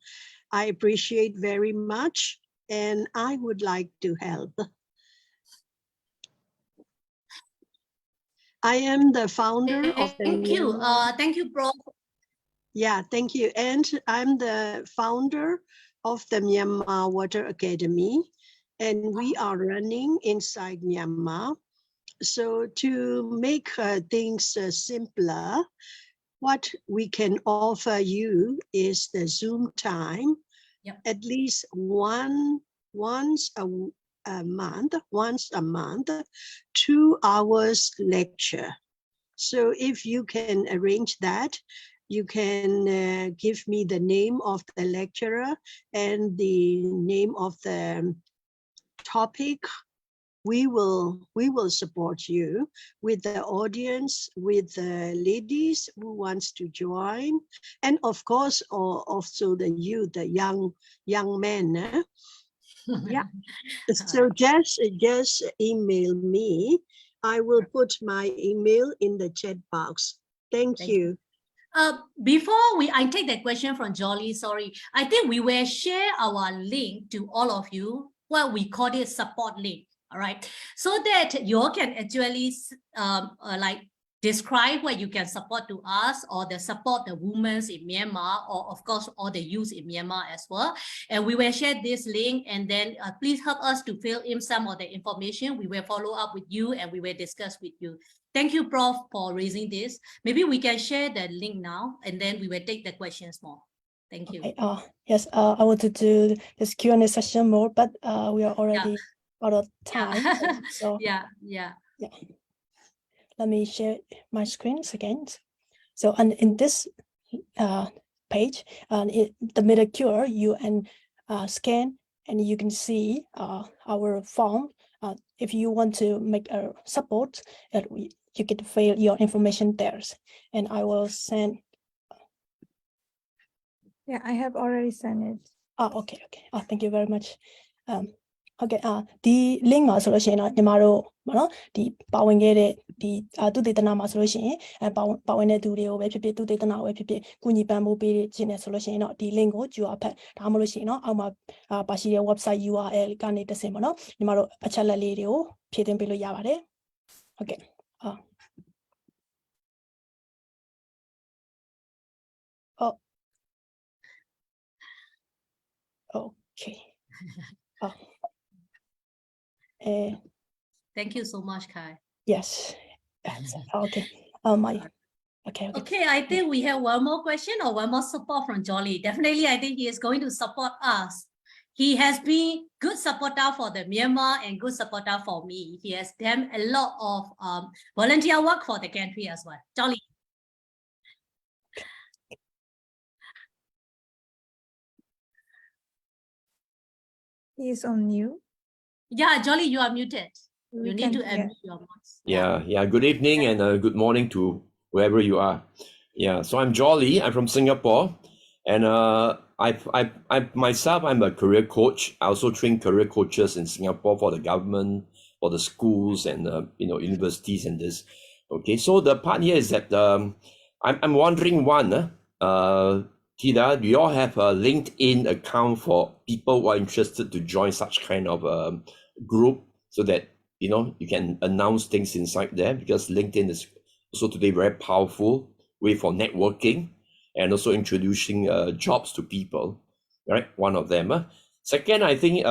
I appreciate very much, and I would like to help. I am the founder of the Thank you, Prof. Yeah, thank you. And I'm the founder of the Myanmar Water Academy. and we are running inside Myanmar. So to make things simpler, what we can offer you is the Zoom time, at least once a month, 2 hours lecture. So if you can arrange that, you can give me the name of the lecturer and the name of the topic. We will support you with the audience, with the ladies who wants to join, and of course also the youth, the young men. Yeah. So just email me. I will put my email in the chat box. Thank you. Before I take that question from Jolly, sorry, I think we will share our link to all of you, what we call it support link, all right? So that you all can actually like describe what you can support to us or the support the women in Myanmar, or of course, all the youth in Myanmar as well. And we will share this link, and then please help us to fill in some of the information. We will follow up with you and we will discuss with you. Thank you, Prof, for raising this. Maybe we can share the link now, and then we will take the questions more. Thank you. Okay, yes, I want to do this Q&A session more, but we are already out of time. So yeah. Let me share my screens again. So in this page, the middle QR, you scan and you can see our form. If you want to make a support, you can fill your information there, and I will send. Yeah, I have already sent it. Okay. Thank you very much. Okay. The link မှာဆိုလို့ရှိရင်တော့ညီမတို့เนาะဒီပါဝင်ခဲ့တဲ့ဒီသူတေသနာမှာဆိုလို့ရှိရင်ပါဝင်တဲ့သူတွေကိုပဲဖြစ်ဖြစ်သူတေသနာကိုပဲဖြစ်ဖြစ်ကုညီပံ့ပိုးပေးခြင်းနဲ့ဆိုလို့ရှိရင်တော့ဒီ link ကိုကြွားဖတ်ဒါမှမဟုတ်လို့ရှိရင်တော့အောက်မှာပါရှိတဲ့ website URL ကနေတဆင့်ပေါ့နော်ညီမတို့အချက်လက်လေးတွေကိုဖြည့်သွင်းပေးလို့ရပါတယ်ဟုတ်ကဲ့Okay. Thank you so much, Kai. Yes. Okay. Okay. I think we have one more question or one more support from Jolly. Definitely, I think he is going to support us. He has been good supporter for the Myanmar and good supporter for me. He has done a lot of volunteer work for the country as well. Jolly. He is on mute. Yeah, Jolly, you are muted. You need to unmute your voice. Yeah. Good evening and good morning to wherever you are. Yeah, so I'm Jolly. I'm from Singapore, and I myself, I'm a career coach. I also train career coaches in Singapore for the government, for the schools, and universities and this. Okay, so the part here is that I'm wondering Thida, do you all have a LinkedIn account for people who are interested to join such kind of group so that you can announce things inside there, because LinkedIn is also today very powerful way for networking and also introducing jobs to people, right? One of them. Second, I think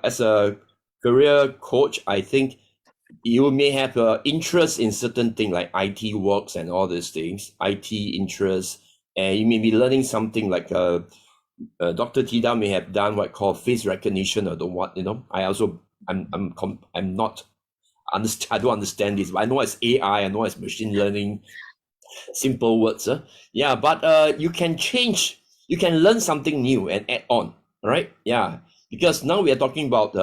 as a career coach, I think you may have interest in certain things like IT works and all these things, IT interests, and you may be learning something like Dr. Thida may have done what called face recognition or I don't understand this, but I know it's AI, I know it's machine learning, simple words. Yeah, but you can learn something new and add on, right? Yeah, because now we are talking about,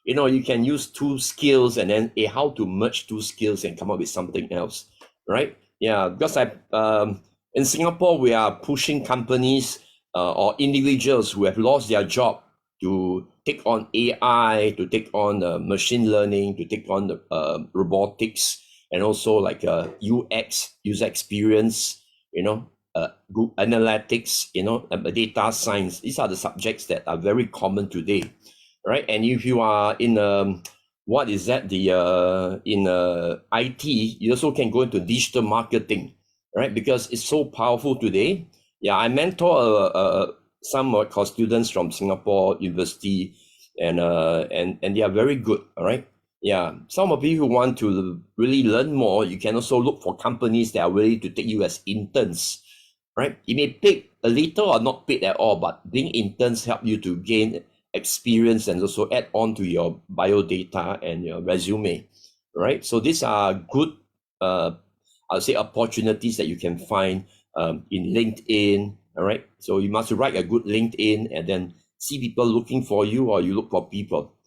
you can use two skills and then how to merge two skills and come up with something else, right? Yeah, because in Singapore, we are pushing companies or individuals who have lost their job to take on AI, to take on machine learning, to take on robotics, and also like UX, user experience, group analytics, data science. These are the subjects that are very common today, right? And if you are in in IT, you also can go into digital marketing, right? Because it's so powerful today. Yeah, I mentor some students from Singapore University, and they are very good. All right. Yeah, some of you who want to really learn more, you can also look for companies that are willing to take you as interns, right? You may pay a little or not paid at all, but being interns help you to gain experience and also add on to your bio data and your resume, right? So these are good, I'll say, opportunities that you can find in LinkedIn, all right? So you must write a good LinkedIn and then see people looking for you, or you look for people,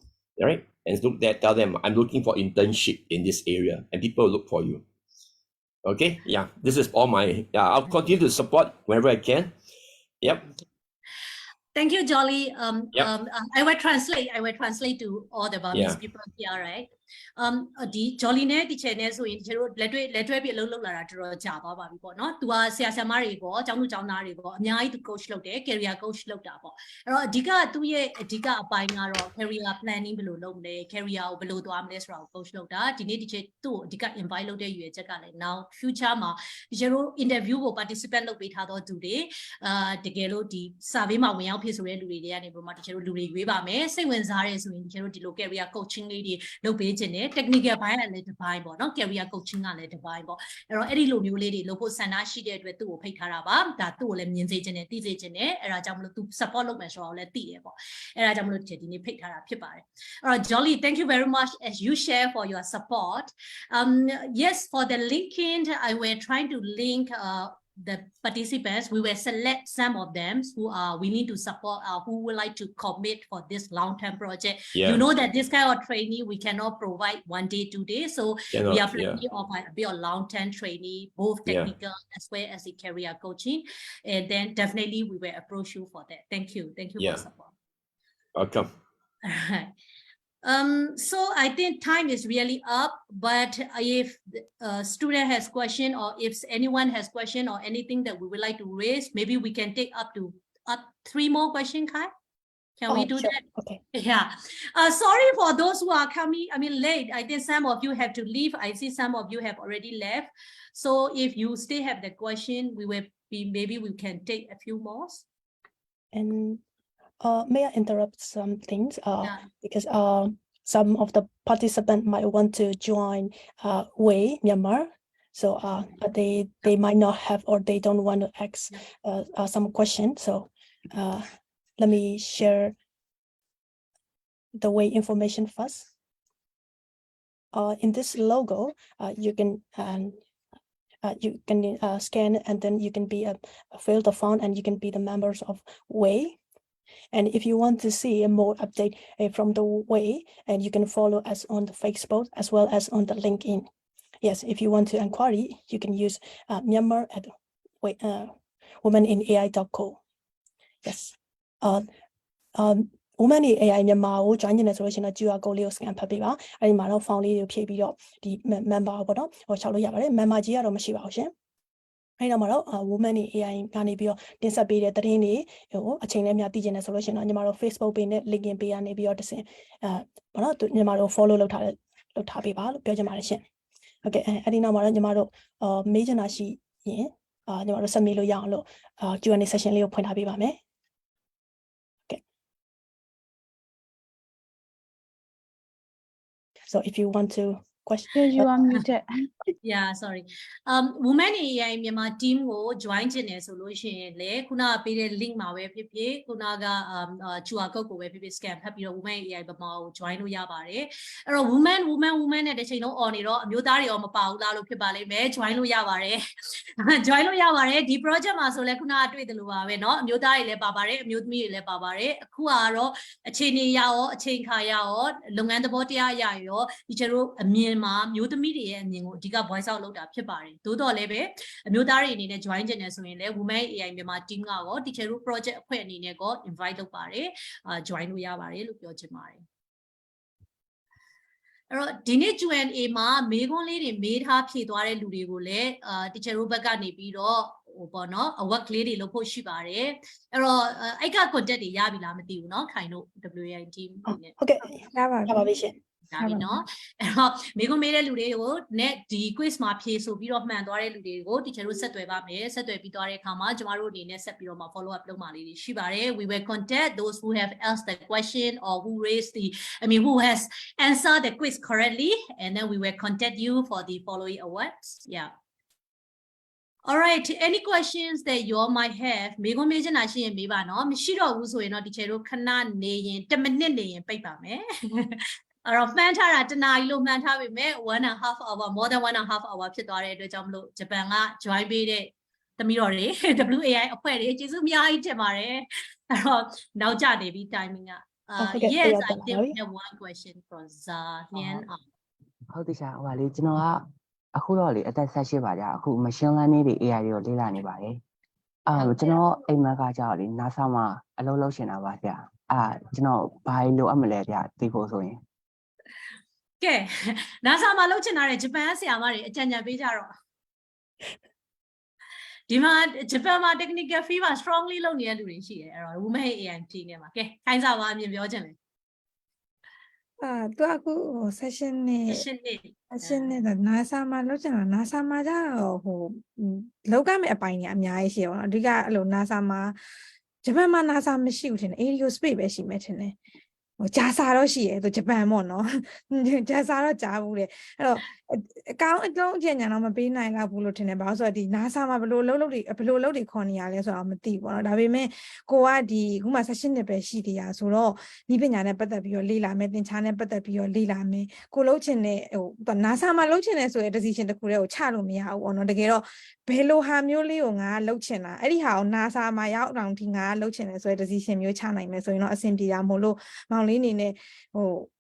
all right? And look there, tell them I'm looking for internship in this area, and people look for you. Okay, yeah, this is all my. Yeah, I'll continue to support wherever I can. Yep. Thank you, Jolly. Yep. I will translate to all the Burmese people here, right? The Jolly ne the channel so in chero let be a look la draw job about people, no? To us, Samari go, Jamu go, Nyai to coach look there, career coach looked up. Diga to ye, Diga buying our career planning below low day, career below the armless route, coach looked at, you need to do, Diga invite load you now, future ma, Jero interview or participant look with how today, the gelo di Savima, we help his really and Romatero Louis me, say when Zares in Jero di low career coaching lady, no page. Technical buy and let Bible, no career coaching and let the Bible. Any low lady, local sanashi did with two pay caraba, that two lemons agent, this agent, and I jump to support measure or let the able. And I jump to the pick her up. Jolly, thank you very much as you share for your support. Yes, for the LinkedIn, I were trying to link the participants. We will select some of them who are willing to support, who would like to commit for this long-term project. Yeah. You know that this kind of training we cannot provide 1 day, 2 days, so we are planning of a bit of long-term training, both technical as well as the career coaching, and then definitely we will approach you for that. Thank you for support. Welcome. All right. So I think time is really up, but if the student has question, or if anyone has question or anything that we would like to raise, maybe we can take up 3 more questions, Kai? Can we do sure. that? Okay. Yeah. Sorry for those who are coming, late. I think some of you have to leave. I see some of you have already left. So if you still have the question, maybe we can take a few more. And may I interrupt some things? Because some of the participants might want to join Myanmar, so but they might not have, or they don't want to ask some questions. So let me share the information first. In this logo, you can scan, and then you can be fill the font, and you can be the members of Way. And if you want to see a more update from the Way, and you can follow us on the Facebook as well as on the LinkedIn. Yes, if you want to inquiry, you can use Myanmar at womeninai.co. Yes. Women in AI Myanmarကို join နေဆိုလို့ရှိရင် QR code လေးကို scan ဖတ်ပေးပါအဲ့ဒီမှာတော့ form လေးကိုဖြည့်ပြီးတော့ဒီ member ပေါ့နော်ဟိုလျှောက်လို့ရပါတယ် member ကြီးကတော့မရှိပါဘူးရှင်အဲ့တော့မှာတော့ women in AI ကနေပြီးတော့တင်ဆက်ပေးတဲ့သတင်းတွေဟိုအချိန်နဲ့မျှသိကျင်နေဆိုလို့ရှိရင်တော့ညီမတို့ Facebook page နဲ့ LinkedIn page ကနေပြီးတော့တစ်ဆင့်ပေါ့နော်ညီမတို့ follow လုပ်ထားပေးပါလို့ပြောချင်ပါတယ်ရှင်ဟုတ်ကဲ့အဲ့ဒီနောက်မှာတော့ညီမတို့မေးချင်တာရှိရင်ညီမတို့ဆက်မေးလို့ရအောင်လို့Q&A session လေးကိုဖွင့်ထားပေးပါမယ် So if you want to question, you are muted. Yeah, sorry. Women in AI Myanmar team ko join ချင်တယ်ဆိုလို့ရှိရင်လေခုနကပေးတဲ့ link မှာပဲဖြစ်ဖြစ်ခုနကQR code ကိုပဲဖြစ်ဖြစ် scan ဖတ်ပြီးတော့ Women AI ဗမာကို join လို့ရပါတယ်အဲ့တော့ women နဲ့တစ်ချိန်လုံး on နေတော့အမျိုးသားတွေရောမပါဘူးလားလို့ဖြစ်ပါလိမ့်မယ် join လို့ရပါတယ် join လို့ရပါတယ်ဒီ project မှာဆိုလဲခုနကတွေ့တယ်လို့ပါပဲเนาะအမျိုးသားတွေလည်းပါပါတယ်အမျိုးသမီးတွေလည်းပါပါတယ်အခုကတော့အခြေအနေရရောအချိန်ခါရရောလုပ်ငန်းသဘောတရားရရောဒီကျတို့အမြင်မှာမျိုးသမီးတွေရဲ့အမြင်ကိုအဓိက voice out လုပ်တာဖြစ်ပါတယ်သို့တော်လည်းပဲအမျိုးသားတွေအနေနဲ့ join ချင်တယ်ဆိုရင်လည်း Women AI မြန်မာ team ကရော teacher project အဖွဲ့အနေနဲ့ကို invite လုပ်ပါတယ် join လို့ရပါတယ်လို့ပြောချင်ပါတယ်အဲ့တော့ဒီနေ့ Q&A မှာမေးခွန်းလေးတွေမေးထားဖြည့်သွားတဲ့လူတွေကိုလည်းteacher ဘက်ကနေပြီးတော့ဟိုပေါ့နော်အဝက်ကလေးတွေလုပ်ဖို့ရှိပါတယ်အဲ့တော့အဲ့က contact တွေရပြီလားမသိဘူးเนาะခိုင်တို့ WAI team နဲ့ဟုတ်ကဲ့ရပါပြီရှင် ဒါပြီနော်အဲ့တော့မိကုံးမေးတဲ့လူတွေကို net ဒီ quiz မှာဖြေဆိုပြီးတော့မှန်သွားတဲ့လူတွေကို teacher တို့ဆက်သွယ်ပါမယ်ဆက်သွယ်ပြီးသွားတဲ့အခါမှာကျမတို့အနေနဲ့ဆက်ပြီးတော့မှ follow up လုပ်မှာလေးတွေရှိပါတယ် we will contact those who have asked the question or who raised the who has answered the quiz correctly and then we will contact you for the following awards. Yeah. All right, any questions that you all might have? မိကုံးမေးချင်တာရှိရင်မေးပါနော်မရှိတော့ဘူးဆိုရင်တော့ teacher တို့ခဏနေရင်10 minute နေရင်ပိတ်ပါမယ်အဲ့တော့မှန်းထားတာတနားကြီးလို့မှန်းထားပေမဲ့ 1.5 hour more than 1.5 hour ဖြစ်သွားတဲ့အတွက်ကြောင့်မလို့ဂျပန်က join ပေးတဲ့သမီးတော်တွေ WAI အဖွဲ့တွေကျေးဇူးအများကြီးတင်ပါတယ်အဲ့တော့နောက်ကျနေပြီ timing က yes I think we have one question from Zalian ဟုတ်တယ်ရှာဟိုပါလေကျွန်တော်ကအခုတော့လေအသက်18ပါကြာအခု machine learning တွေ AI တွေကိုလေ့လာနေပါတယ်ကျွန်တော်အိမ်မက်ကကြောက်လေ NASA မှာအလုပ်လုပ်ရှင်တာပါဗျကျွန်တော်ဘာလို့အမလဲဗျသိဖို့ဆိုရင်ကဲ NASA မှာလုပ်ချင်တာတဲ့ဂျပန်ဆရာမတွေအကြံဉာဏ်ပေးကြတော့ဒီမှာဂျပန်မှာ technical field မှာ strongly လုပ်နေတဲ့လူတွေရှိတယ်အဲ့တော့ women AI ဖြေနေမှာကဲခိုင်းစားပါအမြင်ပြောချင်တယ်သူအခုsession နဲ့ NASA မှာလောက်ချင်တာ NASA မှာကျတော့လောက်ကမဲ့အပိုင်းကြီးအများကြီးရှိရပါတော့အဓိကအဲ့လို NASA မှာဂျပန်မှာ NASA မရှိဘူးထင်တယ် Aero Space ပဲရှိမယ်ထင်တယ်ဂျာစာတော့ရှိရဲသူဂျပန်ပေါ့နော်ဂျာစာတော့ကြားဘူးလေအဲ့တော့အကောင်းအတုံးအကျဉ်းညာတော့မပေးနိုင်တော့ဘူးလို့ထင်တယ်ဘာလို့ဆိုတော့ဒီ NASA မှာဘယ်လိုလုပ်တွေခေါ်နေရလဲဆိုတော့မသိဘူးပေါ့နော်ဒါပေမဲ့ကိုကဒီခုမှ session နဲ့ပဲရှိသေးရဆိုတော့ဒီပညာနဲ့ပတ်သက်ပြီးတော့လေ့လာမယ်သင်္ချာနဲ့ပတ်သက်ပြီးတော့လေ့လာမယ်ကိုလုပ်ချင်တဲ့NASA မှာလုပ်ချင်တဲ့ဆိုတဲ့ decision တစ်ခုတည်းကိုချလို့မရဘူးပေါ့နော်တကယ်တော့ဘယ်လိုဟာမျိုးလေးကိုငါလုပ်ချင်တာအဲ့ဒီဟာကို NASA မှာရောက်အောင်ဒီငါလုပ်ချင်တယ်ဆိုတဲ့ decision မျိုးချနိုင်မယ်ဆိုရင်တော့အဆင်ပြေတာမို့လို့မောင်လေးအနေနဲ့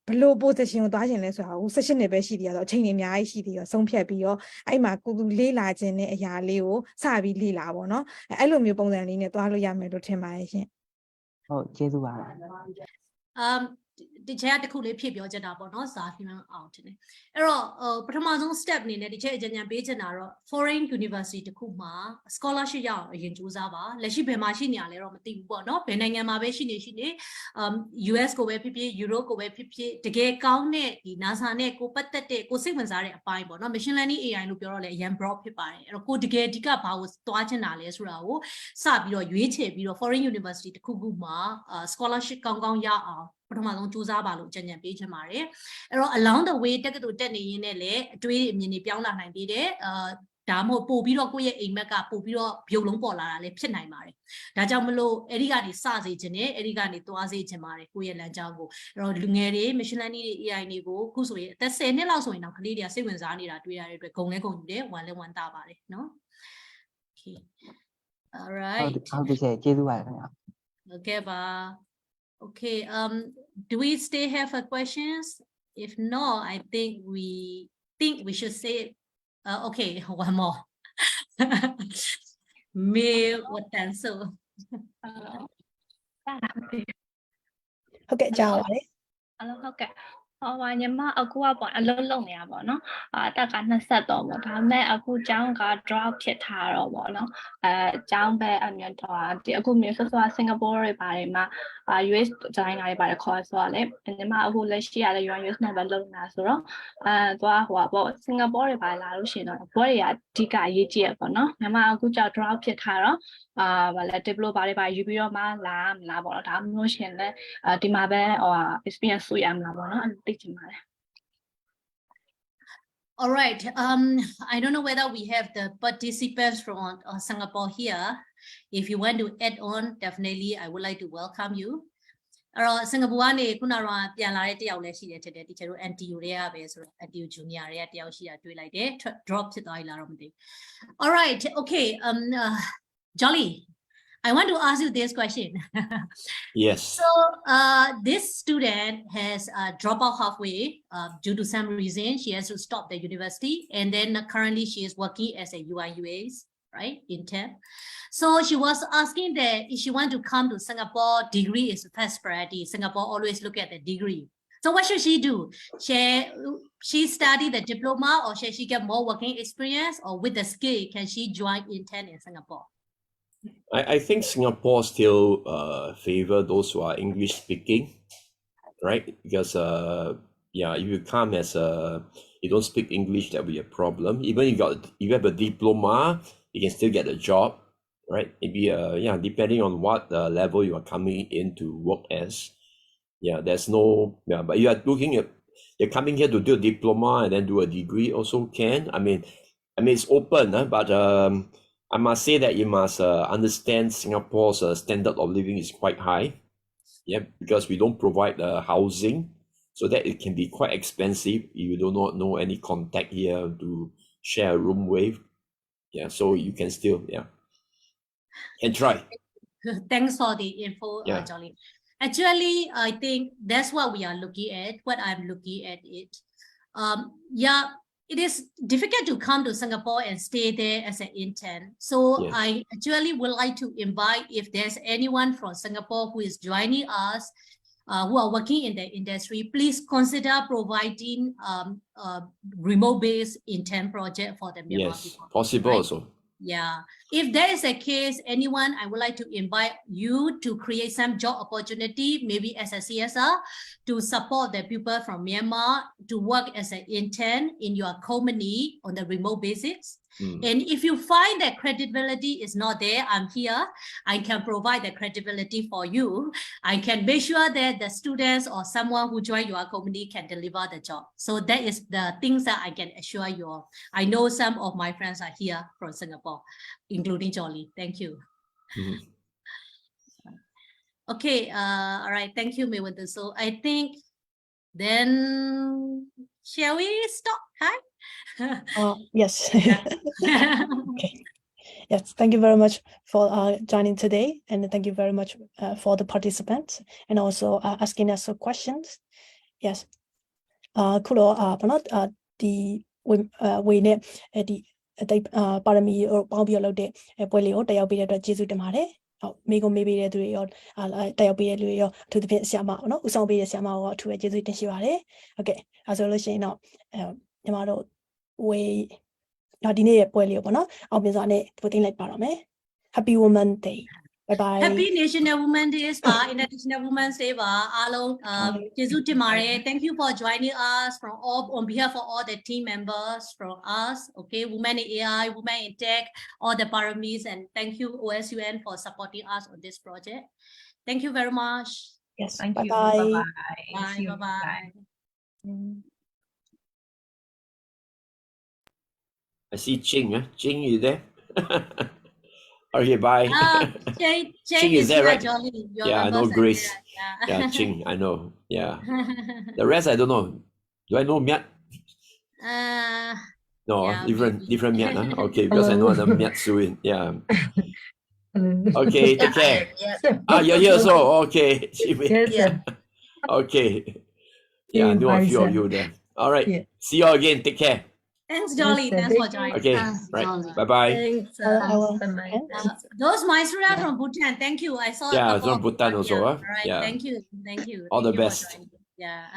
ဘယ်လို position ကိုသွားချင်လဲဆိုတာကို session နဲ့ပဲရှိသေးရတော့အချိန်တွေအများကြီးရှိသေးရောဆုံးဖြတ်ပြီးတော့အဲ့မှာကိုသူလေးလာခြင်းတဲ့အရာလေးကိုစပြီးလေးလာပေါ့နော်အဲ့လိုမျိုးပုံစံလေးနဲ့သွားလို့ရမယ်လို့ထင်ပါတယ်ရှင်ဟုတ်ကျေးဇူးပါဒီချက်တစ်ခုလေးဖြည့်ပြောချင်တာပေါ့နော်ဇာဖီမန်အောင်တင်တယ်အဲ့တော့ပထမဆုံး step အနေနဲ့ဒီချက်အကြံဉာဏ်ပေးချင်တာတော့ foreign university တစ်ခုမှာ scholarship ရအောင်အရင်စူးစမ်းပါလက်ရှိဘယ်မှာရှိနေရလဲတော့မသိဘူးပေါ့နော်ဘယ်နိုင်ငံမှာပဲရှိနေUS ကိုပဲဖြစ်ဖြစ် Europe ကိုပဲဖြစ်ဖြစ်တကယ်ကောင်းတဲ့ဒီ NASA နဲ့ကိုပတ်သက်တဲ့ကိုစိတ်ဝင်စားတဲ့အပိုင်းပေါ့နော် machine learning AI လို့ပြောတော့လေအရင် broad ဖြစ်ပါတယ်အဲ့တော့ကိုတကယ်ဒီကဘာကိုသွားချင်တာလဲဆိုတာကိုစပြီးတော့ရွေးချယ်ပြီးတော့ foreign university တစ်ခုမှာ scholarship ကောင်းကောင်းရအောင်ပထမဆုံးစူးစမ်းပါလို့ကြံ့ကြံ့ပေးချင်ပါတယ်အဲ့တော့ along the way တက္ကသိုလ်တက်နေရင်းနဲ့လည်းအတွေးအမြင်တွေပြောင်းလာနိုင်သေးတယ်ဒါမှမဟုတ်ပို့ပြီးတော့ကိုယ့်ရဲ့အိမ်မက်ကပို့ပြီးတော့ပြုတ်လုံးပေါ်လာတာလည်းဖြစ်နိုင်ပါတယ်ဒါကြောင့်မလို့အဲ့ဒီကနေစစေခြင်းနဲ့အဲ့ဒီကနေသွားစေခြင်းပါတယ်ကိုယ့်ရဲ့လမ်းကြောင်းကိုအဲ့တော့လူငယ်တွေ machine learning တွေ AI တွေကိုခုဆိုရင်အသက်10နှစ်လောက်ဆိုရင်တော့ကလေးတွေကစိတ်ဝင်စားနေတာတွေ့ရတဲ့အတွက်ဂုဏ်လဲဂုဏ်ယူတယ်ဝမ်းလဲဝမ်းသာပါတယ်နော် Okay all right ဟုတ်ပြီကျေးဇူးပါတယ်ခင်ဗျာ Okay ba Okay, do we still have questions? If not, I think we should say, okay, one more. Me what answer? Okay, ကြားပါလေ ဟုတ်ကဲ့ညီမအခုကပေါ့အလုံးလုံးနေရပါတော့အတက်က20တော့ပေါ့ဒါပေမဲ့အခုကျောင်းက drop ဖြစ်ထားတော့ပေါ့နော်ကျောင်းပဲအမြတ်တော့ဒီအခုမျိုးဆော့စင်ကာပူတွေပါတယ်မှာUS ဂျိုင်းနာတွေပါတယ်ခေါ်ဆိုတော့လေညီမအခုလက်ရှိရတဲ့ US နဲ့ပဲလုပ်နေတာဆိုတော့သွားဟိုပေါ့စင်ကာပူတွေပါလာလို့ရှိရင်တော့ဘောတွေကအဓိကအရေးကြီးရပေါ့နော်ညီမအခုကြောက် drop ဖြစ်ထားတော့ဗာလဲ developer တွေပါယူပြီးတော့မှလာမလားပေါ့နော်ဒါမှမဟုတ်ရှင်လဲဒီမှာပဲexperience ဆွေးရမလားပေါ့နော်သိချင်ပါတယ် All right. I don't know whether we have the participants from Singapore here. If you want to add on, definitely I would like to welcome you. အဲ့တော့စင်ကာပူကနေခုနကတော့ပြန်လာတဲ့တယောက်လည်းရှိတယ်တဲ့တကယ်လို့ NTU တွေကပဲဆိုတော့ NTU Junior တွေကတယောက်ရှိတာတွေ့လိုက်တယ် drop ဖြစ်သွားပြီလားတော့မသိဘူး All right okay Jolly I want to ask you this question Yes so this student has dropped out halfway due to some reason she has to stop the university and then currently she is working as a UI UX right in temp so she was asking that if she want to come to Singapore degree is first priority Singapore always look at the degree so what should she do she study the diploma or should she get more working experience or with the skill can she join intern in Singapore I think Singapore still favor those who are English speaking right because Yeah, if you come as you don't speak English, that'll be a problem. Even if you have a diploma, you can still get a job, right? Maybe depending on what level you are coming in to work as. Yeah, there's no but you are you're coming here to do a diploma and then do a degree also can. I mean it's open, but I must say that you must understand Singapore's standard of living is quite high. Yeah, because we don't provide housing, so that it can be quite expensive if you do not know any contact here to share a room with. Yeah, so you can still can try. Thanks for the info, Yeah. Jolly. Actually, I think that's what we are looking at. What I'm looking at it. It is difficult to come to Singapore and stay there as an intern. So Yes. I actually would like to invite, if there's anyone from Singapore who is joining us, who are working in the industry, please consider providing remote-based intern project for the Myanmar Yes, people. possible right? also. Yeah, if there is a case, anyone, I would like to invite you to create some job opportunity, maybe as a CSR, to support the people from Myanmar to work as an intern in your company on the remote basis. And if you find that credibility is not there, I'm here. I can provide the credibility for you. I can make sure that the students or someone who join your company can deliver the job. So that is the things that I can assure you of. I know some of my friends are here from Singapore, including Jolly. Thank you. Okay, all right. Thank you, Mewindu. So I think then, shall we stop? Hi. Yes. Yeah. Okay. Yes, thank you very much for joining today, and thank you very much for the participants and also asking us some questions. Yes. ခုတော့ဘာလို့ဒီဝေနဲ့ဒီပါရမီပေါင်းပြီးတော့လုပ်တဲ့ပွဲလေးကိုတက်ရောက်ပေးတဲ့အတွက်ကျေးဇူးတင်ပါတယ်။ဟုတ်မိကုံမေးပေးတဲ့သူတွေရောတက်ရောက်ပေးတဲ့လူတွေရောအထူးသဖြင့်ဆရာမပေါ့နော်ဦးဆောင်ပေးတဲ့ဆရာမရောအထူးပဲကျေးဇူးတင်ရှိပါတယ်။ဟုတ်ကဲ့အဲဆိုလို့ရှိရင်တော့ညီမတို့ဝေဒီနေ့ရဲ့ပွဲလေးကိုပေါ့နော်အောင်မြင်စွာနဲ့ပို့တင်လိုက်ပါတော့မယ်။ Happy Women Day. Bye bye. Happy National Women's Day ပါ International Women's Day ပါအားလုံးကျေးဇူးတင်ပါတယ် Thank you for joining us from all on behalf of all the team members from us. Okay, Women in AI, Women in Tech, all the Paramis, and thank you OSUN for supporting us on this project. Thank you very much. Yes. Thank Bye you. bye. Bye. Bye. Bye. I see Ching. Ching, you there? Okay, bye. Ching is there, right? Jolly. Your Yeah, I know numbers are Grace. there. Yeah, Ching, I know. Yeah. The rest I don't know. Do I know Miat? No, yeah, different Miat. Okay, because I know the Miat Suin. Yeah. Okay, take care. You're here also. Okay. Yes, sir. Okay. Yeah, I know a few of you there. All right. See you all again. Take care. Thanks, Jolly. Thanks for joining. Okay, right. Bye-bye. Thanks. Those my students from Bhutan. Thank you. I saw. Yeah, it's from Bhutan also. All right. Yeah. Thank you. Thank you. All Thank the you for best. joining. Yeah.